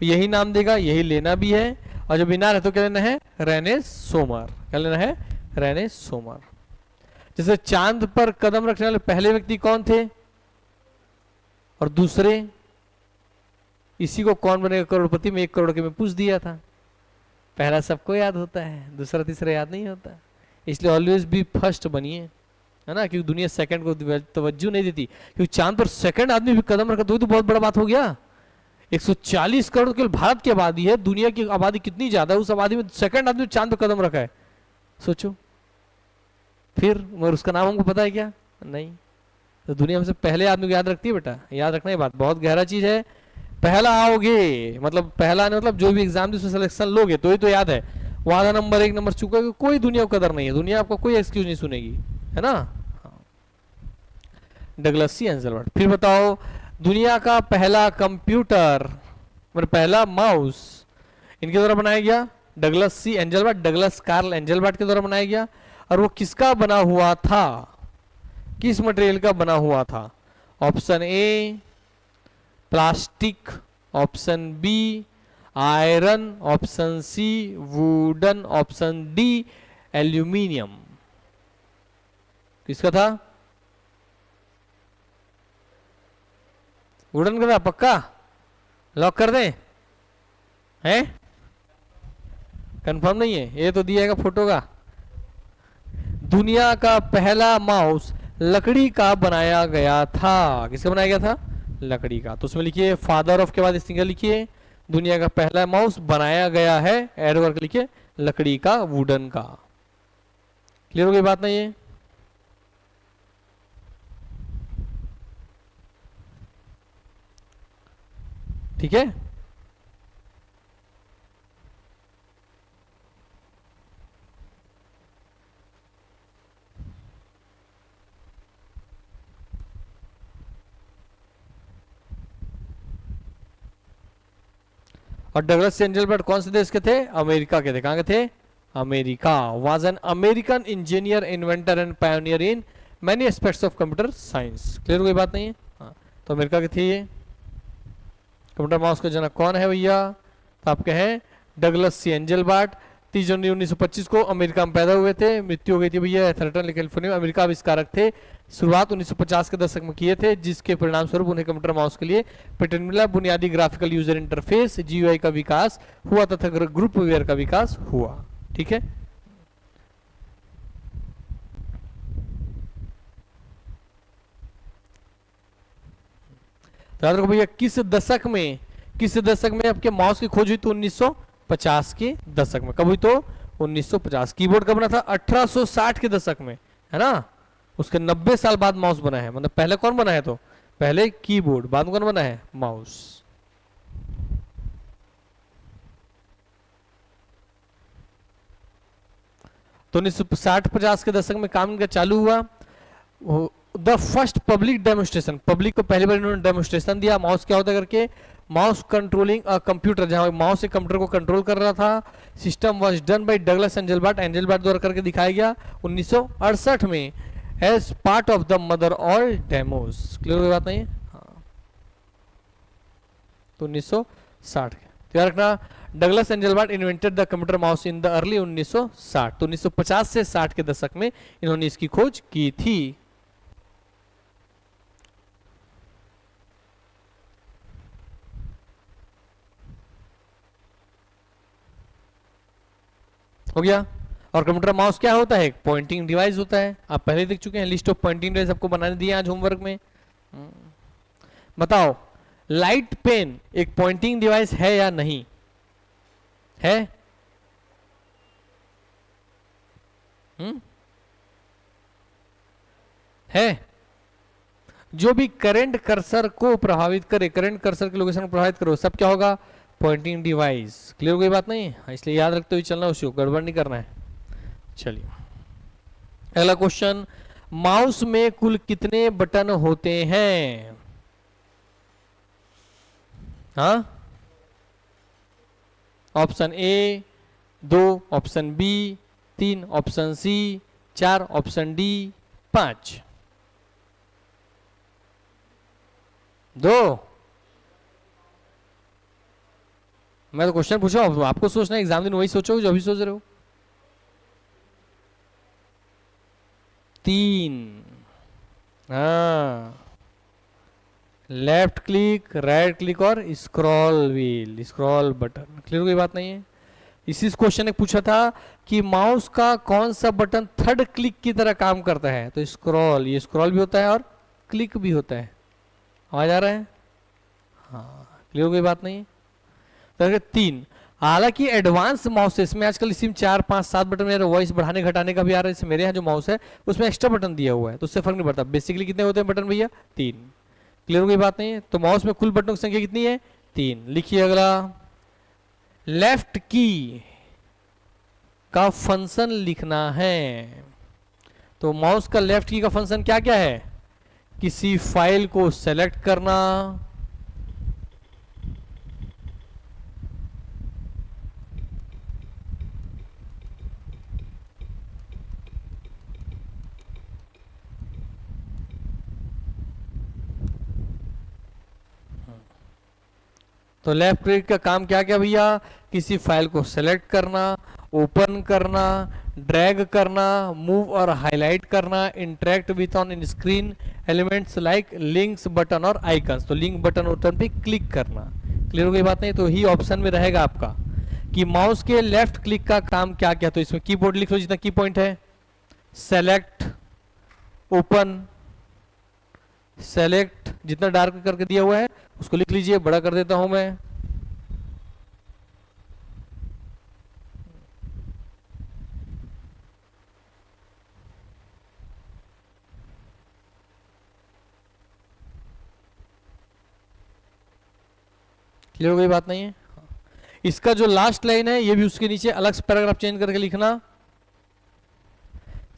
यही नाम देगा, यही लेना भी है। और जब बिना रहे तो क्या लेना है? Rene Sommer. क्या लेना है? Rene Sommer. जैसे चांद पर कदम रखने वाले पहले व्यक्ति कौन थे और दूसरे, इसी को कौन बनेगा करोड़पति में 1 करोड़ के में पूछ दिया था। पहला सबको याद होता है, दूसरा तीसरा याद नहीं होता, इसलिए ऑलवेज भी फर्स्ट बनिए, है ना, क्योंकि दुनिया सेकंड को तवज्जो नहीं देती। क्योंकि चांद पर सेकंड आदमी भी कदम रखा तो बहुत बड़ा बात हो गया। 140 करोड़ केवल भारत की आबादी है, दुनिया की आबादी कितनी ज्यादा है, उस आबादी में सेकंड आदमी चांद पर कदम रखा है, सोचो। फिर मगर उसका नाम हमको पता है क्या? नहीं। तो दुनिया में से पहले आदमी को याद रखती है बेटा, याद रखना, ये बात बहुत गहरा चीज है। पहला आओगे मतलब पहला नहीं, मतलब जो भी एग्जाम उसमें सिलेक्शन लोगे तो ही तो याद है। वादा नंबर 1 नंबर चुका, कोई दुनिया को कदर नहीं है, दुनिया आपका कोई एक्सक्यूज नहीं सुनेगी, है ना। Douglas C angel BART. फिर बताओ, दुनिया का पहला कंप्यूटर मतलब पहला माउस इनके द्वारा बनाया गया, Douglas C Engelbart, Douglas Carl Engelbart के द्वारा बनाया गया। और वो किसका बना हुआ था? किस मटेरियल का बना हुआ था? Option A plastic, option B iron, option C wooden, option D aluminium. किसका था? वुडन का था पक्का? लॉक कर दें? हैं? कंफर्म नहीं है? ये तो दिया है फोटो का। दुनिया का पहला माउस लकड़ी का बनाया गया था। किसका बनाया गया था? लकड़ी का। तो उसमें लिखिए फादर ऑफ के बाद सिंगल लिखिए, दुनिया का पहला माउस बनाया गया है, एड करके लिखिए लकड़ी का, वुडन का। क्लियर हो गई बात नहीं है? ठीक है। और डगलस एंजल बर्ट कौन से देश के थे? अमेरिका के थे। कहां के थे? America. Was an American engineer, inventor and pioneer in many aspects of computer science. Clear हो गई बात नहीं है? हाँ, तो अमेरिका के थे ये। कंप्यूटर माउस का जनक कौन है भैया? तो आपके हैं डगलस सी एंजल बार्ट। 30 जनवरी 1925 को अमेरिका में पैदा हुए थे, मृत्यु हो गई थी भैया एथरटन कैलिफोर्निया में। अमेरिका आविष्कारक थे, शुरुआत 1950 के दशक में किए थे, जिसके परिणाम स्वरूप उन्हें कंप्यूटर माउस के लिए पेटेंट मिला। बुनियादी ग्राफिकल यूजर इंटरफेस जीयूआई का विकास हुआ तथा ग्रुप वेयर का विकास हुआ। ठीक है। तो याद रखो भैया, किस दशक में किस दशक में आपके माउस की खोज हुई? तो 1950 के दशक में। कब हुई? तो 1950। कीबोर्ड कब बना था? 1860 के दशक में, है ना। उसके 90 साल बाद माउस बना है। मतलब पहले कौन बना है? तो पहले कीबोर्ड, बाद में कौन बना है? माउस। तो 1960-50 के दशक में काम इनका चालू हुआ। The first public demonstration, public को पहली बार इन्होंने डेमोन्स्ट्रेशन दिया माउस क्या होता है करके। माउस कंट्रोलिंग अ कंप्यूटर, जहां माउस से कंप्यूटर को कंट्रोल कर रहा था। System was done by Douglas Engelbart, Engelbart द्वारा करके दिखाया गया 1968 में as part of the mother all demos. Clear हुई बात नहीं? हाँ, तो 1960 के। याद रखना, Douglas Engelbart invented the computer mouse in the early 1960। तो 1950 से 60 के दशक में इन्होंने इसकी खोज की थी। हो गया। और कंप्यूटर माउस क्या होता है? पॉइंटिंग डिवाइस होता है। आप पहले देख चुके हैं, लिस्ट ऑफ पॉइंटिंग डिवाइस आपको बनाने दिए आज होमवर्क में। बताओ, लाइट पेन एक पॉइंटिंग डिवाइस है या नहीं है? है। जो भी करंट कर्सर को प्रभावित करे, करंट कर्सर के लोकेशन को प्रभावित करो, सब क्या होगा? Pointing device. क्लियर कोई बात नहीं? इसलिए याद रखते हुए चलना, उसको गड़बड़ नहीं करना है। चलिए अगला क्वेश्चन, माउस में कुल कितने बटन होते हैं? हाँ, option A 2, option B 3, option C 4, option D 5। 2। मैं तो क्वेश्चन पूछा, आपको सोचना है, एग्जाम दिन वही सोचो जो अभी सोच रहे हो। 3। हाँ, लेफ्ट क्लिक, राइट क्लिक और scroll wheel, scroll button. Clear कोई बात नहीं है? इसी क्वेश्चन ने पूछा था कि माउस का कौन सा बटन थर्ड क्लिक की तरह काम करता है? तो स्क्रॉल, ये स्क्रॉल भी होता है और क्लिक भी होता है। आवाज आ रहा है? हाँ, क्लियर कोई बात नहीं है? तो 3। हालांकि एडवांस माउसेस में आजकल इसी में 4, 5, 7 बटन मेरे वॉइस बढ़ाने घटाने का भी आ रहा है। जैसे मेरे यहाँ जो माउस है उसमें एक्स्ट्रा बटन दिया हुआ है, तो उससे फर्क नहीं पड़ता। बेसिकली कितने होते हैं बटन भैया? 3। क्लियर कोई बात नहीं है? तो माउस में कुल बटनों की संख्या कितनी है? 3। लिखिए अगला, लेफ्ट की का फंक्शन लिखना है। तो माउस का लेफ्ट की का फंक्शन क्या क्या है? किसी फाइल को सेलेक्ट करना, तो लेफ्ट क्लिक का काम क्या क्या भैया? किसी फाइल को सेलेक्ट करना, ओपन करना, ड्रैग करना, मूव और हाईलाइट करना, interact with on screen elements like links button और आइकन्स। तो लिंक बटन बटन पे क्लिक करना। क्लियर हो गई बात नहीं? तो ही ऑप्शन में रहेगा आपका कि माउस के लेफ्ट क्लिक का काम क्या क्या। तो इसमें कीबोर्ड लिख लो जितना की पॉइंट है, सेलेक्ट, ओपन, सेलेक्ट, जितना डार्क करके दिया हुआ है उसको लिख लीजिए, बड़ा कर देता हूं मैं। क्लियर हो गई बात नहीं है? इसका जो लास्ट लाइन है ये भी उसके नीचे अलग से पैराग्राफ चेंज करके लिखना।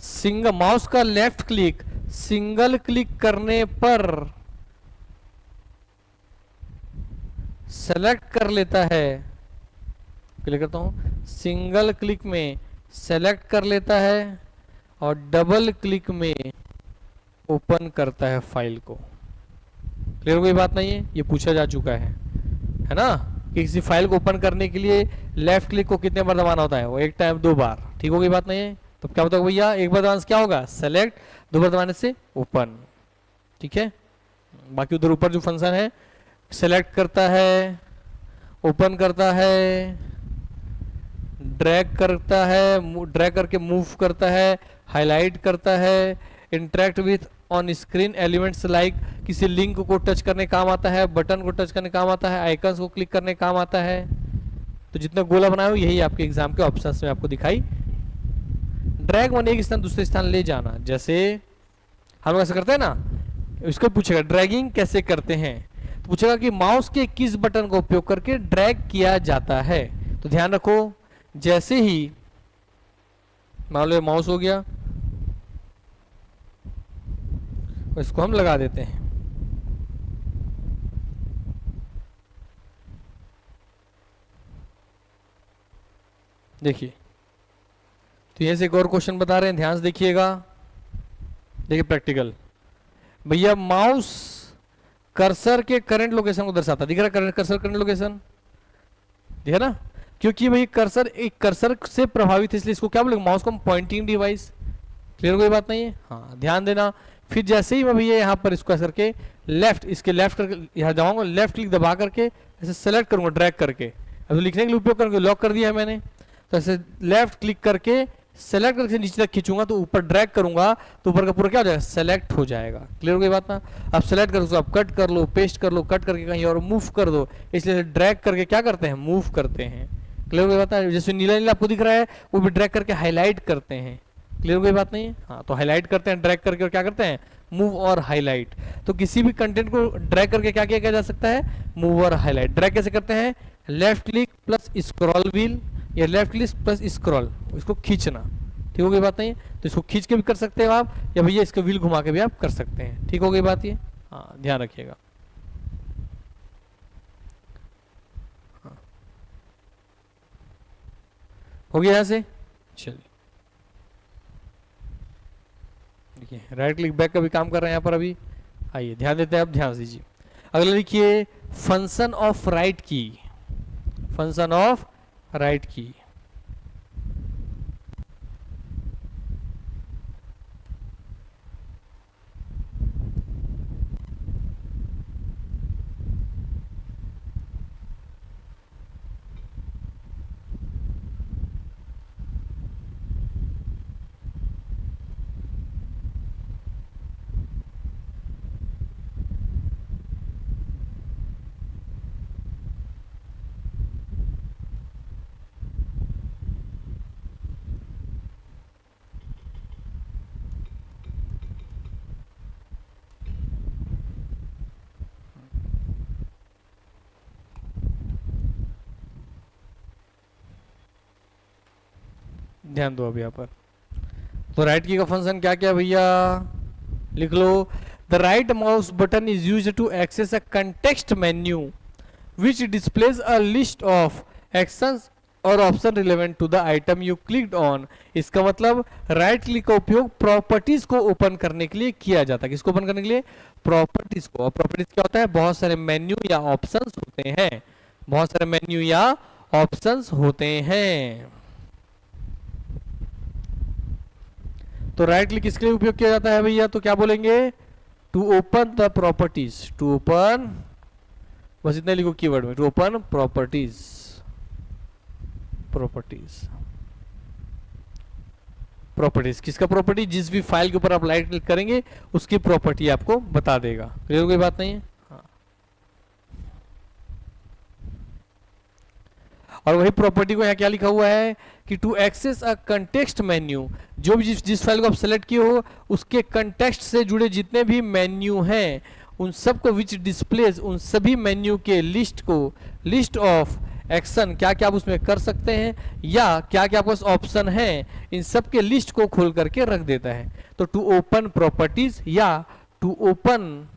सिंगल माउस का लेफ्ट क्लिक सिंगल क्लिक करने पर सेलेक्ट कर लेता है। क्लिक करता हूं, सिंगल क्लिक में सेलेक्ट कर लेता है और डबल क्लिक में ओपन करता है फाइल को। क्लियर कोई बात नहीं है? ये पूछा जा चुका है ना, कि किसी फाइल को ओपन करने के लिए लेफ्ट क्लिक को कितने बार दबाना होता है? वो एक टाइम 2 बार। ठीक हो गई बात नहीं है? तो क्या होता है भैया, एक बार दबाने से क्या होगा? सेलेक्ट, 2 बार दबाने से ओपन। ठीक है, बाकी उधर ऊपर जो फंक्शन है, सेलेक्ट करता है, ओपन करता है, ड्रैग करता है, ड्रैग करके मूव करता है, हाईलाइट करता है, interact with on screen elements like किसी लिंक को टच करने काम आता है, बटन को टच करने काम आता है, आइकन्स को क्लिक करने काम आता है। तो जितना गोला बनाया हो यही आपके एग्जाम के ऑप्शंस में आपको दिखाई। ड्रैग वन एक स्थान दूसरे स्थान ले जाना, जैसे हम ऐसा करते हैं ना, इसको पूछेगा ड्रैगिंग कैसे करते हैं, तो पूछेगा कि माउस के किस बटन का उपयोग करके ड्रैग किया जाता है। तो ध्यान रखो, जैसे ही मान लो माउस हो गया, इसको हम लगा देते हैं। देखिए, तो यहीं से एक और क्वेश्चन बता रहे हैं, ध्यान से देखिएगा। देखिए प्रैक्टिकल, भैया माउस कर्सर के करंट लोकेशन को दर्शाता है, दिख रहा है कर्सर करंट लोकेशन, दिखा ना, क्योंकि भाई कर्सर एक कर्सर से प्रभावित है, इसलिए इसको क्या बोलेंगे, माउस को हम पॉइंटिंग डिवाइस। क्लियर, कोई बात नहीं है। हाँ ध्यान देना। फिर जैसे ही मैं भैया यहाँ पर इसको ऐसा करके लेफ्ट, इसके लेफ्ट करके यहाँ जाऊंगा, लेफ्ट क्लिक दबा करके ऐसे सेलेक्ट करूंगा ड्रैग करके, अब लिखने के लिए उपयोग करके लॉक कर दिया है मैंने, तो ऐसे लेफ्ट क्लिक करके सेलेक्ट करके नीचे तक खींचूंगा, तो ऊपर ड्रैग करूंगा तो ऊपर का पूरा क्या हो जाएगा, सेलेक्ट हो जाएगा। क्लियर हो गई बात ना। अब सेलेक्ट करो, आप कट कर लो, पेस्ट कर लो, कट करके कहीं और मूव कर दो, इसलिए ड्रैग करके क्या करते हैं, मूव करते हैं। क्लियर हो गई बात ना। जैसे नीला नीला आपको दिख रहा है, वो भी ड्रैग करके हाईलाइट करते हैं। क्लियर हो गई बात नहीं है। हाँ, तो हाईलाइट करते हैं ड्रैग करके, और क्या करते हैं, मूव और हाईलाइट। तो किसी भी कंटेंट को ड्रैग करके क्या किया जा सकता है, मूव और हाईलाइट। ड्रैग कैसे करते हैं, left click plus scroll wheel, या लेफ्ट क्लिक प्लस स्क्रॉल, इसको खींचना। ठीक हो गई बात नहीं, तो इसको खींच के भी कर सकते हो आप, या भैया इसका व्हील घुमा के भी आप कर सकते हैं। ठीक हो गई बात ये। हाँ ध्यान रखिएगा। हाँ। हो गया यहां से। चलिए देखिए, राइट क्लिक बैक का भी काम कर रहे हैं यहाँ पर अभी। आइए ध्यान देते हैं, आप ध्यान दीजिए। अगला लिखिए फंक्शन ऑफ राइट की, फंक्शन ऑफ राइट की। ध्यान दो अब यहाँ पर। तो राइट की का फंक्शन क्या क्या भैया, लिख लो। The right mouse button is used to access a context menu which displays a list of actions और option relevant to the item you clicked on. इसका मतलब राइट क्लिक का उपयोग प्रॉपर्टीज को ओपन करने के लिए किया जाता है। किसको ओपन करने के लिए, प्रॉपर्टीज को। और प्रॉपर्टीज क्या होता है, बहुत सारे मेन्यू या ऑप्शंस होते हैं, बहुत सारे मेन्यू या ऑप्शंस होते हैं। तो राइट क्लिक किसके लिए उपयोग किया जाता है भैया, तो क्या बोलेंगे, to open the properties, to open, बस इतना लिखो कीवर्ड में, to open properties, properties, properties. किसका प्रॉपर्टी, जिस भी फाइल के ऊपर आप राइट क्लिक करेंगे उसकी प्रॉपर्टी आपको बता देगा। क्लियर कोई बात नहीं है। हाँ। और वही प्रॉपर्टी को यहाँ क्या लिखा हुआ है कि to access a context menu, जो भी जिस फाइल को आप सेलेक्ट किए हो उसके कंटेक्स्ट से जुड़े जितने भी मेन्यू हैं उन सबको, विच डिस्प्लेज, उन सभी मेन्यू के लिस्ट को, लिस्ट ऑफ एक्शन, क्या क्या आप उसमें कर सकते हैं या क्या क्या आपके पास ऑप्शन है, इन सब के लिस्ट को खोल करके रख देता है। तो टू ओपन प्रॉपर्टीज या टू ओपन,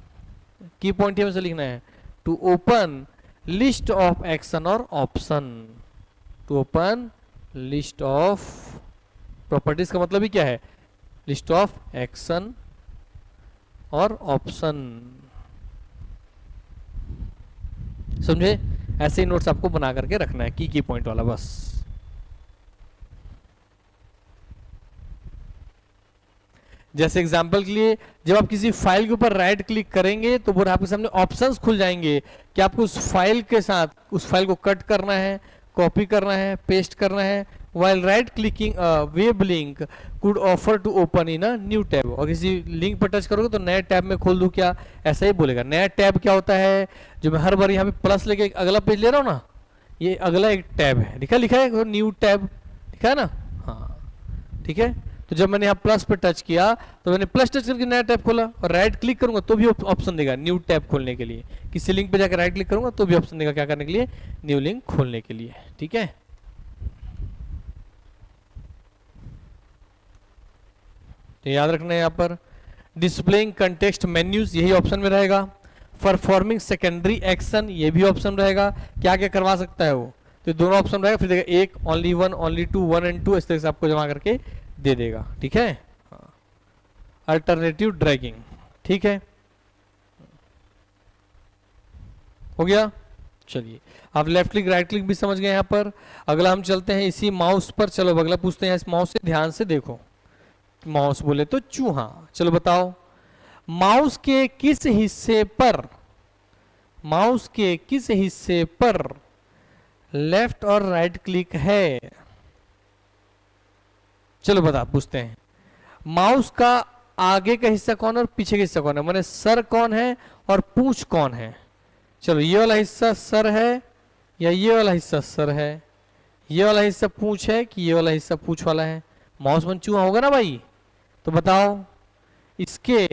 की पॉइंट हमें से लिखना है, to open list of action और option, to open list of, properties का मतलब ही क्या है, लिस्ट ऑफ एक्शन और ऑप्शन। समझे, ऐसे ही नोट्स आपको बना करके रखना है, की पॉइंट वाला बस। जैसे एग्जांपल के लिए, जब आप किसी फाइल के ऊपर राइट क्लिक करेंगे तो वो आपके सामने ऑप्शंस खुल जाएंगे कि आपको उस फाइल के साथ, उस फाइल को कट करना है, कॉपी करना है, पेस्ट करना है, while right clicking a web link could offer to open in a new tab। और किसी लिंक पर टच करोगे तो नए टैब में खोल दूं क्या, ऐसा ही बोलेगा। नया टैब क्या होता है, जो मैं हर बार यहाँ पे प्लस लेके अगला पेज ले रहा हूँ ना, ये अगला एक टैब है, लिखा है न्यू टैब, लिखा है ना। हाँ ठीक है, तो जब मैंने यहाँ प्लस पे टच किया तो मैंने प्लस टच करके नया टैब खोला, और राइट क्लिक करूंगा तो भी ऑप्शन देगा न्यू टैब खोलने के लिए। किसी लिंक पे जाकर राइट क्लिक करूंगा तो भी ऑप्शन देगा क्या करने के लिए, न्यू लिंक खोलने के लिए। ठीक है, तो याद रखना है यहाँ पर डिस्प्लेइंग कंटेक्स्ट मेन्यूज, यही ऑप्शन में रहेगा। परफॉर्मिंग सेकेंडरी एक्शन, ये भी ऑप्शन रहेगा, क्या क्या करवा सकता है वो, तो दोनों ऑप्शन रहेगा। फिर देखा एक only one, only two, one and two, इस तरह से आपको जमा करके दे देगा। ठीक है, अल्टरनेटिव ड्रैगिंग, ठीक है, हो गया। चलिए आप लेफ्ट क्लिक राइट क्लिक भी समझ गए यहाँ पर। अगला हम चलते हैं इसी माउस पर, चलो अगला पूछते हैं इस माउस से, ध्यान से देखो। माउस बोले तो चूहा, चलो बताओ माउस के किस हिस्से पर, माउस के किस हिस्से पर लेफ्ट और राइट क्लिक है। चलो बता पूछते हैं, माउस का आगे का हिस्सा कौन है और पीछे का हिस्सा कौन है, माने सर कौन है और पूंछ कौन है। चलो ये वाला हिस्सा सर है या ये वाला हिस्सा सर है, ये वाला हिस्सा पूंछ है कि ये वाला हिस्सा पूंछ वाला है। माउस मन चूहा होगा ना भाई, तो बताओ इसके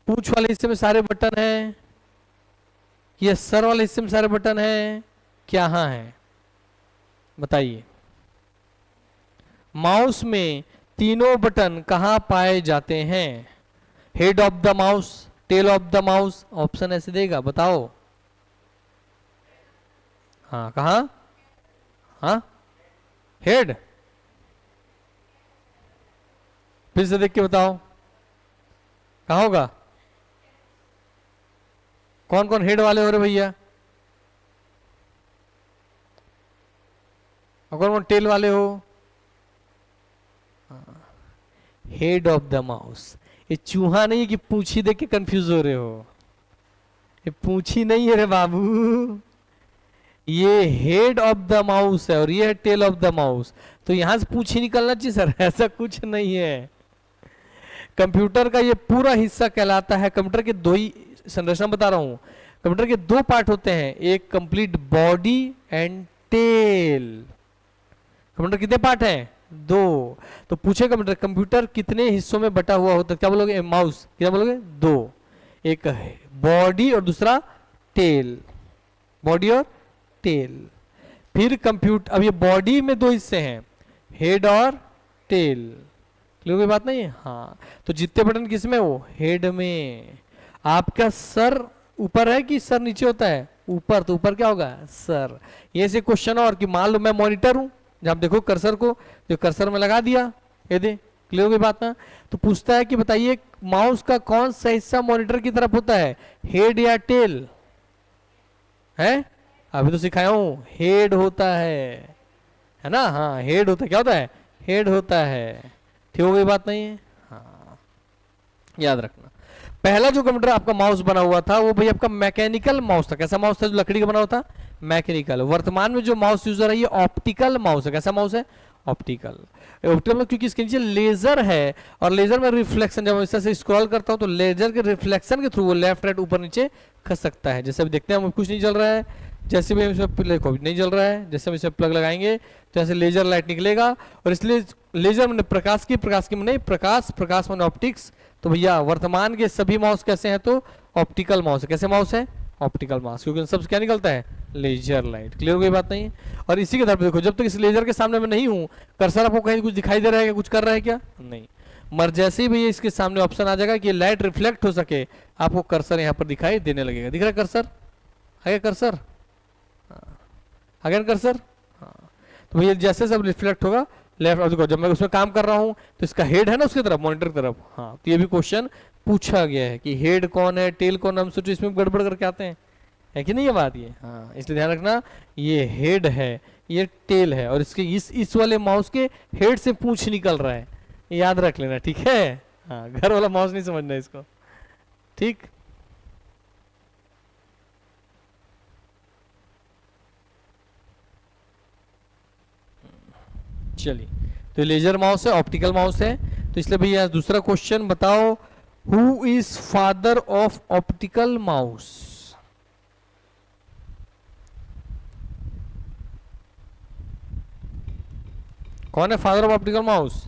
पूंछ वाले हिस्से में सारे बटन हैं, ये सर वाले हिस्से में सारे बटन हैं, क्या हाँ है बताइए। माउस में तीनों बटन कहां पाए जाते हैं, head of the mouse, tail of the mouse, option ऐसे देगा, बताओ। हाँ कहा, हाँ हेड, फिर से देख के बताओ कहा होगा, कौन कौन हेड वाले हो रहे भैया, और कौन कौन टेल वाले हो। हेड ऑफ द माउस, ये चूहा नहीं है कि पूंछी देख के कंफ्यूज हो रहे हो, ये पूंछी नहीं है रे बाबू, ये हेड ऑफ द माउस है और ये है टेल ऑफ द माउस। तो यहां से पूंछी निकलना चाहिए सर, ऐसा कुछ नहीं है। कंप्यूटर का ये पूरा हिस्सा कहलाता है, कंप्यूटर के दो ही संरचना बता रहा हूं, कंप्यूटर के दो पार्ट होते हैं, एक complete body and tail. Computer कितने पार्ट हैं, दो। तो पूछे कंप्यूटर कितने हिस्सों में बटा हुआ होता है, क्या बोलोगे, माउस क्या बोलोगे, दो, एक बॉडी और दूसरा टेल, बॉडी और टेल। फिर कंप्यूटर, अब ये बॉडी में दो हिस्से हैं, हेड और टेल, कोई बात नहीं है। हाँ तो जितने बटन किस में, वो हेड में। आपका सर ऊपर है कि सर नीचे होता है, ऊपर, तो ऊपर क्या होगा, सर। ये से क्वेश्चन और कि मान लो मैं मॉनिटर हूं, जब देखो कर्सर को, जो कर्सर में लगा दिया, ये दे, क्लियर हो गई बात ना। तो पूछता है कि बताइए माउस का कौन सा हिस्सा मॉनिटर की तरफ होता है, हेड या टेल है, अभी तो सिखाया हूं, हेड होता है ना। हाँ हेड होता है, क्या होता है, हेड होता है, ठीक हो गई बात नहीं है। हाँ याद रखना, पहला जो कंप्यूटर आपका माउस बना हुआ था वो भाई आपका मैकेनिकल माउस था। कैसा माउस था, जो लकड़ी का बना हुआ था, मैकेनिकल। वर्तमान में जो माउस यूजर है ये ऑप्टिकल माउस है। कैसा माउस है, ऑप्टिकल। ऑप्टिकल क्योंकि इसके नीचे लेजर है, और लेजर में रिफ्लेक्शन, जब इस तरह से स्क्रॉल करता हूं तो लेजर के रिफ्लेक्शन के थ्रू वो लेफ्ट राइट ऊपर नीचे खस सकता है। जैसे अभी देखते हैं, कुछ नहीं चल रहा है, जैसे भी इसमें नहीं चल रहा है, जैसे हम इसे प्लग लगाएंगे तो ऐसे लेजर लाइट निकलेगा। और इसलिए लेजर में प्रकाश की नहीं, प्रकाश में ऑप्टिक्स। तो भैया वर्तमान के सभी माउस कैसे हैं, तो ऑप्टिकल माउस है। कैसे माउस है, ऑप्टिकल माउस, क्योंकि सबसे क्या निकलता है, लेजर लाइट। क्लियर हो गई बात नहीं। और इसी के तरफ देखो, जब तक इस लेजर के सामने मैं नहीं हूं, कर्सर आपको कहीं कुछ दिखाई दे रहा है क्या, कुछ कर रहा है क्या, नहीं। मर जैसे ही भैया इसके सामने ऑप्शन आ जाएगा कि लाइट रिफ्लेक्ट हो सके, आपको कर्सर यहाँ पर दिखाई देने लगेगा। दिख रहा है कर्सर, आगे कर्सर, अगेन कर्सर। हाँ तो भैया जैसे सब रिफ्लेक्ट होगा लेफ्ट, और देखो जब मैं उसमें काम कर रहा हूं तो इसका हेड है ना उसकी तरफ, मॉनिटर की तरफ। हाँ तो ये भी क्वेश्चन पूछा गया है कि हेड कौन है, टेल कौन है, हम सोचो इसमें गड़बड़ करके आते हैं, है कि नहीं ये बात ये। हाँ इसलिए ध्यान रखना, ये हेड है, ये टेल है, और इसके इस वाले माउस के हेड से पूंछ निकल रहा है, याद रख लेना, ठीक है। हाँ घर वाला माउस नहीं समझना इसको, ठीक। चलिए तो लेजर माउस है, ऑप्टिकल माउस है। तो इसलिए भैया दूसरा क्वेश्चन बताओ, who is father of optical mouse? कौन है फादर ऑफ ऑप्टिकल माउस?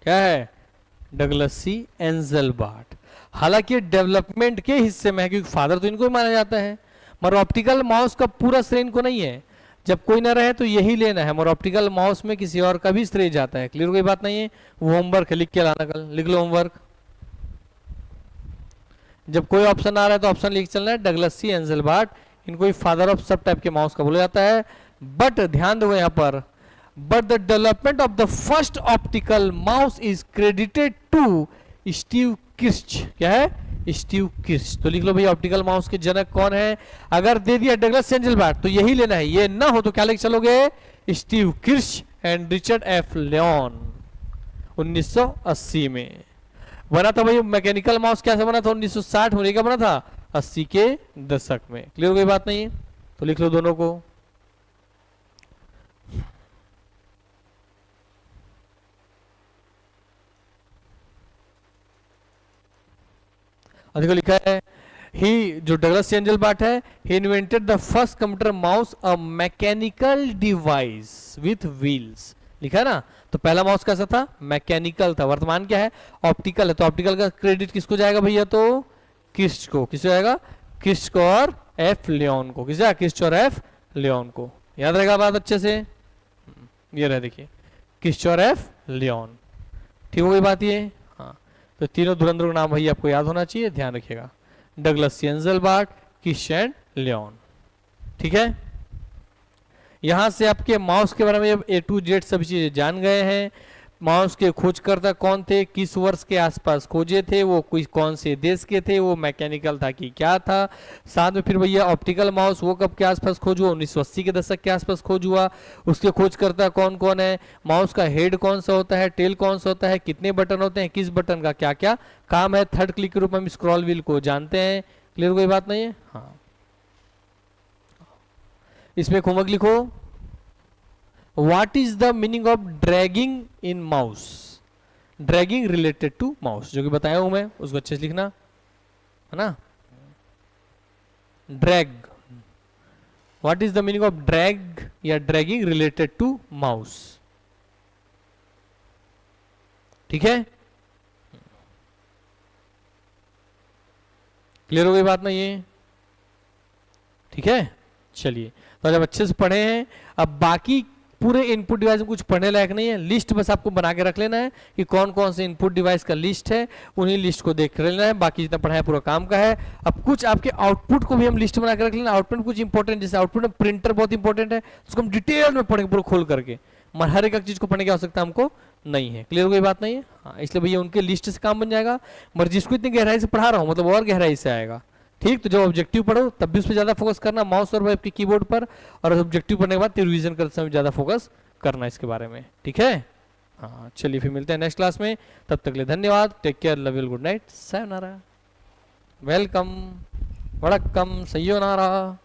क्या है? डगलस सी एंजेलबार्ट। हालांकि डेवलपमेंट के हिस्से में है, क्योंकि फादर तो इनको ही माना जाता है, मगर ऑप्टिकल माउस का पूरा श्रेय इनको नहीं है। जब कोई ना रहे तो यही लेना है, मगर ऑप्टिकल माउस में किसी और का भी श्रेय जाता है। क्लियर? कोई बात नहीं है। वो होमवर्क है, लिख के लाना, कल लिख लो होमवर्क। जब कोई ऑप्शन आ रहा है तो ऑप्शन लिख चलना है, डगलस सी एंजेलबार्ट, इनको ही फादर ऑफ सब टाइप के माउस का बोला जाता है। बट ध्यान दो यहाँ पर, but the development of the first optical mouse is credited to Steve Kirsch. क्या है? Steve Kirsch. तो लिख लो भाई ऑप्टिकल माउस के जनक कौन है। अगर दे दिया डगलस एंजेलबार्ट तो यही लेना है, ये ना हो तो क्या लिख चलोगे? Steve Kirsch and Richard F Lyon. 1980 में बना था भाई मैकेनिकल माउस। कैसे बना था? 1960 होने का बना था, 80 के दशक में। क्लियर? कोई बात नहीं है। तो लिख लो दोनों को। देखो लिखा है, ही जो डगलस एंजेलबार्ट है, he invented the first computer mouse a mechanical device with wheels. लिखा है ना? तो पहला माउस कैसा था? मैकेनिकल था। वर्तमान क्या है? ऑप्टिकल है। तो ऑप्टिकल का क्रेडिट किसको जाएगा भैया? तो किर्च को। किसको जाएगा? किर्च को और एफ लियोन को। किसे? किर्च और एफ लियोन को। याद रहेगा बात अच्छे से? ये रहे देखिए, किर्च और एफ लियोन। ठीक हो गई बात ये? हाँ, तो तीनों धुरंधरों का नाम भाई आपको याद होना चाहिए, ध्यान रखिएगा। Douglas Engelbart, Kirsch and Lyon. ठीक है? यहां से आपके माउस के बारे में अब A to Z सभी चीजें जान गए हैं। माउस के खोजकर्ता कौन थे, किस वर्ष के आसपास खोजे थे, वो कोई कौन से देश के थे, वो मैकेनिकल था कि क्या था। साथ में फिर भैया ऑप्टिकल माउस वो कब के आसपास खोज हुआ? 1980 के दशक के आसपास खोज हुआ। उसके खोजकर्ता कौन कौन है, माउस का हेड कौन सा होता है, टेल कौन सा होता है, कितने बटन होते हैं, किस बटन का क्या क्या काम है। थर्ड क्लिक के रूप में हम स्क्रॉल व्हील को जानते हैं। क्लियर? कोई बात नहीं है? हाँ, इसमें होमवर्क लिखो, What is the meaning of dragging in mouse? Dragging related to mouse, जो कि बताया हूं मैं, उसको अच्छे से लिखना है ना। Drag, what is the meaning of drag या dragging related to mouse? ठीक है? क्लियर हो गई बात ना ये? ठीक है, चलिए। तो जब अच्छे से पढ़े हैं, अब बाकी पूरे इनपुट डिवाइस में कुछ पढ़ने लायक नहीं है। लिस्ट बस आपको बना के रख लेना है कि कौन कौन से इनपुट डिवाइस का लिस्ट है, उन्हीं लिस्ट को देख लेना है। बाकी जितना पढ़ाया पूरा काम का है। अब कुछ आपके आउटपुट को भी हम लिस्ट बना के रख लेना। आउटपुट कुछ इंपॉर्टेंट, जैसे आउटपुट में प्रिंटर बहुत इंपॉर्टेंट है, उसको हम डिटेल में पढ़ेंगे पूरा खोल करके। मगर हर एक चीज को पढ़ने की आवश्यकता हमको नहीं है। क्लियर? कोई बात नहीं है? हाँ, इसलिए भैया उनके लिस्ट से काम बन जाएगा। मगर जिसको इतनी गहराई से पढ़ा रहा हूँ, मतलब और गहराई से आएगा। ठीक? तो जब ऑब्जेक्टिव पढ़ो तब भी उस पर ज्यादा फोकस करना, माउस और वेब के कीबोर्ड पर। और ऑब्जेक्टिव पढ़ने के बाद रिवीजन करते समय ज्यादा फोकस करना इसके बारे में। ठीक है? हाँ, चलिए फिर मिलते हैं नेक्स्ट क्लास में। तब तक के लिए धन्यवाद। Take care, love you, good night, sayonara, welcome, vanakkam, sayonara.